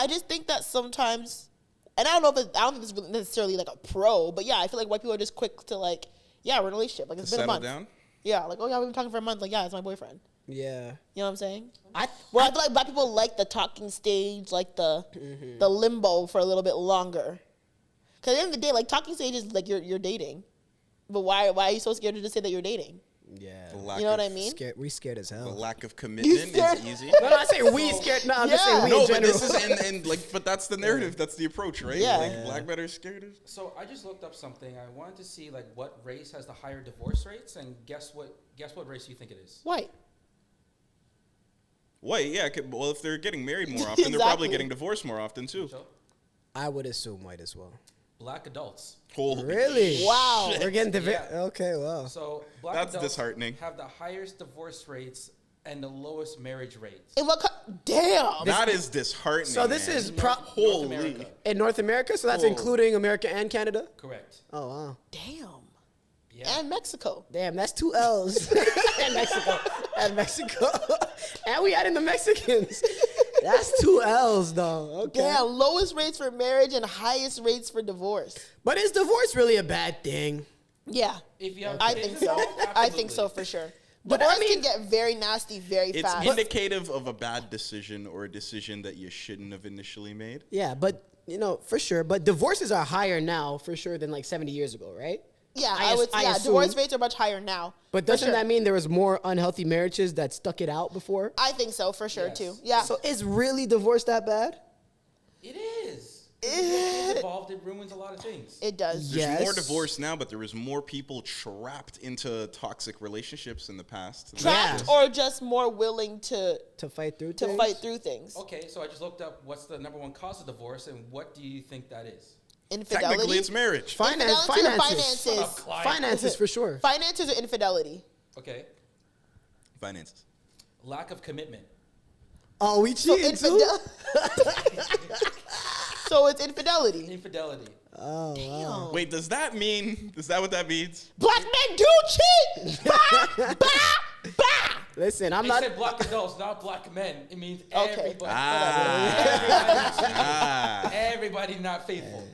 A: just think that sometimes, and I don't think it's necessarily like a pro, but yeah, I feel like white people are just quick to like, yeah, we're in a relationship. Like, it's been a month.
B: Down?
A: Yeah, like, oh yeah, we've been talking for a month. Like, yeah, it's my boyfriend.
C: Yeah.
A: You know what I'm saying?
C: I
A: Well, I feel like black people like the talking stage, like the limbo for a little bit longer. Because at the end of the day, like talking stage is like you're dating. But why are you so scared to just say that you're dating?
C: yeah.
B: The lack
A: You know what
B: of-
A: I mean?
C: We scared as
B: The
C: hell.
B: lack of commitment
A: scared?
B: is easy.
C: No, I say we scared. No, I'm just saying we
B: No,
C: in
B: but
C: general.
B: this is and like, but that's the narrative. That's the approach, right?
A: Yeah.
B: Like black men are scared of.
D: So I just looked up something. I wanted to see like what race has the higher divorce rates, and guess what race you think it is?
A: White.
B: White, yeah. Well, if they're getting married more often, they're probably
A: Exactly.
B: getting divorced more often too.
D: So,
C: I would assume white as well.
D: black adults.
B: Holy
C: Really?
B: shit.
A: Wow.
C: We're getting
D: Yeah.
C: Okay, wow.
D: So black
B: That's
D: adults
B: disheartening.
D: have the highest divorce rates and the lowest marriage rates.
A: And what? Damn.
B: That is disheartening.
C: So this
B: man.
C: is
D: North
B: Holy.
D: America.
C: in North America, so that's
B: Whoa.
C: including America and Canada.
D: Correct.
C: Oh wow.
A: Damn.
D: Yeah.
A: And Mexico.
C: Damn, that's 2 L's. And Mexico. And Mexico. And we adding the Mexicans. That's 2 L's though. Okay.
A: Damn. Lowest rates for marriage and highest rates for divorce.
C: But is divorce really a bad thing?
A: Yeah.
D: If you have
A: I
D: kids
A: think
D: and
A: so.
D: stuff,
A: I think so
D: absolutely.
A: for sure.
C: But
A: Divorce
C: I mean-
A: can get very nasty very
B: It's
A: fast.
B: indicative of a bad decision or a decision that you shouldn't have initially made.
C: Yeah, but you know, for sure. But divorces are higher now for sure than like 70 years ago, right?
A: Yeah,
C: I
A: I would.
C: as- I
A: Yeah,
C: assume.
A: divorce rates are much higher now.
C: But
A: for
C: doesn't
A: sure.
C: that mean there was more unhealthy marriages that stuck it out before?
A: I think so for sure
D: Yes.
A: too. Yeah.
C: So is really divorce that bad?
D: It is. If kids involved, it ruins a lot of things.
A: it does.
B: There's
C: Yes.
B: more divorce now, but there was more people trapped into toxic relationships in the past.
A: Trapped
C: Yeah.
A: or just more willing to
C: Fight through
A: to
C: things?
A: fight through things.
D: Okay, so I just looked up what's the number one cause of divorce, and what do you think that is?
A: Infidelity.
B: Technically, it's marriage.
C: Finance,
A: Infidelity or
C: finances.
A: finances.
C: Finances for sure.
A: Finances or infidelity.
D: Okay,
B: Finances.
D: lack of commitment.
C: Oh, we
A: So
C: cheating too?
A: So it's infidelity.
D: Infidelity.
C: Oh, wow.
B: Wait, does that mean? Is that what that means?
A: Black men do cheat. Bah, bah, bah.
C: Listen, I'm
D: It
C: not.
D: said black adults, not black men. It means
A: Okay.
D: everybody.
B: Ah.
D: Everybody not faithful.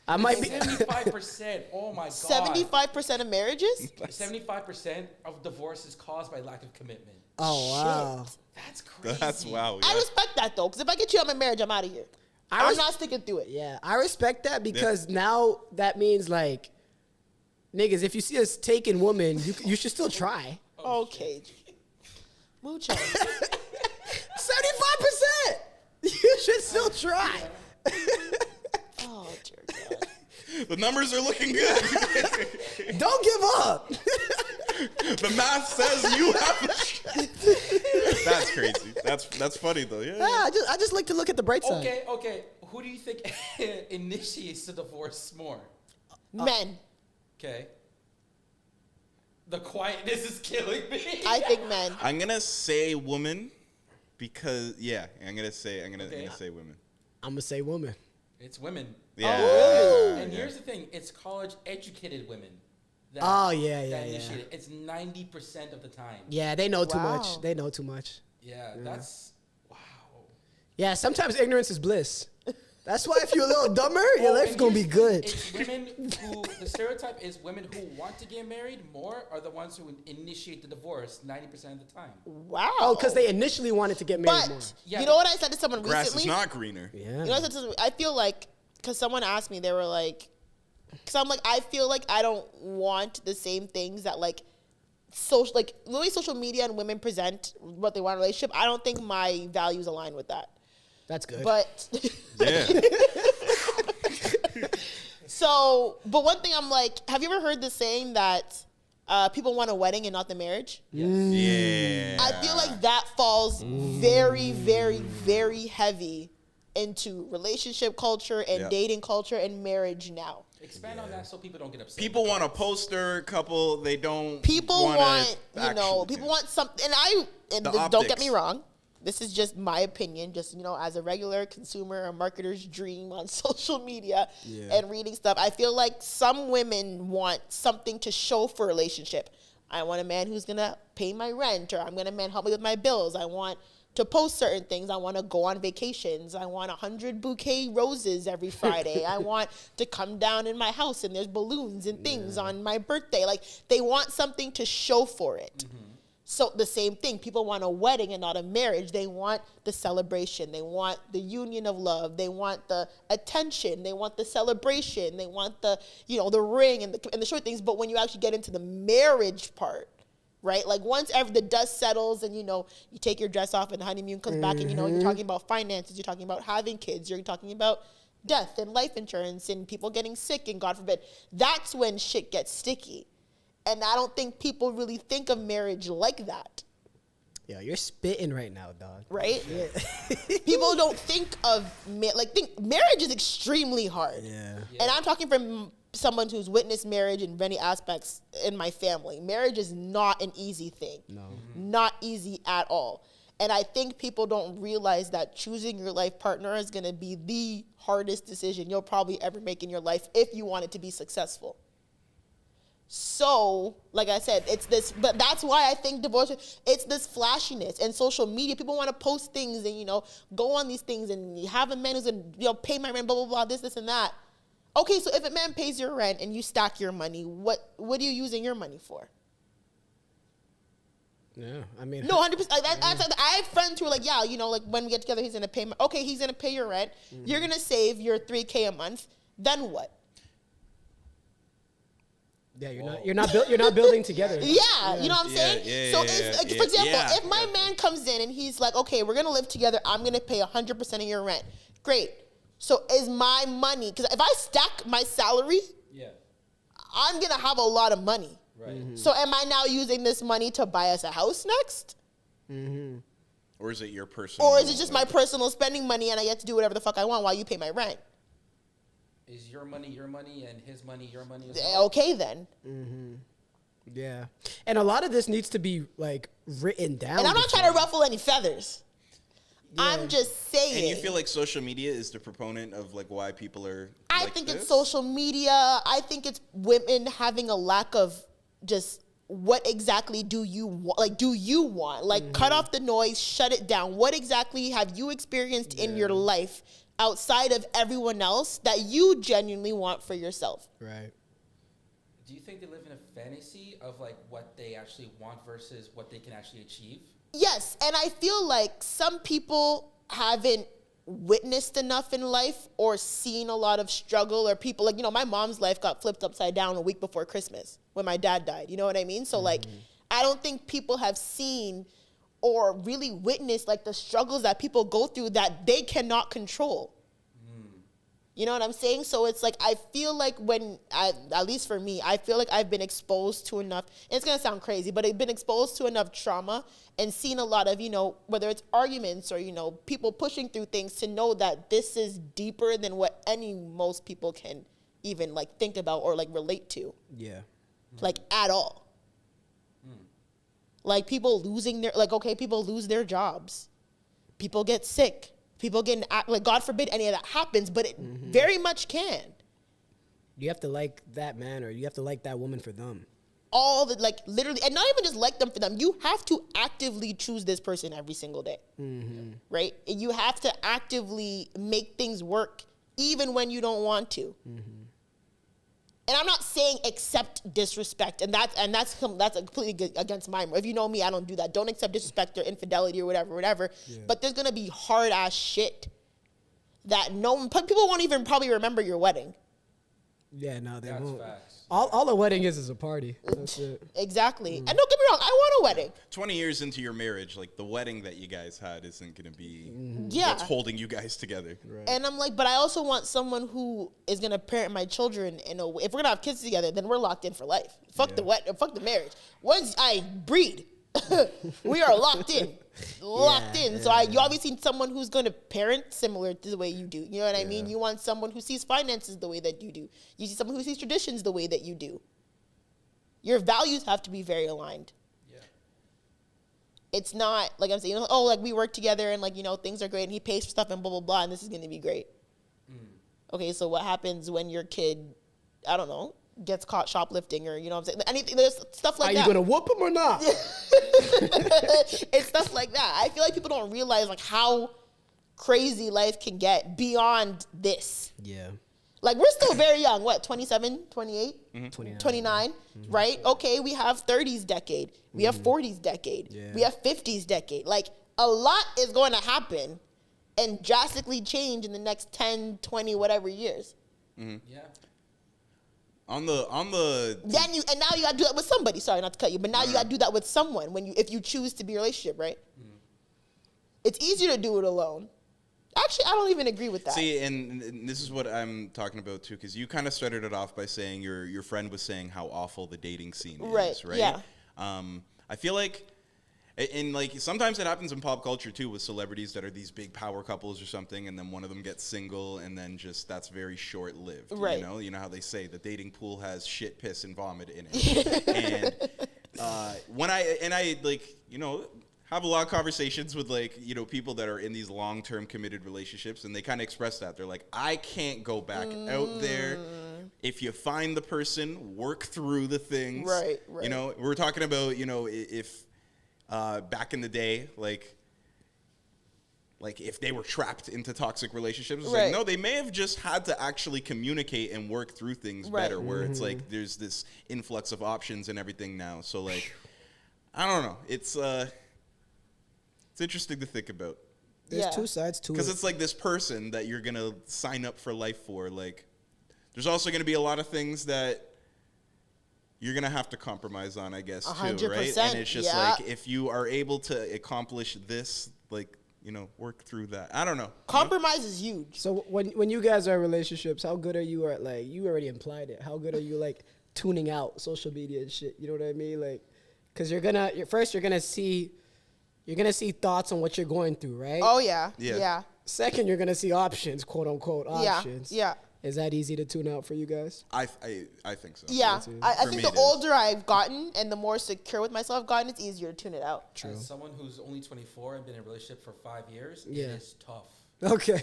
C: I might be.
D: 75%. Oh my god.
A: 75% of marriages.
D: 75% of divorce is caused by lack of commitment.
C: Oh, wow.
D: That's crazy.
B: That's wow.
A: I
B: Yeah.
A: respect that though, because if I get you out of my marriage, I'm out of here.
C: I
A: I'm
C: res-
A: not sticking through it.
C: Yeah, I respect that because now that means like, niggas, if you see us taking woman, you should still try.
A: Okay. Mucho.
C: 75%. You should still try.
A: Oh dear God.
B: The numbers are looking good.
C: Don't give up.
B: The math says you have. That's crazy. That's funny though. Yeah.
C: Yeah, I just like to look at the bright side.
D: Okay. Who do you think initiates the divorce more?
A: Men.
D: Okay. The quietness is killing me.
A: I think men.
B: I'm gonna say woman because I'm gonna say women.
C: I'm gonna say woman.
D: It's women.
B: Yeah.
D: And here's the thing: it's college-educated women. That,
C: Oh, yeah.
D: initiate it. It's 90% of the time.
C: Yeah, they know too
A: Wow.
C: much. They know too much.
D: Yeah, that's wow.
C: Yeah, sometimes ignorance is bliss. That's why if you're a little dumber, your
D: Oh,
C: life's
D: and
C: gonna be
D: here's the
C: good.
D: thing, it's women who the stereotype is women who want to get married more are the ones who initiate the divorce 90% of the time.
A: Wow.
C: Oh, because they initially wanted to get married
A: But
C: more.
D: Yeah.
A: you know what I said to someone
B: Grass
A: recently?
B: is not greener.
C: Yeah.
A: You know what I said to someone? I feel like, because someone asked me, they were like, because I'm like, I feel like I don't want the same things that like social, like the way social media and women present what they want in a relationship. I don't think my values align with that.
C: That's good.
A: But
B: Yeah.
A: but one thing I'm like, have you ever heard the saying that people want a wedding and not the marriage?
B: Yeah.
A: I feel like that falls very, very, very heavy into relationship culture and
B: Yeah.
A: dating culture and marriage now.
D: Expand on that so people don't get upset.
B: People want a poster couple. They don't.
A: People
B: want
A: want, people want something. And
B: The
A: don't get
B: optics.
A: me wrong. This is just my opinion, just, as a regular consumer, a marketer's dream on social media and reading stuff. I feel like some women want something to show for a relationship. I want a man who's going to pay my rent, or I'm going to man help me with my bills. I want to post certain things. I want to go on vacations. I want 100 bouquet roses every Friday. I want to come down in my house and there's balloons and things on my birthday. Like, they want something to show for it. So the same thing, people want a wedding and not a marriage. They want the celebration. They want the union of love. They want the attention. They want the celebration. They want the, the ring and the short things. But when you actually get into the marriage part, right? Like once the dust settles and, you take your dress off and the honeymoon comes back and, you're talking about finances. You're talking about having kids. You're talking about death and life insurance and people getting sick and God forbid. That's when shit gets sticky. And I don't think people really think of marriage like that.
C: Yo, you're spitting right now, dog.
A: Right? Yeah. People don't think of marriage is extremely hard.
C: Yeah.
A: And I'm talking from someone who's witnessed marriage in many aspects in my family. Marriage is not an easy thing.
C: No.
A: Not easy at all. And I think people don't realize that choosing your life partner is going to be the hardest decision you'll probably ever make in your life if you want it to be successful. So, like I said, it's this, but that's why I think divorce, it's this flashiness and social media. People want to post things and, go on these things and you have a man who's going to, pay my rent, blah, blah, blah, this, and that. Okay, so if a man pays your rent and you stack your money, what are you using your money for?
C: Yeah, I mean.
A: No, 100%. I have friends who are like, yeah, when we get together, he's going to pay he's going to pay your rent. Mm-hmm. You're going to save your $3K a month. Then what?
C: Yeah, you're not building together.
A: Yeah, you know what I'm saying? For example, if my man comes in and he's like, okay, we're going to live together. I'm going to pay 100% of your rent. Great. So is my money, because if I stack my salary, I'm going to have a lot of money.
D: Right. Mm-hmm.
A: So am I now using this money to buy us a house next?
C: Mm-hmm.
B: Or is it your personal?
A: Or is it just my personal spending money and I get to do whatever the fuck I want while you pay my rent?
D: Is your money and his money your money as well?
A: Okay, then.
C: Mm-hmm. Yeah. And a lot of this needs to be, written down.
A: And I'm not trying to ruffle any feathers. Yeah. I'm just saying.
B: And you feel like social media is the proponent of, why people are
A: I think it's social media. I think it's women having a lack of just what exactly do you want? Do you want? Cut off the noise, shut it down. What exactly have you experienced in your life outside of everyone else that you genuinely want for yourself?
C: Right.
D: Do you think they live in a fantasy of what they actually want versus what they can actually achieve?
A: Yes, and I feel like some people haven't witnessed enough in life or seen a lot of struggle, or people my mom's life got flipped upside down a week before Christmas when my dad died. You know what I mean? So I don't think people have seen or really witness the struggles that people go through that they cannot control. You know what I'm saying? So it's I feel like at least for me, I feel like I've been exposed to enough, and it's going to sound crazy, but I've been exposed to enough trauma and seen a lot of, whether it's arguments or, people pushing through things to know that this is deeper than what most people can even think about or relate to.
C: Yeah.
A: At all. People losing their, people lose their jobs. People get sick. People get, God forbid any of that happens, but it very much can.
C: You have to like that man or you have to like that woman for them.
A: All the, literally, and not even just like them for them. You have to actively choose this person every single day. Mm-hmm. Right? You have to actively make things work even when you don't want to. Mm-hmm. And I'm not saying accept disrespect, and that's completely against my. If you know me, I don't do that. Don't accept disrespect or infidelity or whatever. Yeah. But there's gonna be hard ass shit that people won't even probably remember your wedding.
C: Yeah, no, they
D: That's
C: won't.
D: Facts.
C: All a wedding is a party. That's it.
A: Exactly. And don't get me wrong, I want a wedding.
B: 20 years into your marriage, the wedding that you guys had isn't going to be
A: what's
B: holding you guys together.
C: Right.
A: And I'm but I also want someone who is going to parent my children in a way. If we're going to have kids together, then we're locked in for life. Fuck the marriage. Once I breed, we are locked in. So you obviously need someone who's going to parent similar to the way you do. You know what I mean? You want someone who sees finances the way that you do. You see someone who sees traditions the way that you do. Your values have to be very aligned.
D: Yeah.
A: It's not I'm saying, we work together and things are great and he pays for stuff and blah, blah, blah, and this is going to be great. Okay, so what happens when your kid, I don't know, gets caught shoplifting or, you know what I'm saying? Anything, there's stuff like that.
C: Are you going to whoop him or not?
A: It's stuff like that. I feel like people don't realize how crazy life can get beyond this.
C: Yeah.
A: Like, we're still very young. What, 27, 28, 29, right? Okay, we have 30s decade. We have 40s decade.
C: Yeah.
A: We have 50s decade. Like, a lot is going to happen and drastically change in the next 10, 20, whatever years.
D: Yeah.
B: On the
A: Then and now you got to do that with somebody. Sorry, not to cut you, but now you got to do that with someone if you choose to be in a relationship, right? It's easier to do it alone. Actually, I don't even agree with that.
B: See, and this is what I'm talking about too, because you kind of started it off by saying your friend was saying how awful the dating scene is, right?
A: Yeah.
B: I feel like, and like sometimes it happens in pop culture too, with celebrities that are these big power couples or something, and then one of them gets single, and then just that's very short lived.
A: Right.
B: You know how they say the dating pool has shit, piss, and vomit in it. And when I like, you know, have a lot of conversations with, like, you know, people that are in these long-term committed relationships, and they kind of express that. They're like, I can't go back out there. If you find the person, work through the things.
A: Right.
B: You know, we're talking about, you know, if back in the day, like if they were trapped into toxic relationships, it's like, no, they may have just had to actually communicate and work through things better, where it's like there's this influx of options and everything now. So, like, I don't know. It's interesting to think about.
C: There's two sides to it.
B: Because it's like this person that you're going to sign up for life for. Like, there's also going to be a lot of things that you're going to have to compromise on, I guess,
A: 100%,
B: too, right? And it's just like, if you are able to accomplish this, like, you know, work through that. I don't know.
A: Compromise is huge.
C: So when you guys are in relationships, how good are you at, like, you already implied it, how good are you, like, tuning out social media and shit? You know what I mean? Like, because you're going to see thoughts on what you're going through, right?
A: Oh, yeah.
C: Second, you're going to see options, quote unquote options.
A: Yeah.
C: Is that easy to tune out for you guys?
B: I think so.
A: Yeah. I
B: For
A: think
B: me,
A: the older I've gotten and the more secure with myself I've gotten, it's easier to tune it out.
C: True.
D: As someone who's only 24 and been in a relationship for 5 years,
C: Yeah.
D: it is tough.
C: Okay.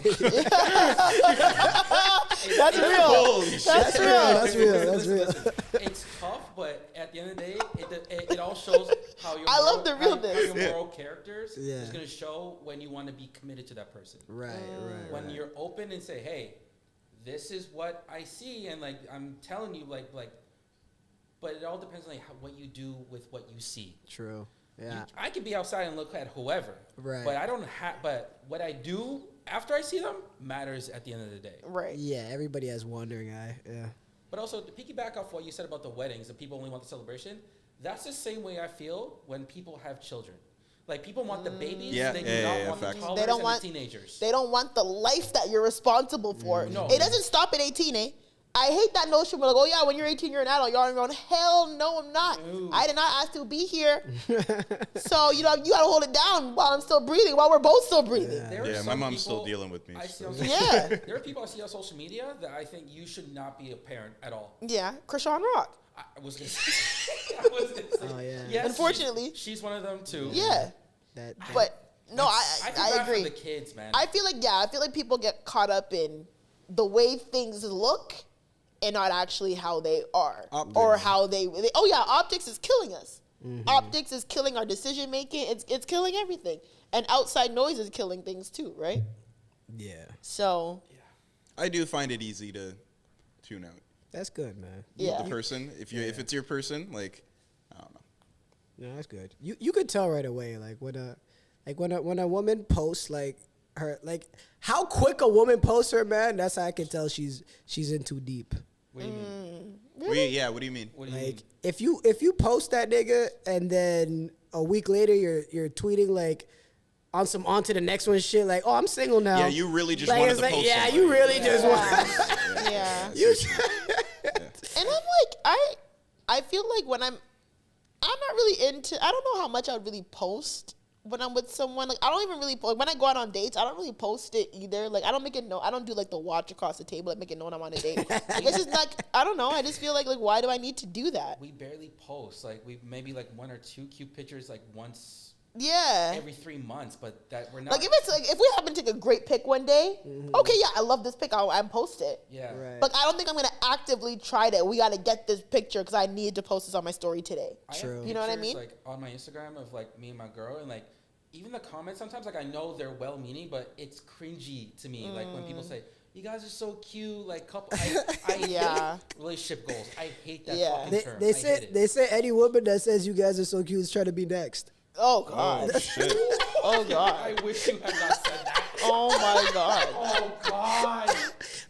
A: That's real. That's real.
D: Listen. It's tough, but at the end of the day, it all shows how your
A: I love the realness.
D: how your moral characters
C: Yeah.
D: is going to show when you want to be committed to that person.
C: Right.
D: When you're open and say, hey, this is what I see, and like I'm telling you, like, but it all depends on like what you do with what you see.
C: True. Yeah.
D: I could be outside and look at whoever,
C: Right.
D: But I don't have. But what I do after I see them matters at the end of the day.
A: Right.
C: Yeah. Everybody has wandering eye. Yeah.
D: But also to piggyback off what you said about the weddings and people only want the celebration, that's the same way I feel when people have children. Like, people want the babies, they do not want the
B: facts.
D: toddlers
A: They don't
D: and
A: want
D: the teenagers.
A: They don't want the life that you're responsible for.
D: No.
A: It doesn't stop at 18, eh? I hate that notion. We're like, oh yeah, when you're 18, you're an adult. You're on your own. Hell no, I'm not.
D: No.
A: I did not ask to be here. So you gotta hold it down while I'm still breathing. While we're both still breathing.
D: There are
B: Yeah, my
D: some
B: mom's still
D: people
B: dealing with me.
D: I see
B: so.
D: on social-
A: Yeah.
D: There are people I see on social media that I think you should not be a parent at all.
A: Yeah, Krishan Rock.
D: I was gonna say.
C: Oh, yeah.
D: Yes,
A: Unfortunately.
D: she's one of them too.
A: Yeah, but no,
D: I
A: I
D: feel bad
A: agree.
D: for the kids, man.
A: I feel like people get caught up in the way things look and not actually how they are or how they. Oh yeah, optics is killing us. Optics is killing our decision making. It's killing everything, and outside noise is killing things too, right?
C: Yeah.
A: So
B: I do find it easy to tune out.
C: That's good, man.
A: yeah,
B: The person, if it's your person, like, I don't know.
C: No, that's good. You could tell right away, like when a woman posts like her, like how quick a woman posts her man. That's how I can tell she's in too deep.
D: What do you mean?
B: What do you mean?
D: What do you
C: Like
D: mean?
C: if you post that nigga and then a week later you're tweeting like on to the next one shit, like, oh, I'm single now.
B: Yeah, you really just
C: like,
B: wanted
C: it's
B: to
C: like,
B: post
C: yeah,
B: somebody.
C: you really just want.
A: yeah.
C: You
A: And I'm like, I feel like when I'm not really into. I don't know how much I would really post when I'm with someone. Like, I don't even really when I go out on dates. I don't really post it either. Like, I don't make it known. I don't do like the watch across the table and make it known I'm on a date. Like, it's just like, I don't know. I just feel like why do I need to do that?
D: We barely post. Like, we maybe like 1 or 2 cute pictures like once
A: Yeah.
D: every 3 months, but that we're not.
A: Like, if we happen to take a great pic one day, okay, yeah, I love this pic. I'll post it.
D: yeah.
C: Right.
A: But I don't think I'm gonna actively try to. We gotta get this picture because I need to post this on my story today.
D: I have
C: True.
A: You know what I
D: pictures,
A: mean?
D: Like on my Instagram of like me and my girl, and like even the comments sometimes, like I know they're well-meaning, but it's cringy to me. Like when people say, You guys are so cute, like couple. I
A: Yeah.
D: hate relationship goals. I hate that
A: Yeah.
D: fucking term.
C: They
D: I
C: say
D: hate it.
C: they say any woman that says you guys are so cute is trying to be next.
A: Oh God.
B: Oh shit.
A: Oh God.
D: I wish you had not said that.
A: Oh my God.
D: Oh God.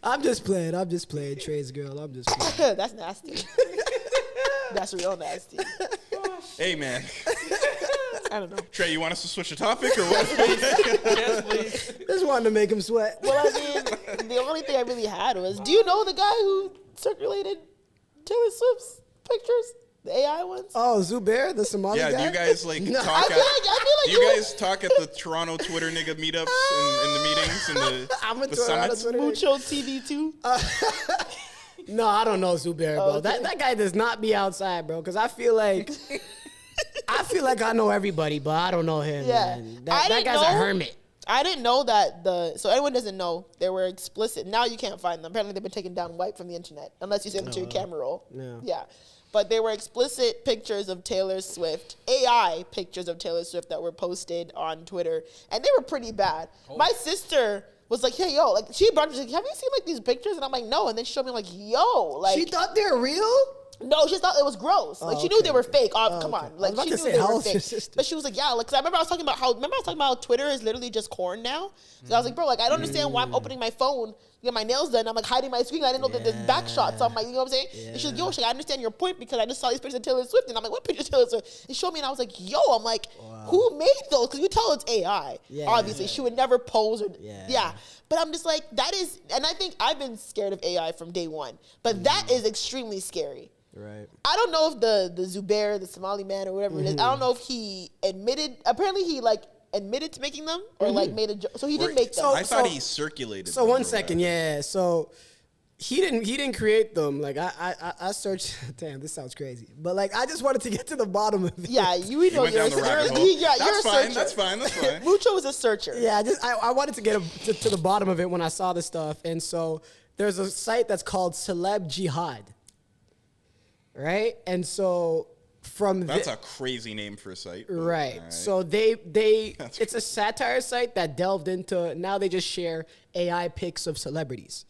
C: I'm just playing. Trey's girl. I'm just playing.
A: That's nasty. That's real nasty.
B: Hey man,
A: I don't know.
B: Trey, you want us to switch the topic or what?
D: Yes, please.
C: Just wanted to make him sweat.
A: Well, I mean, the only thing I really had was, do you know the guy who circulated Taylor Swift's pictures? The AI ones?
C: Oh, Zubair, the Somali
B: Yeah,
C: guy.
B: do you guys like
C: No.
B: talk?
A: I feel like
B: Do you guys talk at the Toronto Twitter nigga meetups in the meetings and
C: I'm a
B: the
C: Toronto
B: summits?
C: Twitter.
A: Mucho TV too.
C: No, I don't know Zubair, bro.
A: Oh, okay.
C: That guy does not be outside, bro. Because I feel like I know everybody, but I don't know him.
A: Yeah.
C: Man.
A: I
C: That
A: didn't
C: guy's
A: know-
C: a hermit.
A: I didn't know that so anyone doesn't know, they were explicit. Now you can't find them. Apparently they've been taken down, wiped from the internet, unless you send them to your camera roll.
C: No.
A: Yeah. But they were explicit pictures of Taylor Swift, AI pictures of Taylor Swift that were posted on Twitter, and they were pretty bad. My sister was like, "Hey, yo," like she brought me, like, "Have you seen like these pictures?" And I'm like, "No," and then she showed me like, "Yo," like
C: She thought they were real?
A: no, she thought it was gross. Like she knew they were fake. Come on, like
C: about
A: she
C: to
A: knew
C: say,
A: they
C: how
A: were
C: old's your
A: fake.
C: sister?
A: But she was like, yeah, like 'cause I remember I was talking about how Twitter is literally just corn now. So I was like, bro, like I don't understand why I'm opening my phone, get my nails done. I'm like hiding my screen. I didn't know that there's back shots on my, you know what I'm saying? And she's like, yo, she's like, I understand your point because I just saw these pictures of Taylor Swift, and I'm like, what pictures of Taylor Swift? And she showed me, and I was like, yo, I'm like, who made those? Because you tell it's AI.
C: Yeah.
A: Obviously, she would never pose or
C: Yeah.
A: But I'm just like, that is, and I think I've been scared of AI from day one. But that is extremely scary.
C: Right.
A: I don't know if the Zubair, the Somali man or whatever it is, I don't know if he apparently he like admitted to making them or like made a joke. So he did make them.
B: I thought he circulated.
C: So
B: them
C: one
B: or
C: second,
B: whatever.
C: yeah. So he didn't create them. Like I searched. Damn, this sounds crazy. But like I just wanted to get to the bottom of it.
A: Yeah, you know
B: went
A: you're
B: down the rabbit hole.
A: you're a
B: That's fine.
A: searcher.
B: That's fine. That's fine.
A: Mucho is a searcher.
C: Yeah, I wanted to get to the bottom of it when I saw the stuff. And so there's a site that's called Celeb Jihad. Right? And so from
B: That's a crazy name for a site. but
C: right.
B: all right.
C: So it's a satire site that delved into, now they just share AI pics of celebrities.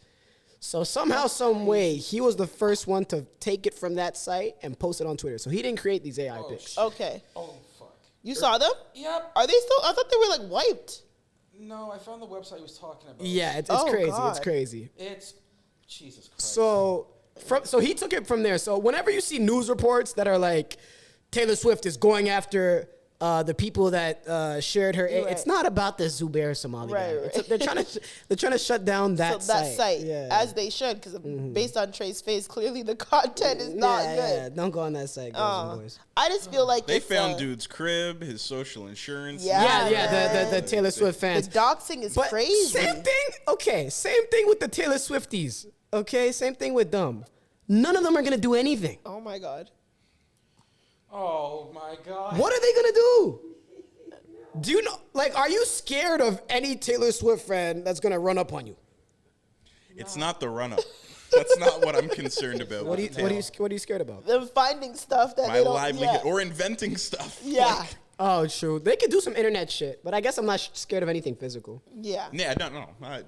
C: So somehow, some way, he was the first one to take it from that site and post it on Twitter. So he didn't create these AI pics.
A: Okay.
D: Oh fuck.
A: You saw them?
D: Yep.
A: Are they still? I thought they were like wiped.
D: No, I found the website he was talking about.
C: Yeah, it's
A: Oh,
C: crazy.
A: God.
C: It's crazy.
D: It's Jesus Christ.
C: So he took it from there. So whenever you see news reports that are like Taylor Swift is going after the people that shared her,
A: Right.
C: it's not about the Zubair Somali guy.
A: Right, right.
C: They're trying to shut down that
A: So that site,
C: Yeah.
A: as they should, because based on Trey's face, clearly the content is not
C: yeah,
A: good.
C: yeah. Don't go on that site, girls and boys.
A: I just feel like
B: They
A: it's,
B: found dude's crib, his social insurance.
A: Yeah.
C: The Taylor Swift
A: the
C: fans.
A: doxing is
C: But
A: crazy.
C: same thing. Okay, same thing with the Taylor Swifties. Okay, same thing with them. None of them are gonna do anything.
A: Oh my god.
D: Oh my God.
C: What are they gonna do? Do you know? Like, are you scared of any Taylor Swift fan that's gonna run up on you?
B: It's not the run up. That's not what I'm concerned about.
C: What are you
B: with Taylor.
C: scared about?
A: Them finding stuff that
B: My
A: they don't.
B: livelihood
A: Yeah.
B: or inventing stuff.
A: Yeah.
B: Like,
C: Oh, true. They could do some internet shit, but I guess I'm not scared of anything physical.
A: Yeah.
B: yeah, no. I'm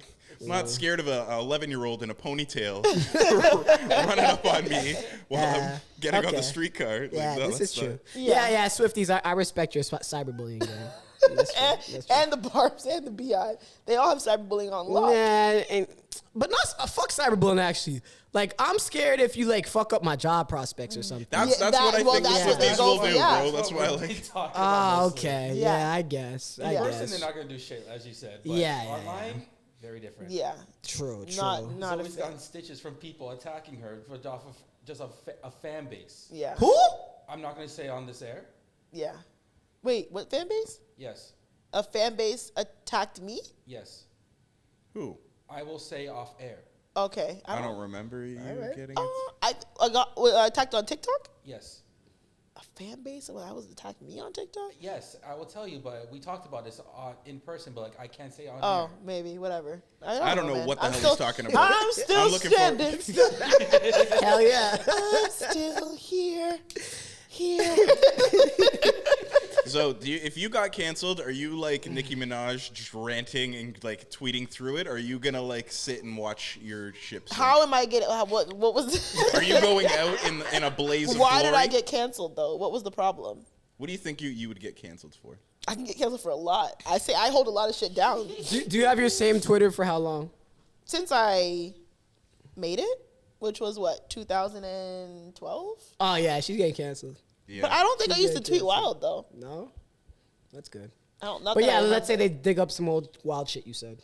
B: not scared of a 11-year-old in a ponytail running up on me while I'm getting on the streetcar. Like,
C: Yeah,
B: no,
C: this
B: that's
C: is true.
B: not-
C: Yeah, Swifties, I respect your cyberbullying game. That's true. That's true.
A: And the Barbs and the Beehive, they all have cyberbullying on lock.
C: But not fuck cyberbullying actually. Like I'm scared if you like fuck up my job prospects or something.
B: That's
A: Yeah,
B: what I think
A: that's
B: the
A: what they
B: Swifties
A: go
B: will
A: for,
B: do,
A: yeah.
B: bro. That's why I
D: We're
B: like.
D: talking about
C: Ah,
D: mostly.
C: okay.
A: Yeah.
C: Yeah, I guess. I
A: Yeah.
D: In person,
C: guess.
D: they're not gonna do shit, as you said. But
C: Yeah, yeah,
D: online, very different.
A: Yeah.
C: True.
A: Not a
D: Zoe's
A: fan.
D: gotten stitches from people attacking her for off of just a fan base.
A: Yeah.
C: Who?
D: I'm not gonna say on this air.
A: Yeah. Wait, what fan base?
D: Yes,
A: A fan base attacked me?
D: yes.
B: Who?
D: I will say off air.
A: Okay.
B: I don't remember you
A: Alright.
B: getting it.
A: I got attacked on TikTok?
D: Yes,
A: A fan base? Well, I was attacking me on TikTok?
D: yes. I will tell you, but we talked about this in person, but like I can't say on
A: Oh,
D: air.
A: maybe, whatever.
B: I don't know
A: man.
B: what the
A: I'm
B: hell
A: still,
B: he's talking about.
A: I'm still
B: I'm looking for-
A: standing.
C: Hell yeah.
A: I'm still here. Here.
B: So, if you got canceled, are you like Nicki Minaj, just ranting and like tweeting through it? Or are you gonna like sit and watch your ship sink?
A: How am I getting? What was?
B: Are you going out in a blaze of
A: Why
B: glory?
A: did I get canceled though? What was the problem?
B: What do you think you would get canceled for?
A: I can get canceled for a lot. I say I hold a lot of shit down.
C: Do you have your same Twitter for how long?
A: Since I made it, which was what 2012.
C: Oh yeah, she's getting canceled.
B: Yeah.
A: But I don't think I
C: She's
A: used to
C: getting
A: tweet
C: canceled.
A: wild though.
C: No, that's good.
A: I don't. Not
C: But
A: that
C: yeah,
A: I
C: let's say
A: remember.
C: they dig up some old wild shit you said.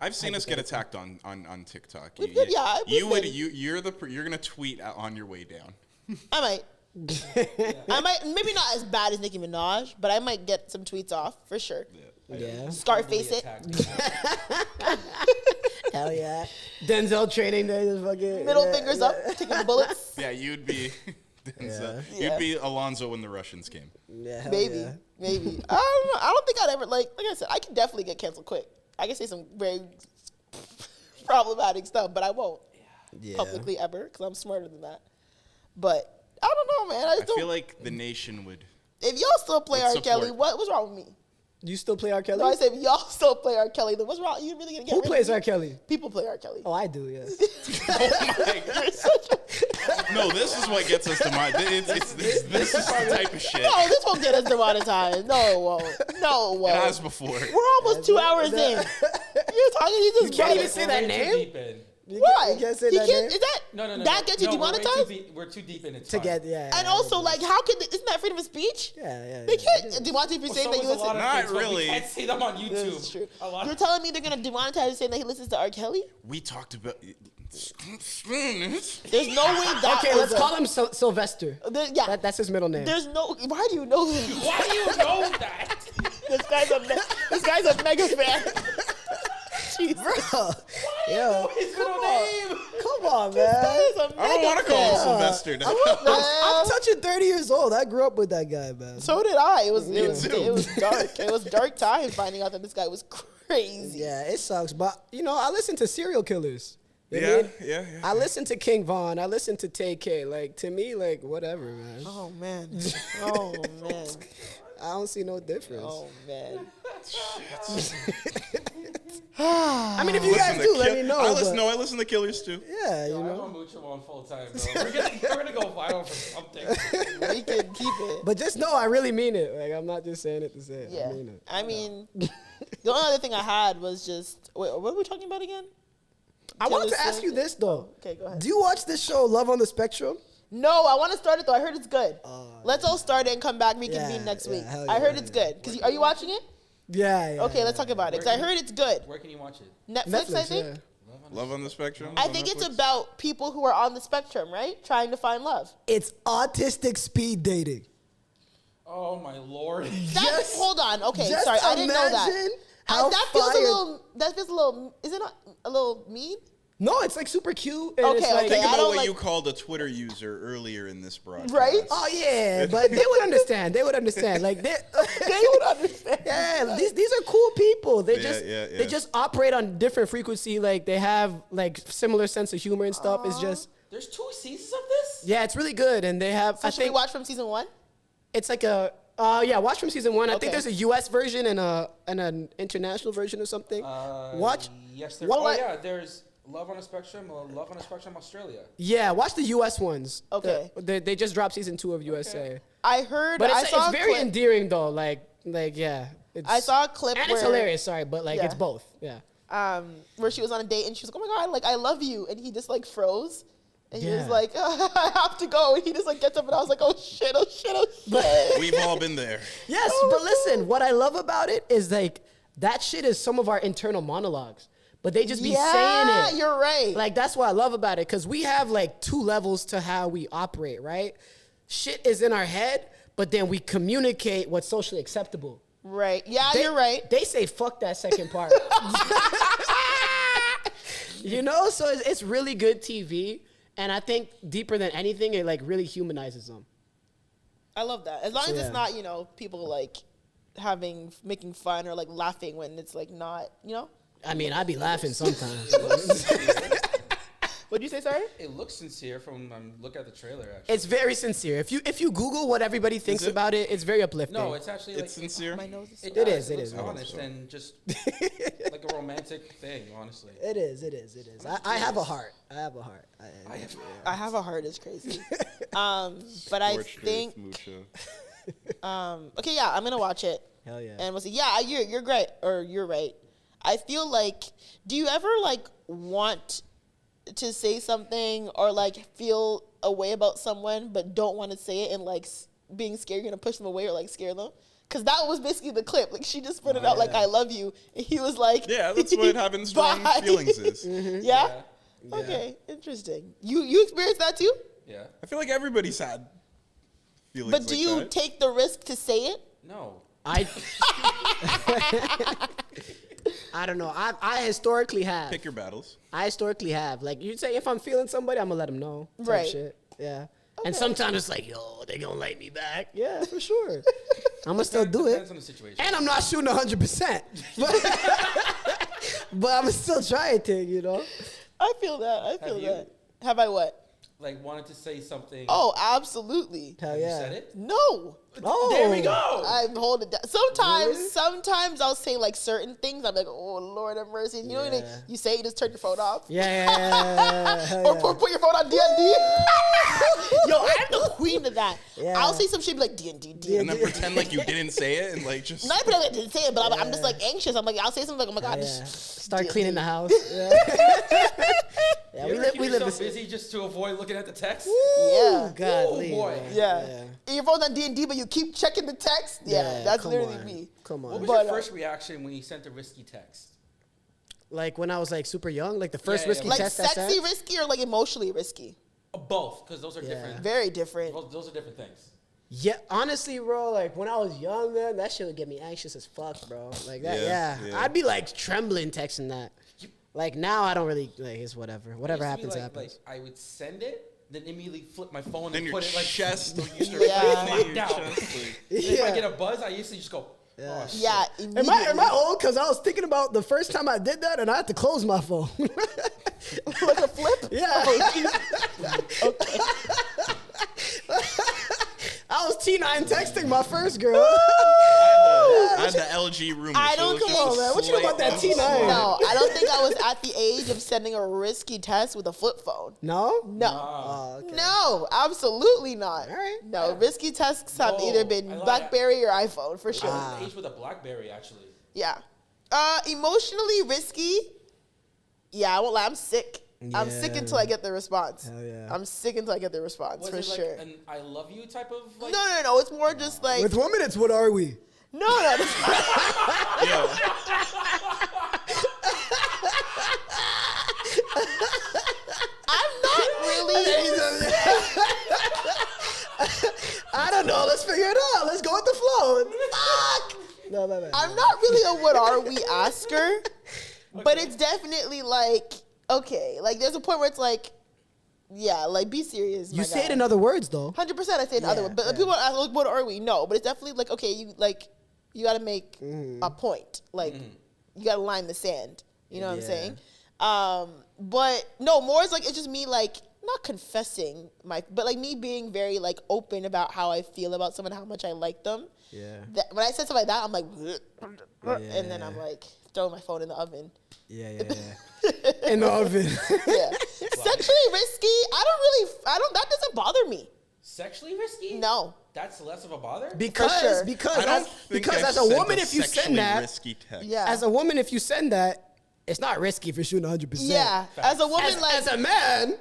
B: I've seen us get attacked on TikTok.
A: We've been- yeah,
B: you
A: we've
B: would
A: been.
B: you're gonna tweet on your way down.
A: I might. I might. Maybe not as bad as Nicki Minaj, but I might get some tweets off for sure.
C: Yeah.
A: Scarface it.
C: Hell yeah. Denzel training day is fucking
A: Middle fingers up, taking bullets.
B: Yeah, you'd be.
C: Yeah.
A: Yeah.
B: You'd be Alonzo when the Russians came.
C: Yeah, hell
A: Maybe,
C: yeah.
A: maybe. I don't know. I don't think I'd ever like I said. I can definitely get canceled quick. I can say some very problematic stuff, but I won't
C: Yeah.
A: publicly ever because I'm smarter than that. But I don't know, man. I
B: I
A: just don't.
B: feel like the nation would.
A: If y'all still play
B: Would
A: R. Kelly,
B: support.
A: what's wrong with me?
C: You still play R. Kelly?
A: No, I said if y'all still play R. Kelly, then what's wrong? You really gonna get
C: Who
A: rid
C: plays
A: of me?
C: R. Kelly?
A: People play R. Kelly.
C: Oh, I do, yes.
B: Oh my God.
A: You're such a-
B: No, this is what gets us to my. This is the type of shit.
A: No, this won't get us demonetized. No, it won't. No, it
B: It
A: won't.
B: has before.
A: We're almost 2 hours in. You're talking. You just
C: can't
A: brought
C: even
A: it.
C: say that name?
A: Why?
C: You can't say
A: He
C: that
A: can't-
C: name?
A: Is that
D: No.
A: that gets you demonetized?
D: We're too deep in it.
C: To get, yeah.
A: And also, like, how could isn't that freedom of speech?
C: Yeah.
A: They can't demonetize if you're saying that you listen.
B: Not really.
D: We can't see them on
A: This
D: YouTube.
A: is true.
D: A lot
A: You're
D: of
A: telling me they're gonna demonetize you saying that he listens to R. Kelly?
B: We talked about.
A: There's no way that.
C: Okay,
A: was
C: let's call him Sylvester.
A: Yeah.
C: That's his middle name.
A: There's no. Why do you know this?
D: Why do you know that?
A: This guy's a mega fan. Jesus.
C: Bro, yo,
D: His middle name.
C: come on,
A: This
C: man.
A: guy is a
B: I don't want to call him
A: mega fan.
B: Sylvester now.
C: I'm touching 30 years old. I grew up with that guy, man.
A: So did I. It was
B: too.
A: dark. It was dark time finding out that this guy was crazy.
C: Yeah, it sucks. But, I listen to serial killers. You know what I mean?
B: Yeah.
C: I listen to King Von. I listen to Tay K. Like, to me, like, whatever, man.
A: Oh man. Oh man.
C: I don't see no difference.
A: Oh man.
C: I mean, if you guys do, let me know.
B: I
C: but-
B: listen to Killers too.
C: Yeah, you
D: I'm
C: know.
D: on Mucho on full time, bro. We're gonna go viral for something.
A: We can keep it.
C: But just know I really mean it. Like, I'm not just saying it to say it.
A: Yeah.
C: I mean it.
A: I mean, the only other thing I had was just wait. What were we talking about again?
C: I wanted to
A: Taylor
C: ask you
A: Swift?
C: this, though.
A: Okay, go ahead.
C: Do you watch this show, Love on the Spectrum?
A: No, I want to start it though. I heard it's good. Let's all start it and come back reconvene
C: Yeah,
A: next
C: yeah,
A: week.
C: hell
A: I heard
C: yeah.
A: it's good. Are you watching it?
C: Yeah.
A: Okay, let's talk about it. Because I heard it's good.
D: Where can you watch it?
A: Netflix, I think.
C: Yeah.
B: Love on the Spectrum.
A: I think it's about people who are on the spectrum, right? Trying to find love.
C: It's autistic speed dating.
D: Oh my lord.
A: That's, hold on. Okay,
C: just
A: sorry. I didn't know
C: imagine
A: that.
C: how
A: That feels
C: fire-
A: a little. That feels a little. Is it not a little mean?
C: No, it's like super cute. And
A: Okay,
C: it's like,
A: okay.
B: Think
A: I
B: about
A: don't
B: what
A: like-
B: you called a Twitter user earlier in this broadcast.
A: Right?
C: Oh yeah, but they would understand. They would understand. Like they
A: would understand.
C: Yeah, these are cool people. They
B: Yeah,
C: they just operate on different frequency. Like they have like similar sense of humor and stuff. It's just
D: There's 2 seasons of this?
C: yeah, it's really good. And they have
A: So
C: I
A: should we
C: think
A: watch from season 1?
C: it's like a watch from season 1. I
A: Okay.
C: think there's a US version and an international version or something. Watch.
D: Yes, there.
C: What
D: Oh
C: like-
D: yeah, there's Love on a Spectrum. Love on a Spectrum Australia.
C: Yeah, watch the US ones.
A: Okay.
C: They just dropped season 2 of USA.
A: I heard.
C: But
A: I
C: it's
A: saw a
C: very
A: clip.
C: endearing though. Like yeah. It's,
A: I saw a clip
C: and
A: where
C: it's hilarious. Sorry, but like
A: Yeah.
C: it's both. Yeah.
A: Where she was on a date and she was like, "Oh my god, like I love you," and he just like froze. And he was
C: Yeah.
A: like, I have to go. And he just like gets up and I was like, oh shit, oh shit, oh shit.
B: We've all been there.
C: Yes, but listen, what I love about it is like that shit is some of our internal monologues, but they just be saying it.
A: You're right.
C: Like that's what I love about it, because we have like 2 levels to how we operate, right? Shit is in our head, but then we communicate what's socially acceptable.
A: Right. Yeah,
C: They-
A: you're right.
C: They say fuck that second part. So it's really good TV, and I think deeper than anything, it like really humanizes them.
A: I love that. As long as
C: Yeah.
A: it's not, people like making fun or like laughing when it's like not,
C: I mean, I be laughing sometimes.
A: But
C: What'd you say, sorry?
D: It looks sincere from look at the trailer. Actually,
C: It's very sincere. If you Google what everybody thinks
B: it?
C: about it, it's very uplifting.
D: no, it's actually like
B: It's sincere.
A: My nose is.
D: It
C: It
D: does.
C: is, it
D: looks
C: is.
D: honest and just like a romantic thing. Honestly,
C: It is. I have a heart. I have a heart.
A: I have a heart is crazy. But I think. Okay, yeah, I'm gonna watch it.
C: Hell yeah.
A: And we'll see. Yeah, you're great, or you're right. I feel like, do you ever like want to say something or like feel a way about someone but don't want to say it and like being scared you're gonna push them away or like scare them? Because that was basically the clip. Like she just put it out like I love you, and he was like,
B: Yeah, that's what having strong
A: bye.
B: feelings is.
A: Yeah? Okay, interesting. You experienced that too?
D: yeah.
B: I feel like everybody's had feelings
A: But do
B: like
A: you
B: that.
A: take the risk to say it?
D: No.
C: I don't know. I historically have.
B: Pick your battles.
C: I historically have. Like you'd say, if I'm feeling somebody, I'm gonna let them know. Type
A: Right.
C: Shit. Yeah.
A: Okay.
C: And sometimes it's like, yo, they gonna like me back. Yeah, for sure. I'm gonna still do
D: Depends
C: it.
D: on the situation.
C: And I'm not shooting 100%. But I'm still trying to, you know.
A: I feel that. I feel that. Have I what?
D: Like wanted to say something.
A: Oh, absolutely.
C: Hell
D: You
C: yeah.
D: said it.
A: No.
C: Oh,
D: There we go.
A: I'm holding down. Sometimes,
C: Really?
A: sometimes I'll say like certain things. I'm like, oh Lord have mercy. You know, when
C: Yeah.
A: you say you just turn your phone off.
C: Yeah. Hell
A: Or
C: yeah.
A: put your phone on D&D. Yo, I'm the queen of that.
C: Yeah.
A: I'll say some shit be like D&D, D&D.
B: And then pretend like you didn't say it and like just.
A: Not even I didn't say it, but I'm just like anxious. I'm like, I'll say something like, oh my God.
C: Yeah.
A: just
C: Start
A: D&D.
C: cleaning the house. Yeah, yeah
D: You
C: we
D: ever
C: live.
D: keep
C: We live
D: yourself
C: this.
D: busy just to avoid looking at the text.
A: Yeah.
C: God,
D: Oh, boy.
A: Yeah. Your phone's on D&D, but you keep checking the text. Yeah, that's
C: come
A: literally
C: on.
A: me.
C: Come
D: What
C: on.
D: was
A: But,
D: your first reaction when you sent a risky text?
C: Like when I was like super young, like the first
D: Yeah,
C: risky
A: Like
C: test I
A: sexy
C: sent.
A: risky or like emotionally risky?
D: Both, because those are different.
A: Very different.
D: Those are different things.
C: Yeah, honestly, bro, like when I was young, man, that shit would get me anxious as fuck, bro. Like that,
B: Yeah,
C: yeah.
B: yeah.
C: I'd be like trembling texting that. Like now, I don't really like. It's whatever. Whatever
D: It used to be
C: happens, happens.
D: Like I would send it, then immediately flip my phone
B: Then
D: and
B: your
D: put it like
B: chest. You start
A: Yeah.
B: feeling
D: Down.
B: your chest. Like,
D: If I get a buzz, I used to just go. Oh, shit.
A: Yeah,
C: Am
A: immediately.
C: I old? Because I was thinking about the first time I did that, and I had to close my phone.
A: like a flip?
C: Yeah.
A: Okay.
C: I was T9 texting my first girl.
B: I had the LG room.
A: I
B: so
A: don't
B: it was
A: come
B: just
A: on,
B: a
C: man. What you know about that
B: slight-
C: T9?
A: No, I don't think I was at the age of sending a risky test with a flip phone.
C: No?
A: No.
C: Oh, okay.
A: No, absolutely not.
C: All right.
A: No, risky tests have
D: No,
A: either been
D: I like
A: BlackBerry or iPhone for sure.
D: I was the age with a BlackBerry actually.
A: Yeah. Emotionally risky. Yeah, I won't lie. I'm sick. I'm sick
C: Yeah.
A: until I get the response.
C: Hell yeah.
A: I'm sick until I get the response
D: Was
A: for
D: it like
A: sure.
D: an I love you type of like?
A: No. It's more just like
C: With women, it's what are we?
A: no.
B: Yo,
A: I'm not really.
C: I don't know. Let's figure it out. Let's go with the flow. Fuck. No.
A: I'm not really a what are we asker, but it's definitely like okay. Like there's a point where it's like, yeah, like be serious.
C: You say it in other words, though.
A: 100%. I say it in other
C: Yeah,
A: words, but
C: yeah.
A: people ask, like, what are we? No, but it's definitely like okay, you got to make a point. Like you got to line the sand. You know what I'm
C: Yeah.
A: saying? But no, more is like it's just me like not confessing but like me being very like open about how I feel about someone, how much I like them.
C: Yeah.
A: When I said something like that, I'm like, and then I'm like throwing my phone in the oven.
C: Yeah. In the oven.
A: Yeah, sexually risky. That doesn't bother me.
D: Sexually risky?
A: No.
D: That's less of a bother.
A: For sure.
B: I don't think
C: because
B: I've
C: as a
B: sent
C: woman, if you
B: sexually
C: send that,
B: risky text.
A: Yeah.
C: as a woman, if you send that, it's not risky if you're shooting 100%.
A: Yeah, as a woman,
C: As a man,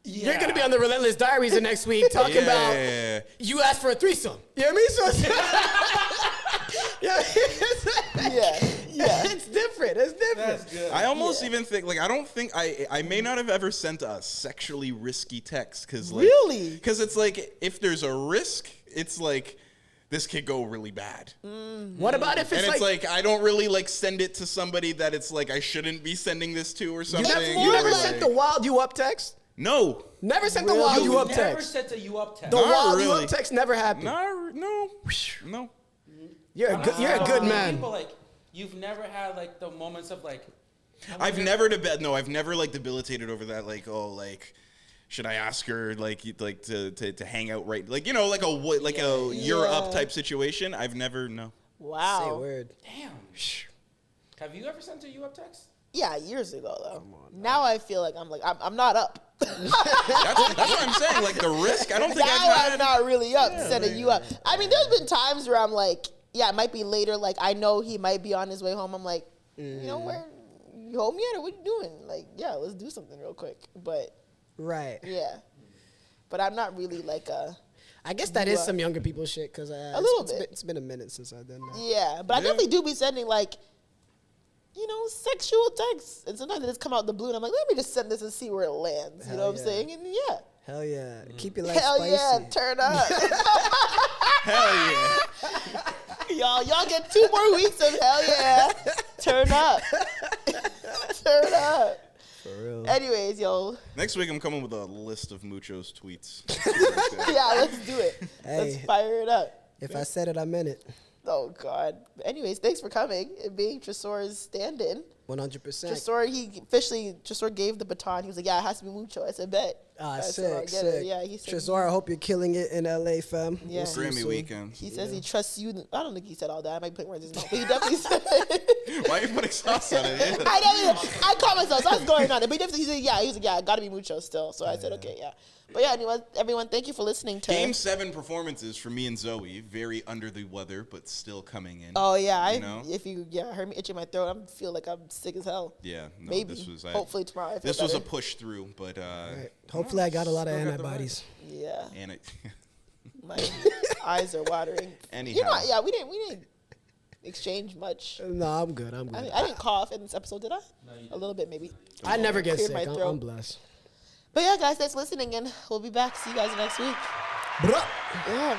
C: you're gonna be on the Relentless Diaries the next week talking about you asked for a threesome. You know what I mean? So
A: yeah.
C: it's different. It's different.
D: That's good.
B: I almost even think like I may not have ever sent a sexually risky text because like
A: Really?
B: because it's like if there's a risk, it's like this could go really bad.
C: What about if
B: And
C: it's
B: it's
C: like,
B: like I don't really like send it to somebody that it's like I shouldn't be sending this to or something.
C: you never
B: or,
C: sent the
B: like-
C: wild you up text?
B: No.
C: Never sent the wild you up
D: never
C: text.
D: sent a you up text.
C: The
B: Not
C: wild you
B: really.
C: up text never happened.
B: No.
C: You're a good
D: People
C: man.
D: like you've never had like the moments of like
B: I've never like debilitated over that. Like, oh, like, should I ask her like to hang out right? Like, you know, like a you're up type situation. I've never
A: Wow.
C: Say a word.
D: Damn. Have you ever sent a you up text?
A: Yeah, years ago though. Now I feel like I'm not up.
B: That's what I'm saying. Like the risk. I don't think
A: I'm not really up setting you up. I mean, there's been times where I'm like, yeah, it might be later. Like I know he might be on his way home. I'm like, you know, where you home yet or what you doing? Like, yeah, let's do something real quick. But
C: Right.
A: yeah, but I'm not really like a.
C: I guess that is some younger people shit because
A: a little bit.
C: It's been a minute since I've done that.
A: Yeah, but I definitely do be sending like, you know, sexual texts, and sometimes it just come out the blue, and I'm like, let me just send this and see where it lands. You know what I'm saying? And yeah.
C: Hell yeah. Keep your life
A: Hell
C: spicy.
A: yeah, turn up.
B: Hell yeah.
A: Y'all get 2 more weeks of hell yeah. Turn up. Turn up.
C: For real.
A: Anyways, yo.
B: Next week I'm coming with a list of Mucho's tweets.
A: Yeah, let's do it. Let's fire it up.
C: If I said it, I meant it.
A: Oh, God. Anyways, thanks for coming and being Tresor's stand-in.
C: 100%.
A: Tresor gave the baton. He was like, yeah, it has to be Mucho. I said, bet.
C: Sick.
A: Yeah, he said,
C: Tresor, I hope you're killing it in LA, fam.
A: Yeah.
B: Grammy weekend.
A: He says he trusts you. I don't think he said all that. I might put words in his mouth, but he definitely said
B: Why are you putting sauce on it?
A: I caught myself. So I was going on it. But he definitely said, yeah. He was like, yeah, got to be Mucho still. So I said, okay, yeah. But yeah, anyway, everyone, thank you for listening to
B: Game 7 performances for me and Zoe. Very under the weather, but still coming in.
A: Oh yeah,
B: you know?
A: If you heard me itching my throat, I feel like I'm sick as hell.
B: Yeah, no,
A: maybe. Hopefully tomorrow. I feel
B: this was a
A: better.
B: push through, but
C: Right. Hopefully, I got a lot of antibodies.
A: Yeah,
B: and it,
A: my eyes are watering.
B: anyhow,
A: You know, yeah, we didn't exchange much.
C: No, I'm good.
A: I didn't cough in this episode, did I? No, you did. A little bit, maybe.
C: I never get
A: Cleared
C: sick.
A: my throat.
C: I'm blessed.
A: But yeah, guys, thanks for listening, and we'll be back. See you guys next week.
C: Bruh.
A: Yeah, man.